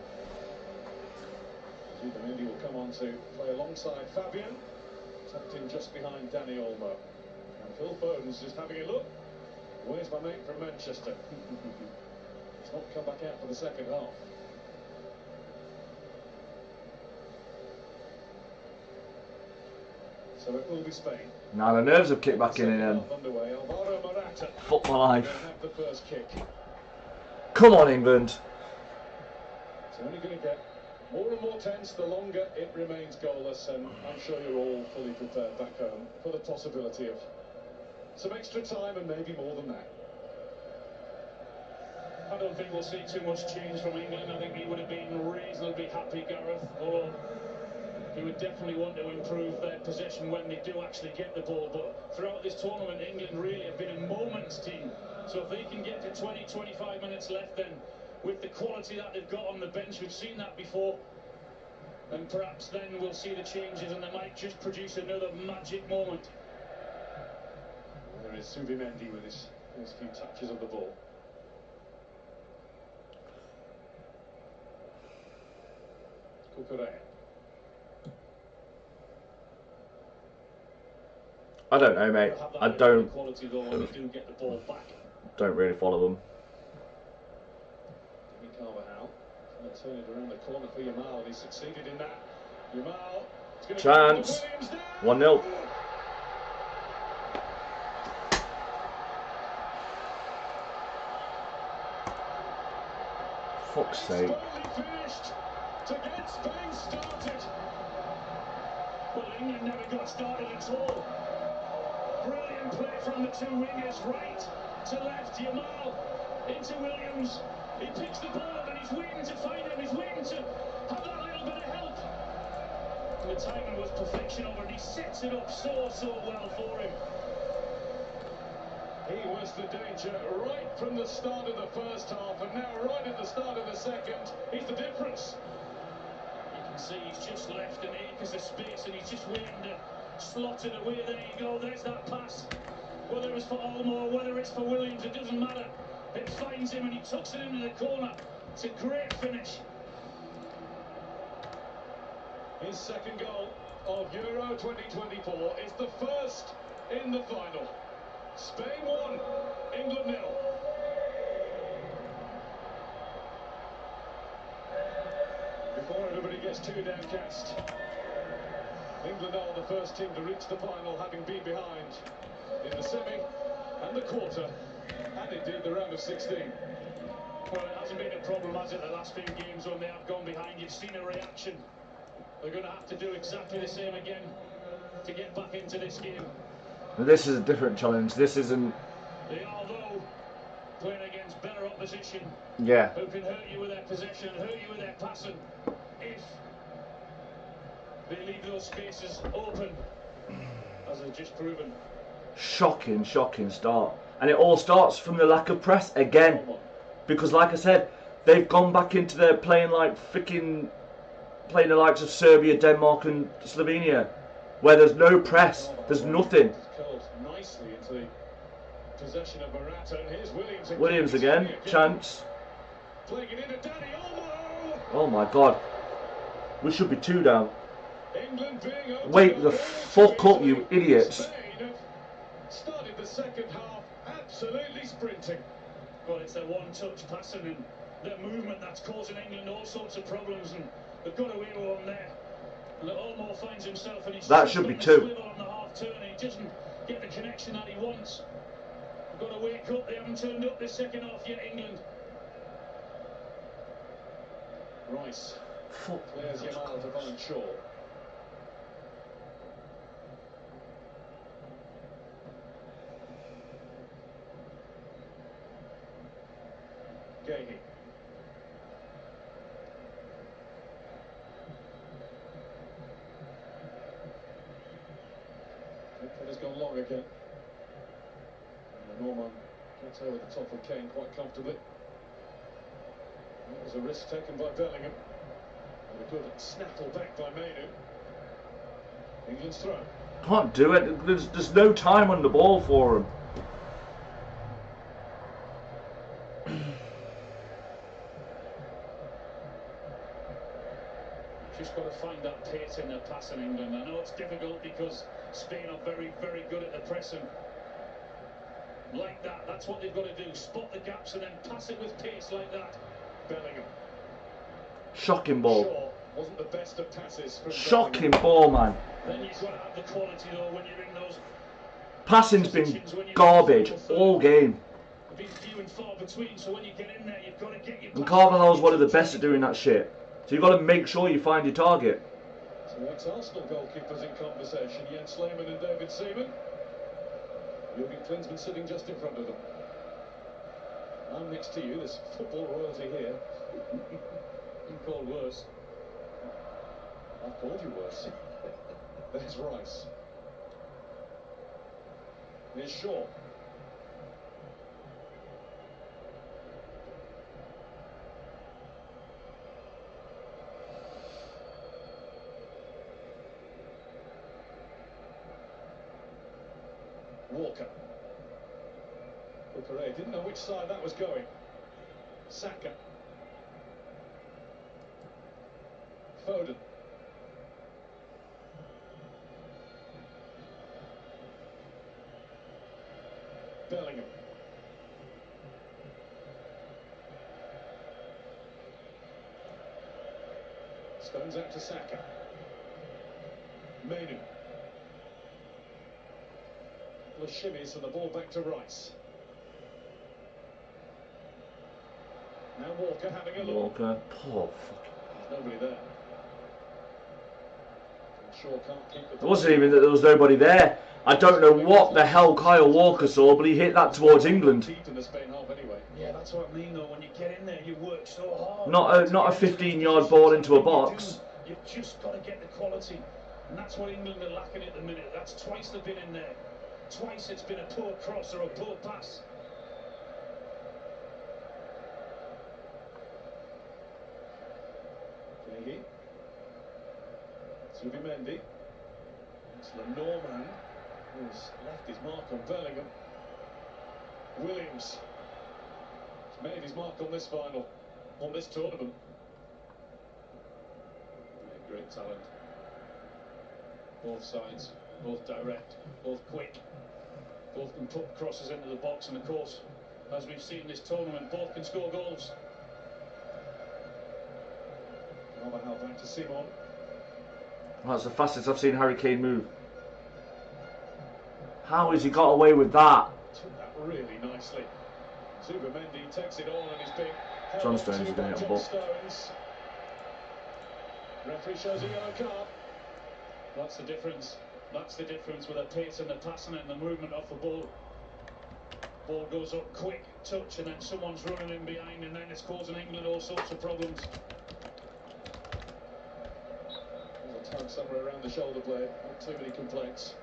Zubimendi will come on to play alongside Fabian, tucked in just behind Dani Olmo. And Phil Foden's just having a look. Where's my mate from Manchester? He's not come back out for the second half. So it will be Spain. Now the nerves have kicked back in again. Fuck my life. The first kick. Come on, England. It's only going to get more and more tense the longer it remains goalless, and I'm sure you're all fully prepared back home for the possibility of some extra time and maybe more than that. I don't think we'll see too much change from England. I think he would have been reasonably happy, Gareth, although he would definitely want to improve their possession when they do actually get the ball. But throughout this tournament, England really have been a moments team. So if they can get to 20, 25 minutes left, then with the quality that they've got on the bench, we've seen that before, and perhaps then we'll see the changes and they might just produce another magic moment. There is Zubimendi with his few touches of the ball. Cucurella. I don't know, mate. I don't really follow them. Carvajal turn it around the corner for Yamal, and he succeeded in that. Yamal, chance. 1-0. Fuck's sake. To get Spain started. Well, England never got started at all. Brilliant play from the two wingers, right to left. Yamal into Williams. He picks the ball up and he's waiting to find him. He's waiting to have that little bit of help. And the timing was perfection over, and he sets it up so well for him. He was the danger right from the start of the first half, and now right at the start of the second, he's the difference. See, he's just left an acres of space and he's just waiting to slot it away. There you go, there's that pass. Whether it's for Olmo, whether it's for Williams, it doesn't matter. It finds him and he tucks it into the corner. It's a great finish. His second goal of Euro 2024 is the first in the final. Spain 1, England 0. Before everybody gets too downcast, England are the first team to reach the final, having been behind in the semi and the quarter, and indeed the round of 16. Well, it hasn't been a problem, has it, the last few games when they have gone behind? You've seen a reaction. They're going to have to do exactly the same again to get back into this game. This is a different challenge. This isn't... They are, though, playing against better opposition. Yeah. Who can hurt you with their possession, hurt you with their passing, if they leave those spaces open, as they've just proven. Shocking start. And it all starts from the lack of press again. Because like I said, they've gone back into their playing like freaking... playing the likes of Serbia, Denmark and Slovenia. Where there's no press, there's nothing. Nicely into the possession of Morata, and here's Williams again, chance. Playing it into Dani Olmo. Oh my god. We should be 2 down. England being wake the fuck up, you idiots. Spain started the second half absolutely sprinting. Well, it's their one-touch passing and their movement that's causing England all sorts of problems, and they've got away with one there. And Olmo finds himself, and he's that should be 2. on the half turn, and he doesn't get the connection that he wants. They've got to wake up. They haven't turned up this second half yet, England. Rice clears Yamal to Colin Shaw. Gahey. It has gone long again. Norman gets over the top of Kane quite comfortably. That was a risk taken by Bellingham. And a good snaffle back by Mainu. England's throw. Can't do it. There's no time on the ball for him. Just got to find that pace in their passing, England. I know it's difficult because Spain are very, very good at the pressing. Like that, that's what they've got to do. Spot the gaps and then pass it with pace like that. Bellingham. Shocking ball. Shaw wasn't the best of passes from Shocking ball, man. Then you've got to have the quality though when you're in those. Passing's been garbage all game. Been few and far between, so when you get in there, you've got to get your. And Carvajal's one of the best at doing that shit. So you've got to make sure you find your target. So ex-Arsenal goalkeepers in conversation, Jens Lehmann and David Seaman. Jurgen Klinsmann sitting just in front of them. I'm next to you, there's football royalty here. You called worse. I've called you worse. There's Rice. Here's Shaw. Walker. Bucharest didn't know which side that was going. Saka. Foden. Bellingham. Stones out to Saka. Mainu. The shimmies and the ball back to Rice. Now Walker having a look. Walker. Oh, fuck. There's nobody there. Shaw can't keep the. It wasn't even that there was nobody there. I don't know what the hell Kyle Walker saw, but he hit that towards England. In the Spain half anyway. Yeah, that's what I mean though. When you get in there, you work so hard. Not a 15-yard ball into a box. You've just got to get the quality, and that's what England are lacking at the minute. That's twice they've been in there. Twice it's been a poor cross or a poor pass. Gahey. Zubimendi. It's Lenormand who's left his mark on Bellingham. Williams has made his mark on this final, on this tournament. Great talent. Both sides, both direct, both quick. Both can put crosses into the box, and of course, as we've seen this tournament, both can score goals. Carvajal back to Simon. That's the fastest I've seen Harry Kane move. How has he got away with that? Took that really nicely. Zubimendi takes it on and is being John Stones is doing it on ball. Referee shows a yellow card. That's the difference. That's the difference with the pace and the passing and the movement off the ball. Ball goes up quick, touch, and then someone's running in behind, and then it's causing England all sorts of problems. There's a tug somewhere around the shoulder blade. Not too many complaints.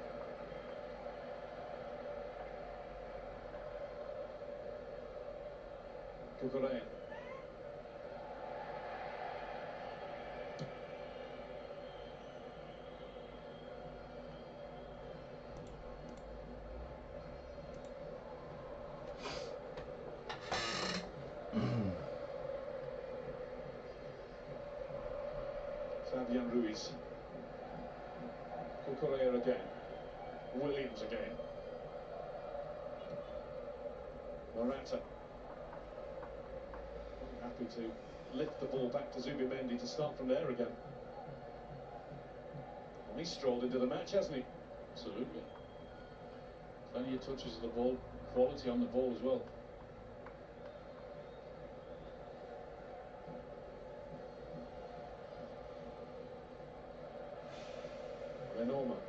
Cucurella. Fabian Ruiz. Cucurella again. Williams again. Morata. Happy to lift the ball back to Zubimendi to start from there again. And he's strolled into the match, hasn't he? Absolutely. Plenty of touches of the ball, quality on the ball as well. Lenormand.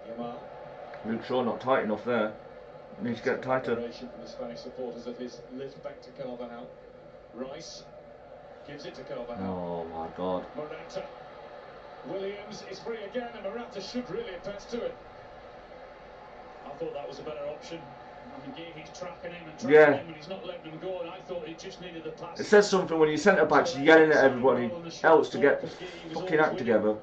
Yamal. Luke Shaw not tight enough there. Needs to get tighter. From the Spanish supporters of his lift back to Carvajal. Rice gives it to Carvajal. Oh my God. Morata. Williams is free again, and Morata should really have passed to it. I thought that was a better option. I mean, he's tracking him and tracking him, and he's not letting him go, and I thought he just needed the pass. It says something when your centre-backs yelling at everybody else to get the fucking act together.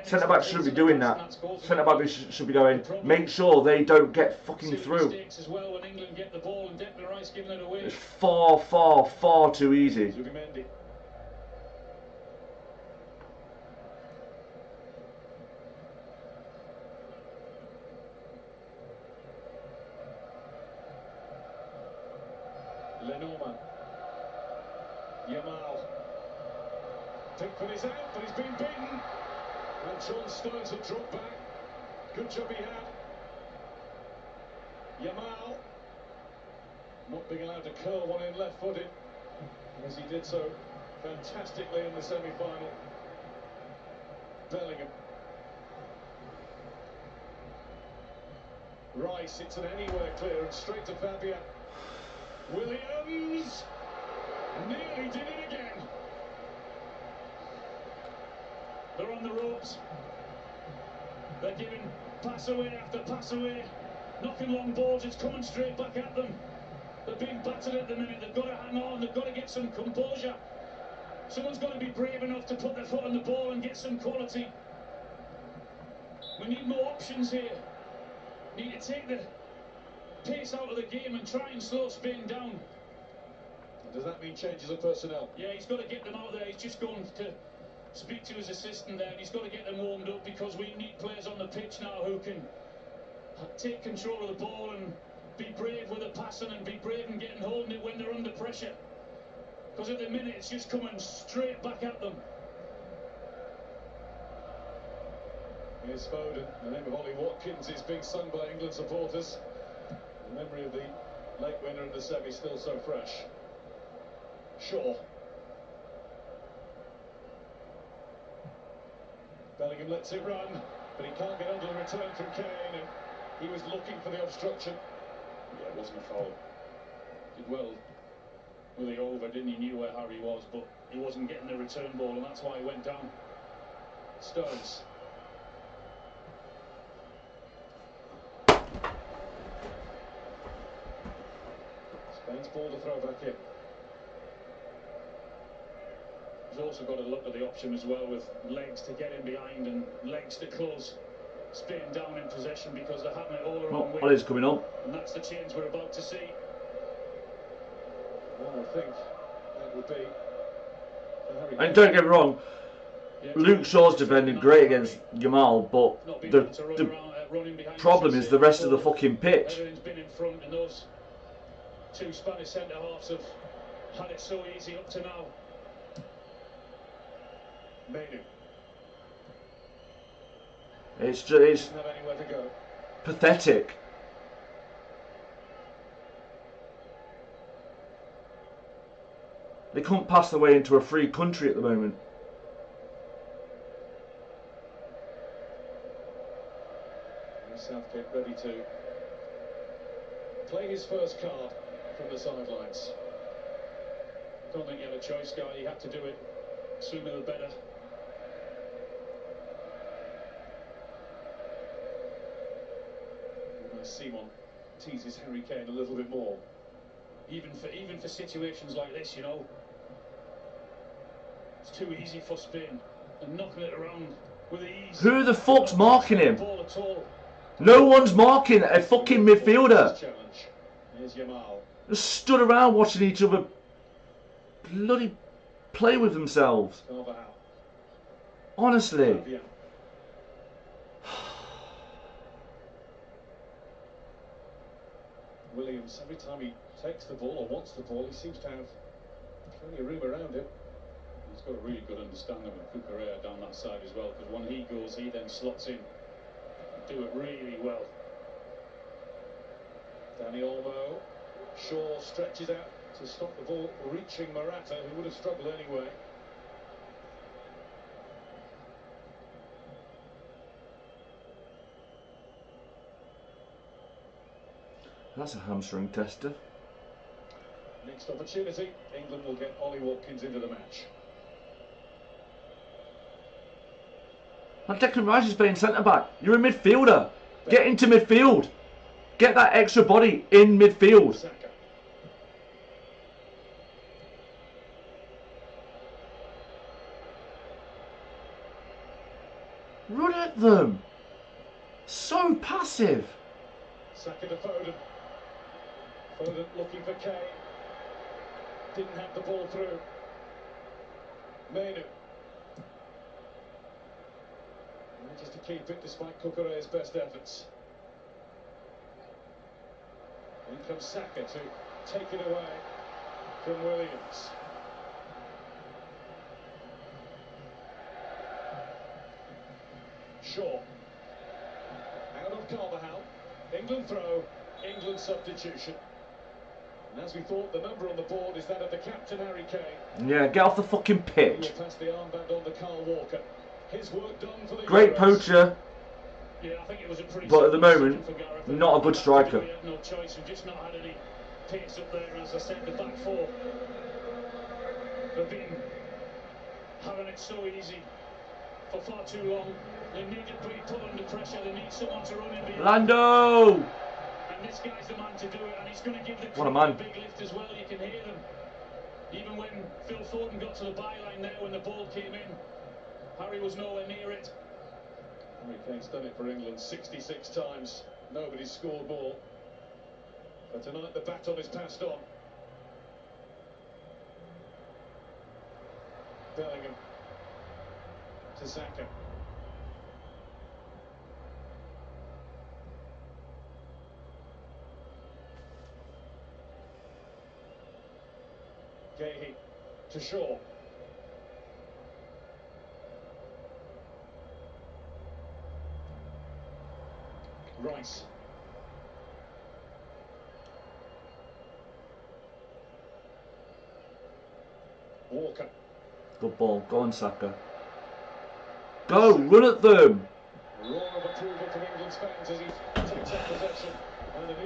Centre-backs shouldn't be doing that. Centre-backs should be going, make sure they don't get fucking through. It's far, far, far too easy. Lenormand. Yamal. Pickford is out, but he's been beaten. And John Stones had dropped back. Good job he had. Yamal. Not being allowed to curl one in left-footed, as he did so fantastically in the semi-final. Bellingham. Rice, it's an anywhere clearance straight to Fabian. Williams nearly did it again. They're on the ropes. They're giving pass away after pass away, knocking long balls. It's coming straight back at them. They're being battered at the minute. They've got to hang on. They've got to get some composure. Someone's got to be brave enough to put their foot on the ball and get some quality. We need more options here. We need to take the pace out of the game and try and slow Spain down. Does that mean changes of personnel? Yeah, he's got to get them out there. He's just going to speak to his assistant there, and he's got to get them warmed up, because we need players on the pitch now who can take control of the ball and be brave with the passing and be brave in getting holding it when they're under pressure. Because at the minute it's just coming straight back at them. Here's Foden. The name of Ollie Watkins is being sung by England supporters. The memory of the late winner in the semi still so fresh. Shaw. Bellingham lets it run, but he can't get under the return from Kane, and he was looking for the obstruction. Yeah, it wasn't a foul. Did well with the over, didn't he? Knew where Harry was, but he wasn't getting the return ball, and that's why he went down. Stones. Spain's ball to throw back in. He's also got to look at the option as well, with legs to get in behind and legs to close Spain down in possession, because they're having it all around. Ollie's coming on. And that's the change we're about to see. Well, I think that would be And don't get me wrong, Luke Shaw's defending great against Jamal, but the problem is the rest of the fucking pitch. Everything's been in front, and those two Spanish centre halves have had it so easy up to now. Manu. It's Doesn't have anywhere to go. pathetic. They can't pass their way into a free country at the moment. Southgate ready to play his first card from the sidelines. Don't think you had a choice, guy. You had to do it. Sooner the better. Simon teases Harry Kane a little bit more. Even for situations like this, you know, it's too easy for Spain. And knocking it around with ease. Who the fuck's marking him? No one's marking a fucking midfielder. Here's Jamal. Just stood around watching each other bloody play with themselves. Honestly. Williams, every time he takes the ball or wants the ball, he seems to have plenty of room around him. He's got a really good understanding of Cucurella down that side as well, because when he goes, he then slots in. Do it really well. Dani Olmo. Shaw stretches out to stop the ball reaching Morata, who would have struggled anyway. That's a hamstring tester. Next opportunity, England will get Ollie Watkins into the match. Like Declan Rice is playing centre back. You're a midfielder. Get into midfield. Get that extra body in midfield. Saka. Run at them. So passive. Saka to Foden. Foden looking for Kane. Didn't have the ball through. Manu. Manages to keep it despite Cucurella's best efforts. In comes Saka to take it away from Williams. Shaw. Out of Carvajal. England throw. England substitution. And as we thought, the number on the board is that of the captain, Harry Kane. Yeah, get off the fucking pitch. He'll pass the armband on to Carl Walker. His work done for the Great Euros. poacher. Yeah, I think it was a pretty But at the moment, not a good striker. We had no choice. We've just not had any pace up there. As I said, the back four have been having it so easy for far too long. They need to be put under pressure. They need someone to run in behind. Lando! And this guy's the man to do it, and he's going to give the What a crowd man. a big lift as well. You can hear them. Even when Phil Foden got to the byline there, when the ball came in, Harry was nowhere near it. Harry Kane's done it for England 66 times. Nobody's scored more. But tonight the baton is passed on. Bellingham to Saka. Gahey to Shaw. Rice. Walker. Good ball. Go on, Saka. Go, run at them. Roar of approval from England's fans as he takes up possession.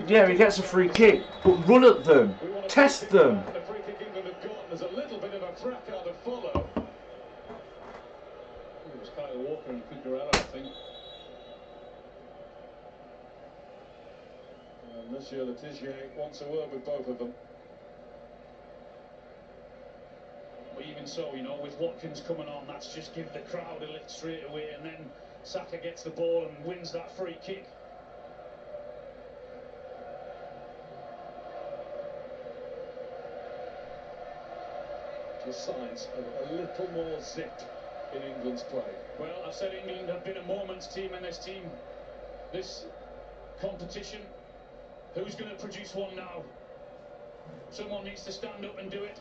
Yeah, he gets a free kick, but run at them. Test them. The free kick England have got. There's a little bit of a fracas to follow. It was Kyle Walker and Cucurella, I think. Monsieur Letizier wants a word with both of them. But even so, you know, with Watkins coming on, that's just give the crowd a lift straight away, and then Saka gets the ball and wins that free kick. Just signs of a little more zip in England's play. Well, I said England have been a moments team in this competition. Who's going to produce one now? Someone needs to stand up and do it.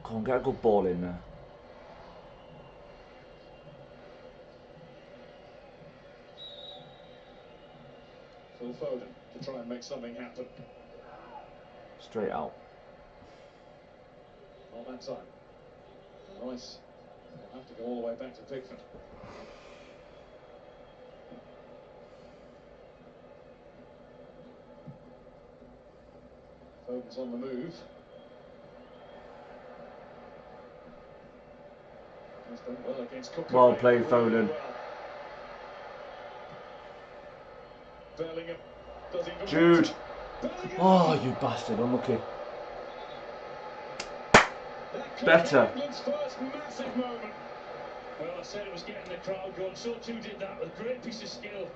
Can't get a good ball in there. Phil Foden to try and make something happen. Straight out. Not that time. Rice will have to go all the way back to Pickford. Foden's on the move. He's done well against Cook. Well played, Foden. Bellingham does even Jude. Oh, you bastard. Unlucky. Better. England's first massive moment. Well, I said it was getting the crowd going. So too did that with a great piece of skill.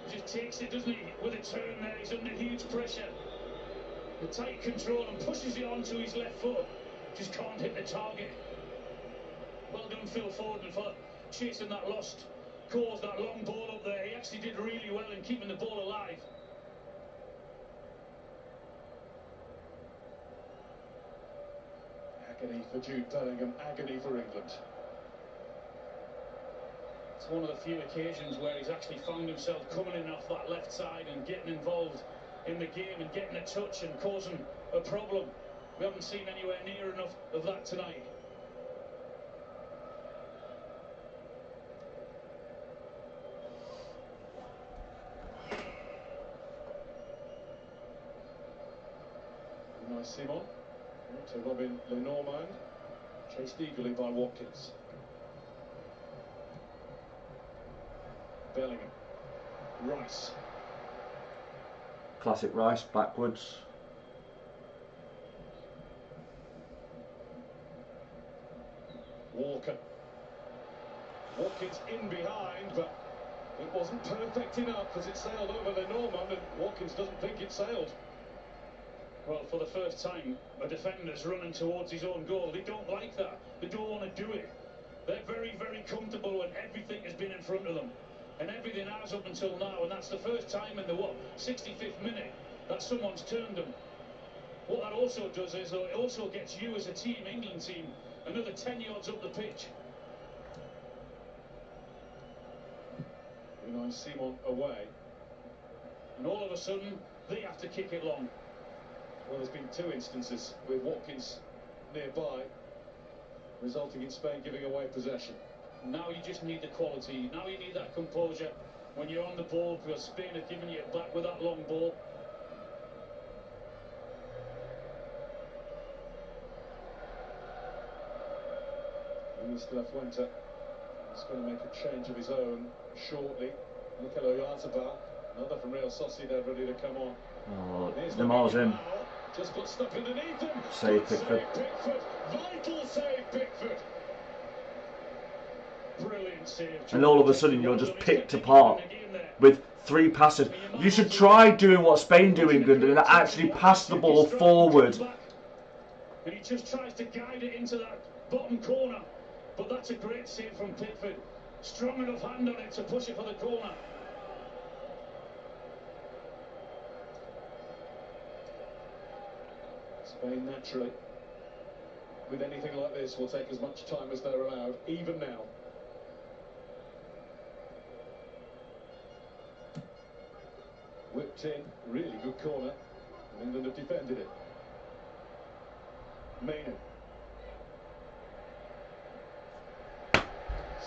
He just takes it, doesn't he? With a turn there, he's under huge pressure. The tight control and pushes it onto his left foot. Just can't hit the target. Well done, Phil Foden, for chasing that lost cause, that long ball up there. He actually did really well in keeping the ball alive. Agony for Jude Bellingham, agony for England. It's one of the few occasions where he's actually found himself coming in off that left side and getting involved in the game and getting a touch and causing a problem. We haven't seen anywhere near enough of that tonight. Nice Simon to Robin Lenormand, chased eagerly by Watkins. Bellingham, Rice. Classic Rice, backwards. Walker. Watkins in behind, but it wasn't perfect enough as it sailed over Lenormand, and Watkins doesn't think it sailed. Well, for the first time, a defender's running towards his own goal. They don't like that. They don't want to do it. They're very, very comfortable when everything has been in front of them. And everything has up until now. And that's the first time in the, 65th minute that someone's turned them. What that also does is, though, it also gets you as a team, England team, another 10 yards up the pitch. Unai Simon away. And all of a sudden, they have to kick it long. Well, there's been two instances with Watkins nearby, resulting in Spain giving away possession. Now you just need the quality. Now you need that composure when you're on the ball, because Spain have given you it back with that long ball. Luis de la Fuente is going to make a change of his own shortly. Mikel Oyarzabal, another from Real Sociedad, ready to come on. Oh, Nemar's in. Just got stuck underneath him. Save Pickford. Vital save, Pickford. Brilliant save. And all of a sudden you're just picked apart with 3 passes. You should try doing what Spain do, England, and actually pass the ball forward. And he just tries to guide it into that bottom corner. But that's a great save from Pickford. Strong enough hand on it to push it for the corner. Spain naturally, with anything like this, will take as much time as they're allowed, even now. Whipped in, really good corner, and England have defended it. Mainu.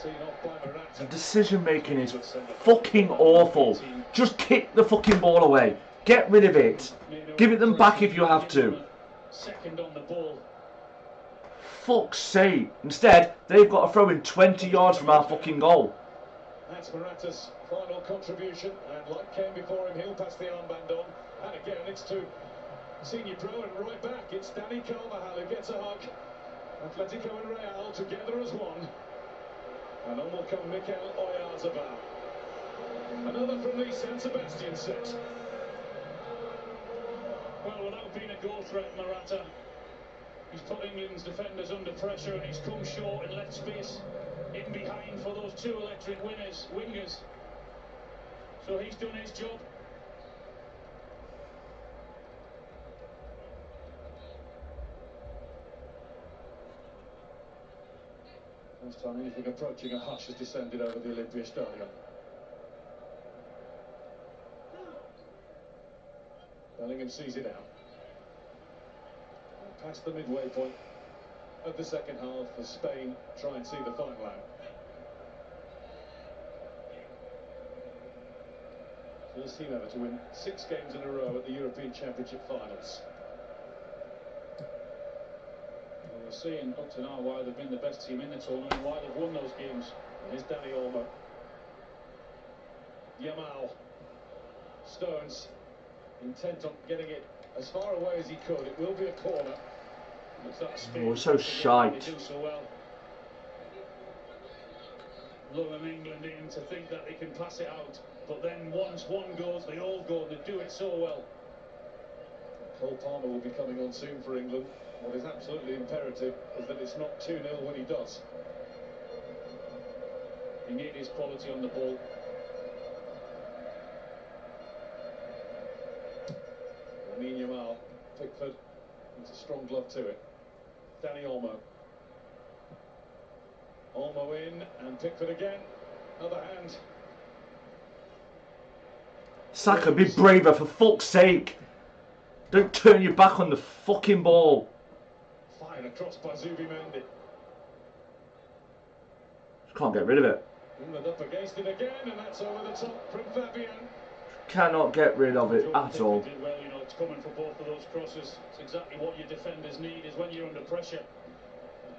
Seen off by Morata. The decision making is fucking awful. Just kick the fucking ball away. Get rid of it. Give it them back if you have to. Second on the ball. Fuck's sake. Instead, they've got to throw in 20 yards from our fucking goal. That's Morata's final contribution, and like came before him, he'll pass the armband on. And again, it's to senior pro and right back. It's Dani Carvajal who gets a hug. Atletico and Real together as one. And on will come Mikel Oyarzabal. Another from the San Sebastian set. Well, without being a goal threat, Morata, he's put England's defenders under pressure and he's come short in left space, in behind for those two electric wingers. So he's done his job. First time anything approaching a hush has descended over the Olympia Stadium. Bellingham sees it out. And past the midway point of the second half as Spain try and see the final out. First team ever to win 6 games in a row at the European Championship finals. Well, we're seeing up to now why they've been the best team in the tournament and why they've won those games. And here's Dani Olmo. Yamal. Stones. Intent on getting it as far away as he could. It will be a corner. Oh, so shite. Do so well. Lulling England in to think that they can pass it out, but then once one goes, they all go, and they do it so well. Cole Palmer will be coming on soon for England. What is absolutely imperative is that it's not 2-0 when he does. He needed his quality on the ball. Lamine Yamal, Pickford, it's a strong glove to it. Dani Olmo. Olmo in, and Pickford again. Another hand. Saka, be braver for fuck's sake. Don't turn your back on the fucking ball. Fired across by Zubimendi. Just can't get rid of it. England up against it again, and that's over the top from Fabian. Cannot get rid of it at all. Did well, you know, it's coming for both of those crosses. It's exactly what your defenders need, is when you're under pressure.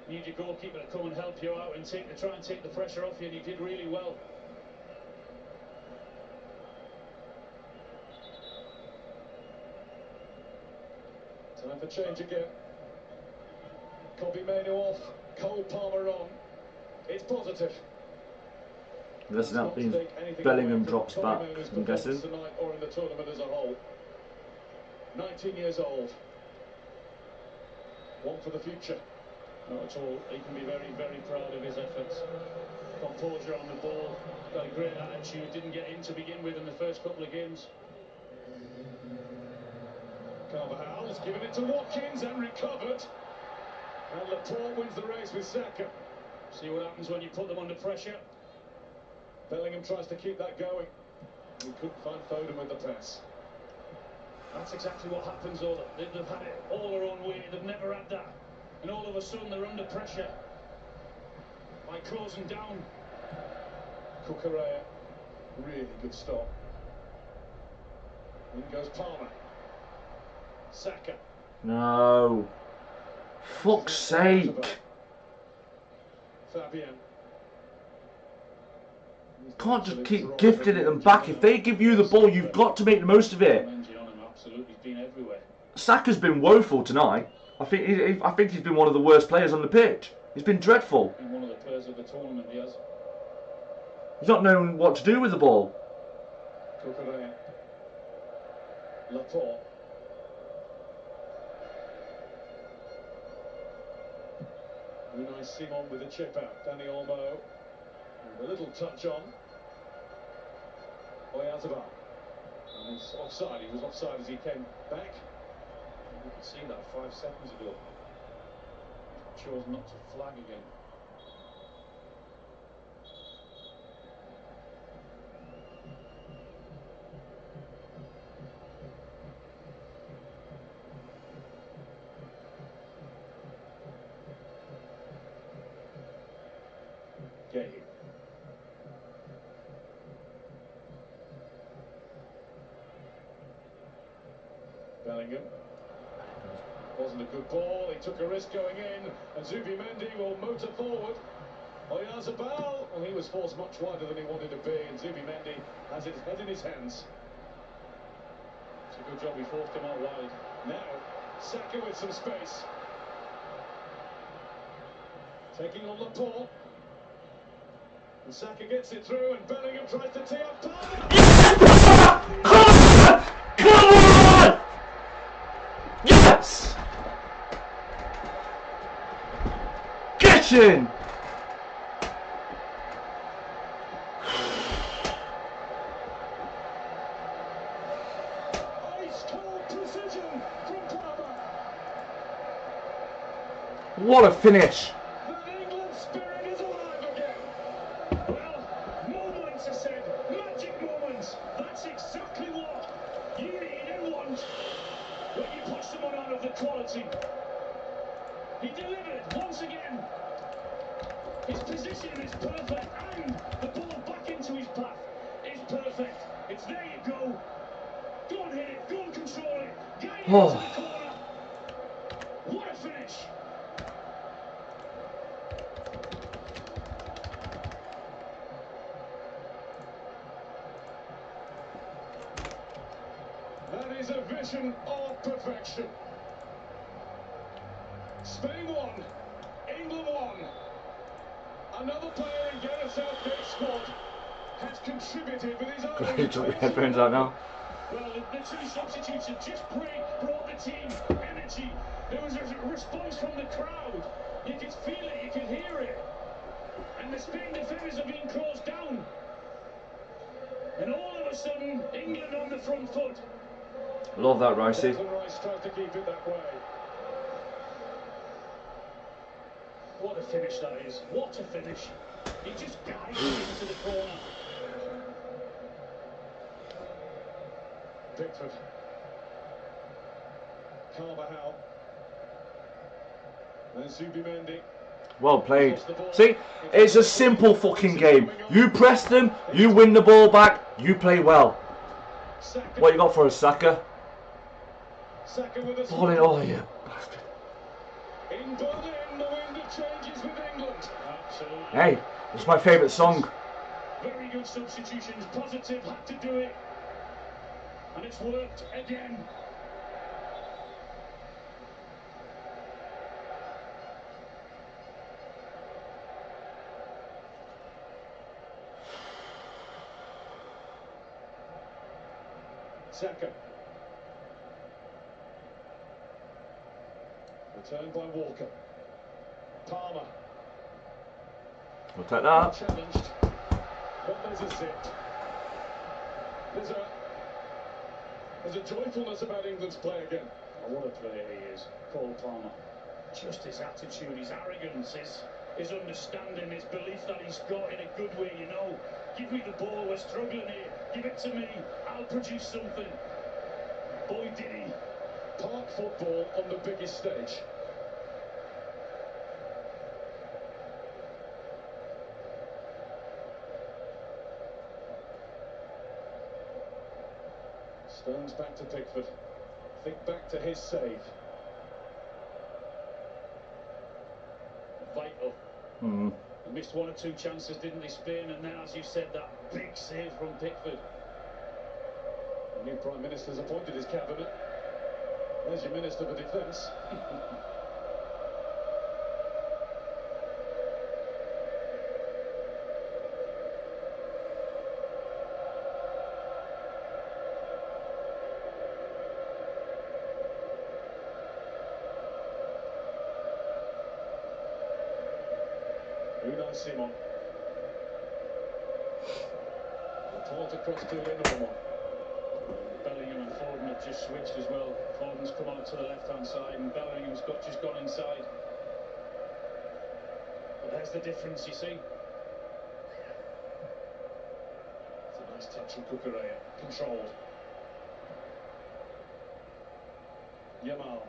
You need your goalkeeper to come and help you out and try and take the pressure off you, and he did really well. Time for change again. Kobbie Mainoo off, Cole Palmer on. It's positive. Unless that means Bellingham drops back, I'm guessing. Tonight or in the tournament as a whole. 19 years old. One for the future. Not at all. He can be very, very proud of his efforts. Composure on the ball. Got a great attitude. Didn't get in to begin with in the first couple of games. Carvajal's given it to Watkins and recovered. And Laporte wins the race with Saka. See what happens when you put them under pressure. Bellingham tries to keep that going. He couldn't find Foden with the pass. That's exactly what happens, though. They've had it all their own way. They've never had that. And all of a sudden they're under pressure by closing down. Cucurella, really good stop. In goes Palmer. Saka. No. Fuck's sake. Fabian. Can't just keep gifting it them back. If they give you the ball, you've got to make the most of it. Absolutely, been everywhere. Saka's been woeful tonight. I think he's been one of the worst players on the pitch. He's been dreadful. Been one of the players of the tournament, he has. He's not known what to do with the ball. Cucurella. Laporte. Unai Simon with a chip out. Dani Olmo. And a little touch on. Oyarzabal. And he's offside. He was offside as he came back. You could see that 5 seconds ago. Chose not to flag again. Guehi. Bellingham. Wasn't a good ball, he took a risk going in, and Zubimendi will motor forward. Oyarzabal, well, he was forced much wider than he wanted to be, and Zubimendi has his head in his hands. It's a good job he forced him out wide. Now, Saka with some space. Taking on Laporte. And Saka gets it through, and Bellingham tries to tee up Palmer. Come on! Yes! Get in! What a finish! The England spirit is alive again. Well, moments are said, magic moments. That's exactly what you need and want when you put someone on of the quality. He delivered once again. His position is perfect, and the ball back into his path is perfect. It's there you go. Go and hit it. Go and control it. Guide it into the corner. What a finish! That is a vision of perfection. Spain won, England won. Another player in Gareth Southgate's squad has contributed with his own. He took the headphones out now. Well, the two substitutes have just brought the team energy. There was a response from the crowd. You could feel it, you could hear it. And the Spain defenders are being closed down. And all of a sudden, England on the front foot. Love that, Ricey. Rice tries to keep it that way. What a finish that is. What a finish. He just guides it into the corner. Pickford. Carvajal. And Zubimendi. Well played. See, it's a simple fucking game. You press them, you win the ball back, you play well. What you got for us, Saka? Ball it all, you bastard. In Berlin, the wind of changes with England. Absolutely. Hey, it's my favourite song. Very good substitutions. Positive had to do it. And it's worked again. Saka. Returned by Walker. Palmer. We'll take that. Challenged. But there's a zip. There's a joyfulness about England's play again. Oh, what a player he is, Cole Palmer. Just his attitude, his arrogance, his understanding, his belief that he's got in a good way, you know. Give me the ball, we're struggling here. Give it to me, I'll produce something. Boy, did he. Park football on the biggest stage. Stones back to Pickford. Think back to his save. Vital. They missed one or two chances, didn't they, Spain? And then, as you said, that big save from Pickford. The new Prime Minister's appointed his cabinet. There's your Minister for Defence. Unai Simon. Ball across to Liverpool. Bellingham and Foden have just switched as well. Foden's come out to the left-hand side and Bellingham's just gone inside. But there's the difference, you see. It's a nice touch from Cucurella. Controlled. Yamal.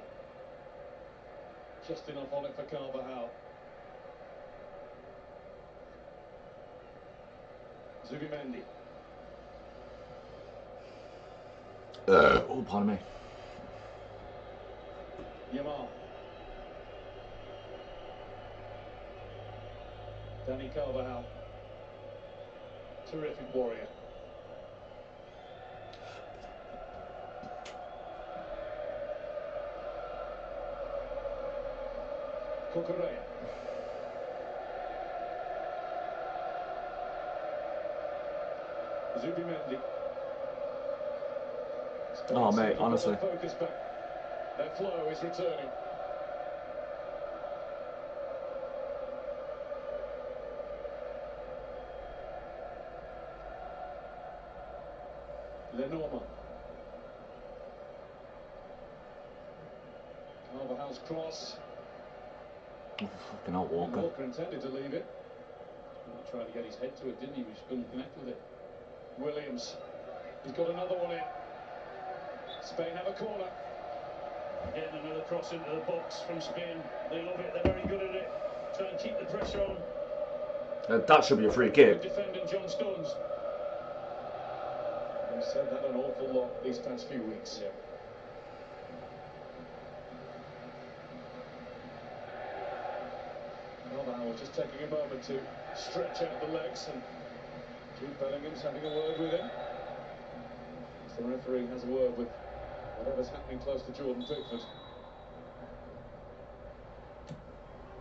Just enough on it for Carvajal. Zubimendi. Oh, pardon me. Yamal. Danny Carvajal. Terrific warrior. Cucurella. Zubimendi. Oh, mate, honestly. Focus back. Their flow is returning. Lenormand. Carvajal's cross. Oh, fucking hell, Walker. Walker intended to leave it. He tried to get his head to it, didn't he? He just couldn't connect with it. Williams. He's got another one in. Spain have a corner. Again, another cross into the box from Spain. They love it. They're very good at it. Try and keep the pressure on. That should be a free kick. Defending John Stones. I've said that an awful lot these past few weeks. Yeah. Carvajal was just taking a moment to stretch out the legs, and Jude Bellingham's having a word with him. The referee has a word with whatever's happening close to Jordan Pickford.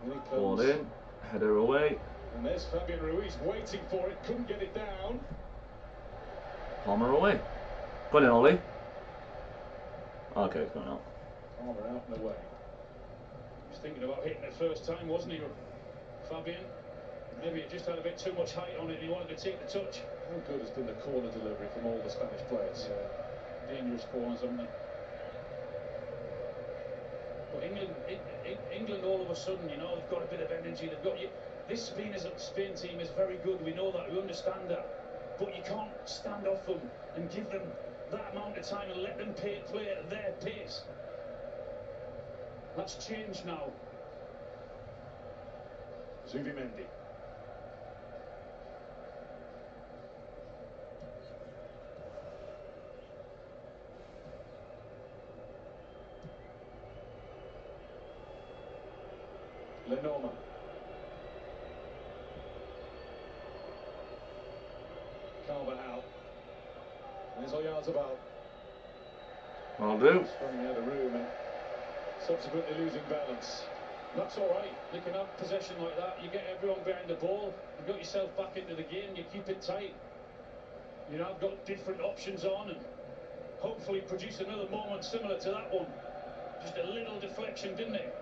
And he comes. Ball in, header away. And there's Fabian Ruiz waiting for it, couldn't get it down. Palmer away. Go on in, Ollie. Okay, it's gone out. Palmer out and away. He was thinking about hitting it first time, wasn't he, Fabian? Maybe it just had a bit too much height on it and he wanted to take the touch. How good has been the corner delivery from all the Spanish players? Dangerous corners, haven't they? But England all of a sudden, you know, they've got a bit of energy. They've got this Spain team is very good. We know that. We understand that. But you can't stand off them and give them that amount of time and let them play at their pace. That's changed now. Zubimendi. Lenormand. Carvajal. There's Oyarzabal. I'll do. Running out of room and subsequently losing balance. That's all right. They can have possession like that. You get everyone behind the ball. You got yourself back into the game. You keep it tight. You know, I've got different options on and hopefully produce another moment similar to that one. Just a little deflection, didn't it?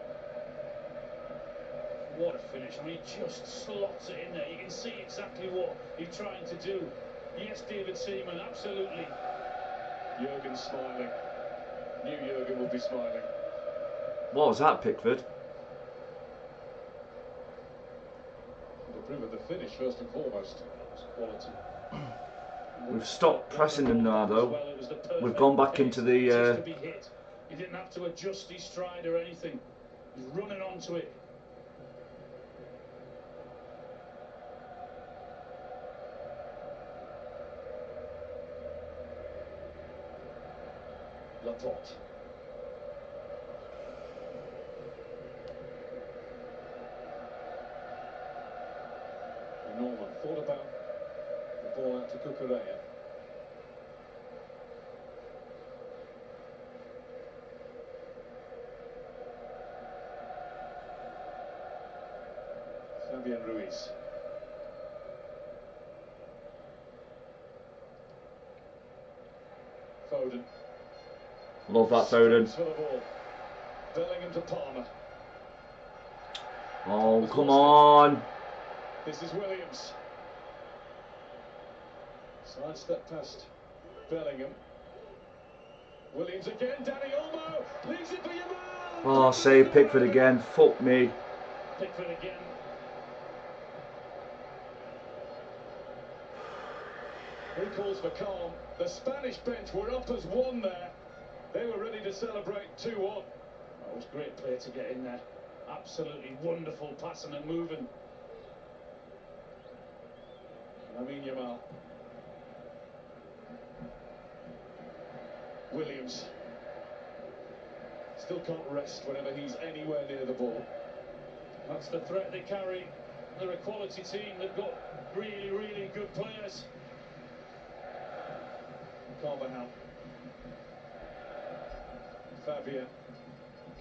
What a finish. I mean, he just slots it in there. You can see exactly what he's trying to do. Yes, David Seaman, absolutely. Jurgen's smiling. Knew Jurgen would be smiling. What was that, Pickford? To prove of the finish, first and foremost. Quality. We've stopped pressing them now, though. We've gone back into the... He didn't have to adjust his stride or anything. He's running onto it. Laporte. Norman thought about the ball out to Cucurella. Fabian Ruiz. Foden. Love that, Foden. Bellingham to Palmer. Oh, come on. This is Williams. Sidestep past Bellingham. Williams again. Danny Olmo. Leaves it for your man. Oh, save Pickford again. Fuck me. Pickford again. He calls for calm. The Spanish bench were up as one there. They were ready to celebrate 2-1. That was great play to get in there. Absolutely wonderful passing and moving. Lamine Yamal. Williams. Still can't rest whenever he's anywhere near the ball. That's the threat they carry. They're a quality team. They've got really, really good players. Carvajal. Fabian.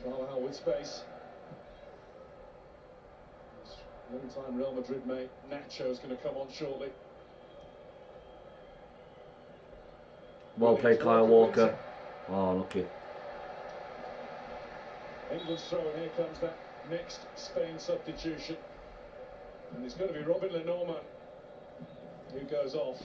Carvajal with space. Long-time Real Madrid mate Nacho's going to come on shortly. Well played, Kyle Walker. Oh, lucky. England's throw, and here comes that next Spain substitution. And it's going to be Robin Lenormand who goes off.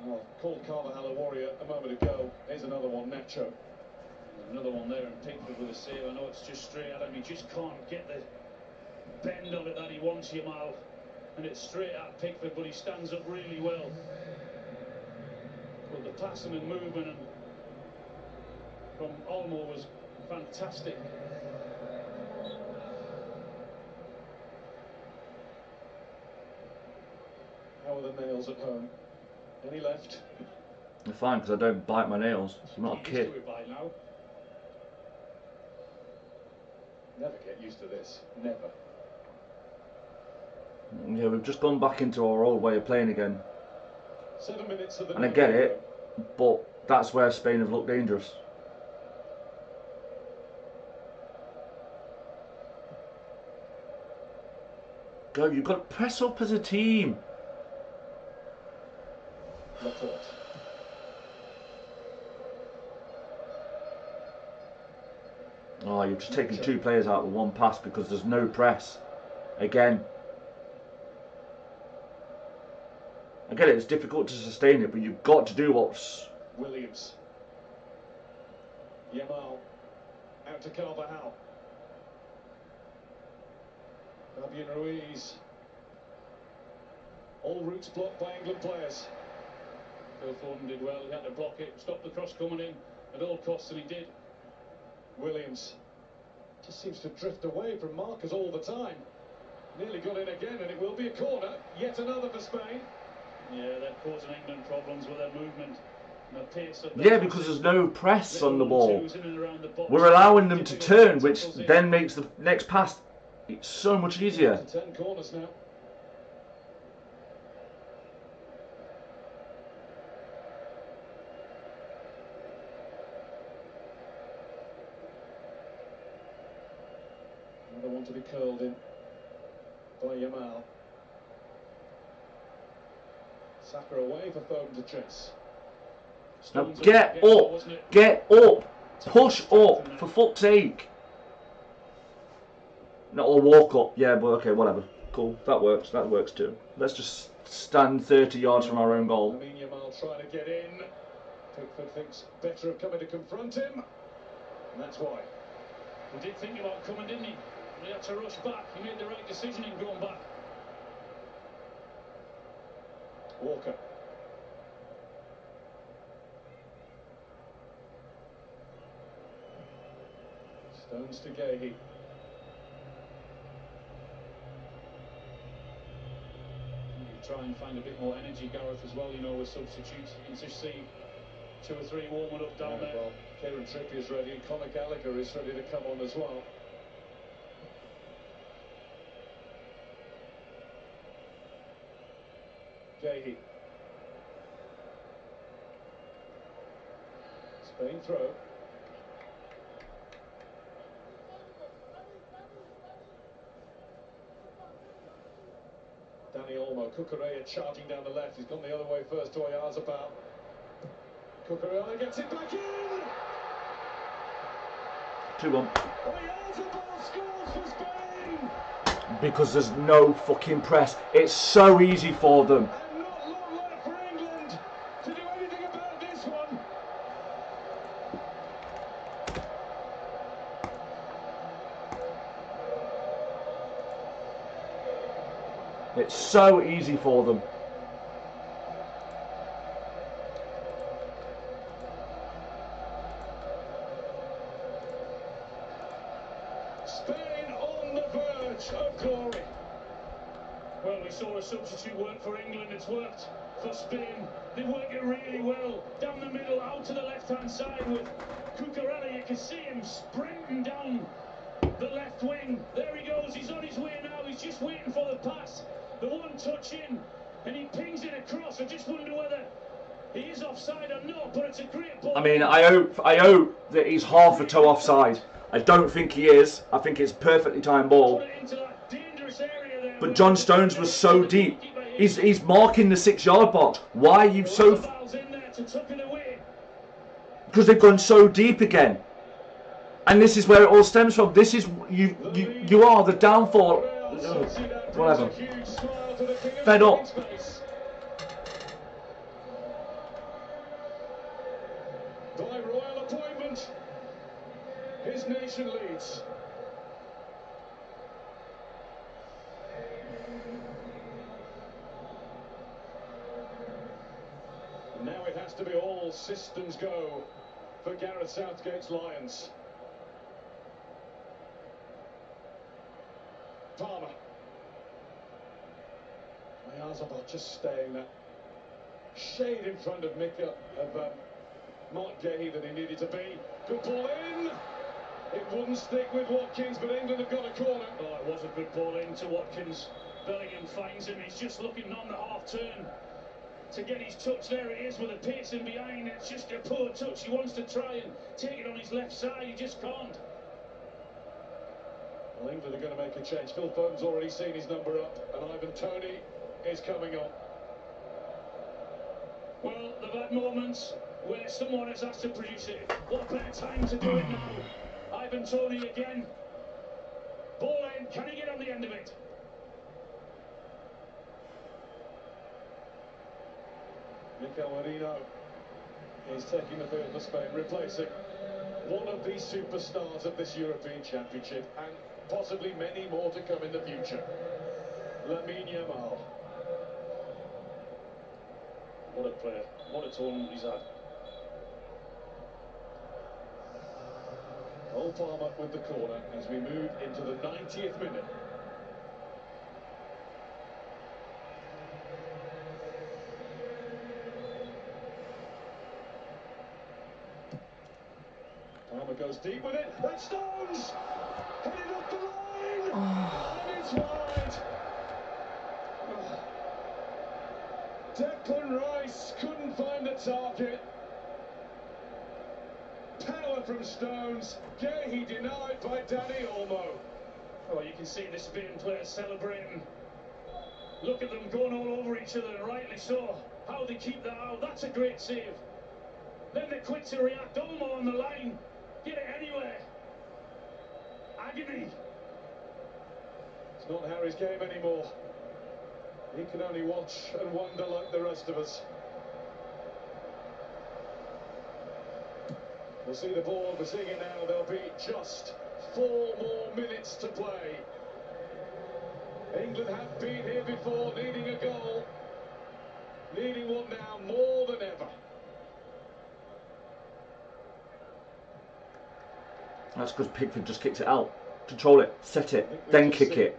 Well, called Carvajal a warrior a moment ago. Here's another one, Nacho. There's another one there, and Pickford with a save. I know it's just straight at him. He just can't get the bend of it that he wants, Yamal. And it's straight at Pickford, but he stands up really well. But the passing and movement and from Olmo was fantastic. How are the nails at home? Any left? They're fine because I don't bite my nails. I'm not a kid. Used to it by now. Never get used to this. Never. Yeah, we've just gone back into our old way of playing again. 7 minutes of the And I get it, but that's where Spain have looked dangerous. Go, you've got to press up as a team. Laporte. Oh, you've just taken 2 players out with 1 pass because there's no press. Again. I get it, it's difficult to sustain it, but you've got to do what's... Williams. Yamal. Out to Carvajal. Fabian Ruiz. All routes blocked by England players. Phil Foden did well. He had to block it, stop the cross coming in at all costs, and he did. Williams just seems to drift away from markers all the time. Nearly got in again, and it will be a corner. Yet another for Spain. Yeah, they're causing England problems with their movement and their pace. Yeah, because there's no press on the ball. We're allowing them to turn, which then makes the next pass so much easier. 10 corners now. Another one to be curled in by Yamal. Saka away for Foden to chase. Now get up! Get up! Push up, for fuck's sake! Not a walk up, yeah, but okay, whatever. Cool, that works too. Let's just stand 30 yards from our own goal. Lamine Yamal trying to get in. Pickford thinks better of coming to confront him. And that's why. He did think about coming, didn't he? He had to rush back. He made the right decision in going back. Walker. Stones to Gahey. Try and find a bit more energy, Gareth, as well, you know, with substitutes. You can just see 2 or 3 warming up down there. Well, Kieran Trippier's ready, and Conor Gallagher is ready to come on as well. Gahey. Spain throw. Dani Olmo, Cucurella charging down the left. He's gone the other way first to Oyarzabal. Cucurella gets it back in! 2-1. Oyarzabal scores for Spain! Because there's no fucking press. It's so easy for them. And not long left for England to do anything about this one. It's so easy for them. Spain on the verge of glory. Well, we saw a substitute work for England. It's worked for Spain. They work it really well. Down the middle, out to the left-hand side with Cucurella. You can see him sprinting down the left wing. There he goes. He's on his way now. He's just waiting for the pass. The one touch in, and he pings it across. I just wonder whether he is offside or not, but it's a great ball. I mean, I hope that he's half a toe offside. I don't think he is. I think it's perfectly timed ball. But John Stones was so deep. He's marking the 6-yard box. Why are you so... Because they've gone so deep again. And this is where it all stems from. This is... You are the downfall... Whatever. Fed up. By royal appointment, his nation leads. Now it has to be all systems go for Gareth Southgate's Lions. Palmer. Oyarzabal just staying that shade in front of Mark Gahey that he needed to be. Good ball in. It wouldn't stick with Watkins, but England have got a corner. Oh, it was a good ball in to Watkins. Bellingham finds him. He's just looking on the half turn to get his touch. There it is with a Pearson behind. It's just a poor touch. He wants to try and take it on his left side. He just can't. Well, England are going to make a change. Phil Foden's already seen his number up, and Ivan Toney is coming on. Well, they've had moments where someone has asked to produce it. What better time to do it now? Ivan Toney again. Ball in. Can he get on the end of it? Mikel Merino is taking the field for Spain, replacing one of the superstars of this European Championship, and possibly many more to come in the future. Lamine Yamal. What a player. What a tournament he's had. Cole Palmer with the corner as we move into the 90th minute. Palmer goes deep with it. That's Stones! Headed up the line! And it's wide! Declan Rice couldn't find the target. Power from Stones. Gahey denied by Danny Olmo. Oh, you can see the Spain players celebrating. Look at them going all over each other, and rightly so. How they keep that out. That's a great save. Then they're quick to react. Olmo on the line. Get it anywhere. Agony. It's not Harry's game anymore. He can only watch and wonder like the rest of us. We'll see the ball, we're seeing it now. There'll be just 4 more minutes to play. England have been here before, needing a goal. Needing one now more than ever. That's because Pickford just kicked it out. Control it, set it, then kick it.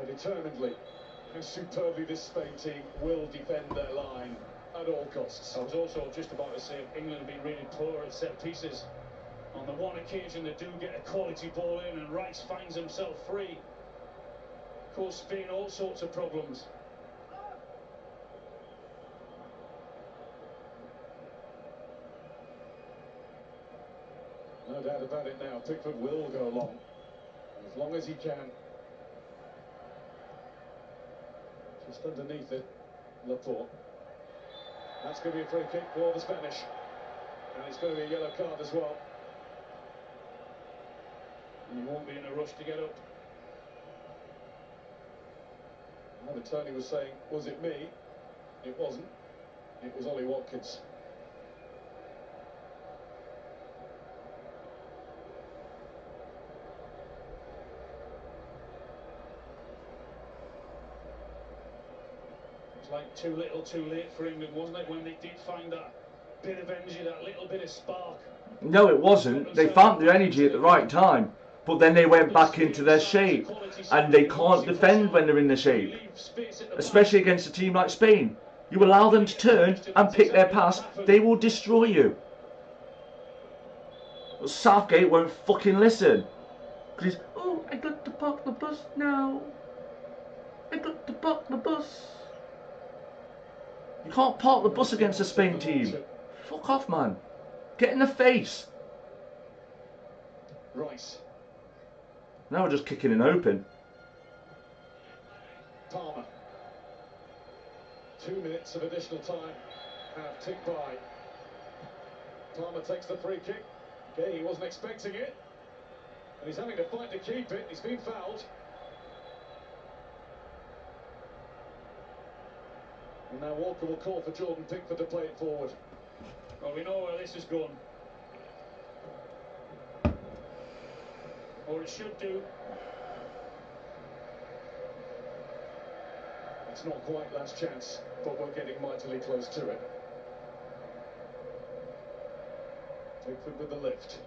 Determinedly and superbly this Spain team will defend their line at all costs. I was also just about to say England have been really poor at set pieces. On the one occasion they do get a quality ball in and Rice finds himself free. Of course, Spain all sorts of problems. No doubt about it now. Pickford will go long as he can. Just underneath it, Laporte. That's going to be a free kick for the Spanish. And it's going to be a yellow card as well. And you won't be in a rush to get up. Ivan Toney was saying, was it me? It wasn't. It was Ollie Watkins. Like too little, too late for England, wasn't it, when they did find that bit of energy, that little bit of spark? No, it wasn't. They found the energy at the right time, but then they went back into their shape, and they can't defend when they're in the shape, especially against a team like Spain. You allow them to turn and pick their pass, they will destroy you. But Southgate won't fucking listen. Because he's, oh, I got to park the bus now. I got to park the bus. You can't park the bus against a Spain team. Fuck off, man. Get in the face. Rice. Now we're just kicking it open. Palmer. 2 minutes of additional time have ticked by. Palmer takes the free kick. Okay, he wasn't expecting it. And he's having to fight to keep it. He's been fouled. And now Walker will call for Jordan Pickford to play it forward. Well, we know where this has gone. Or it should do. It's not quite last chance, but we're getting mightily close to it. Pickford with the lift.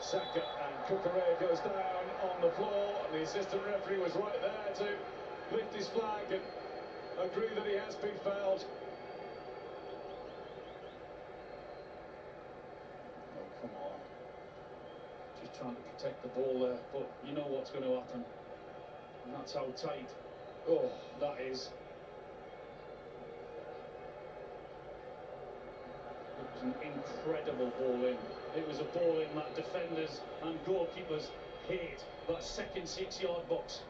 Saka and Cucurella goes down on the floor, and the assistant referee was right there to lift his flag and agree that he has been fouled. Oh, come on. Just trying to protect the ball there, but you know what's going to happen. And that's how tight. Oh, that is. It was an incredible ball in. It was a ball in that defenders and goalkeepers hate, that second 6-yard box.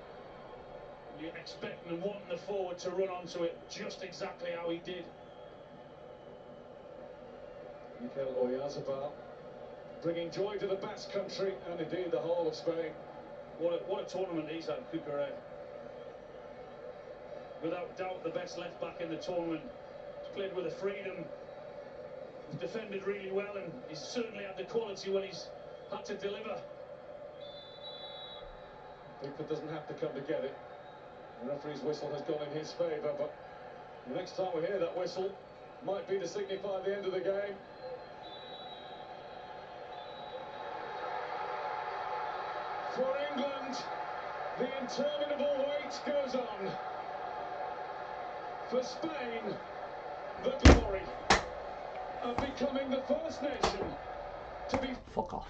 You're expecting and wanting the forward to run onto it just exactly how he did. Mikel Oyarzabal bringing joy to the Basque country and indeed the whole of Spain. What a tournament he's had, Cucurella. Without doubt the best left back in the tournament. He's played with a freedom. He's defended really well, and he's certainly had the quality when he's had to deliver. Pickford doesn't have to come to get it. The referee's whistle has gone in his favour, but the next time we hear that whistle might be to signify the end of the game. For England, the interminable wait goes on. For Spain, the glory of becoming the first nation to be... Fuck off.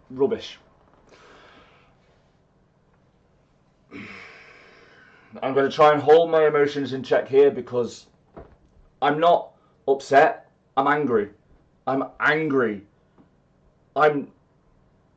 Rubbish. I'm going to try and hold my emotions in check here because I'm not upset. I'm angry. I'm angry. I'm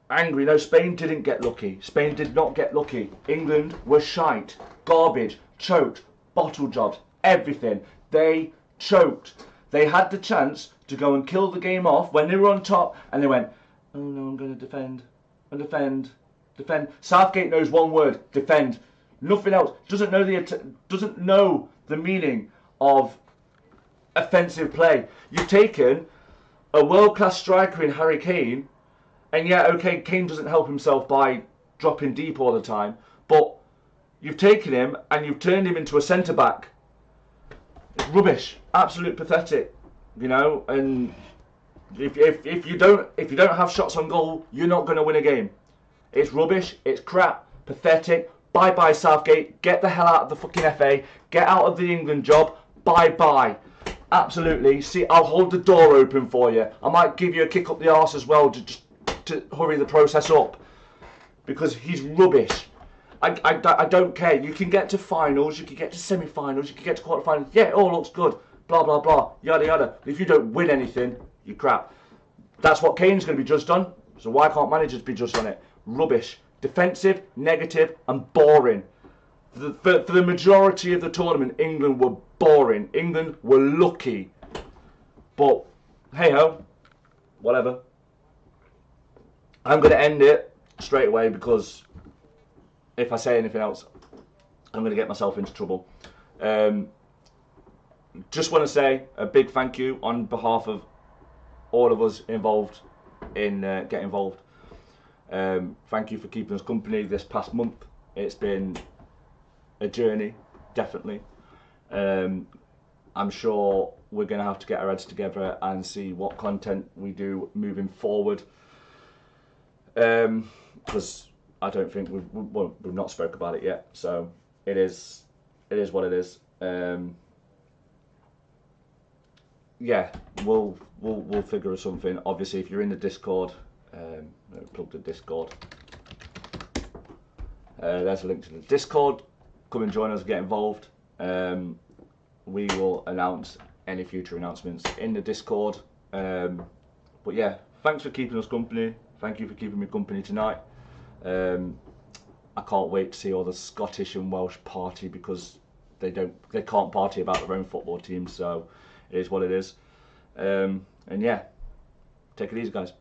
angry. No, Spain didn't get lucky. Spain did not get lucky. England were shite, garbage, choked, bottle jobbed, everything. They choked. They had the chance to go and kill the game off when they were on top, and they went, oh no, I'm going to defend and defend, defend. Southgate knows one word: defend. Nothing else. Doesn't know the meaning of offensive play. You've taken a world-class striker in Harry Kane, and yeah, okay, Kane doesn't help himself by dropping deep all the time, but you've taken him and you've turned him into a centre-back. It's rubbish. Absolute pathetic. You know, and if you don't have shots on goal, you're not going to win a game. It's rubbish. It's crap. Pathetic. Bye-bye, Southgate. Get the hell out of the fucking FA. Get out of the England job. Bye-bye. Absolutely. See, I'll hold the door open for you. I might give you a kick up the arse as well to hurry the process up. Because he's rubbish. I don't care. You can get to finals. You can get to semi-finals. You can get to quarter-finals. Yeah, it all looks good. Blah, blah, blah. Yada, yada. If you don't win anything, you're crap. That's what Kane's going to be judged on. So why can't managers be judged on it? Rubbish. Defensive, negative, and boring. For the majority of the tournament, England were boring. England were lucky. But, hey-ho, whatever. I'm going to end it straight away because if I say anything else, I'm going to get myself into trouble. Just want to say a big thank you on behalf of all of us involved in getting involved. Thank you for keeping us company this past month. It's been a journey, definitely. I'm sure we're going to have to get our heads together and see what content we do moving forward. Because I don't think we've not spoke about it yet. So it is what it is. Yeah, we'll figure something. Obviously, if you're in the Discord, plug the Discord. There's a link to the Discord. Come and join us, get involved. We will announce any future announcements in the Discord. But yeah, thanks for keeping us company. Thank you for keeping me company tonight. I can't wait to see all the Scottish and Welsh party, because they can't party about their own football team, so it is what it is. And yeah, take it easy, guys.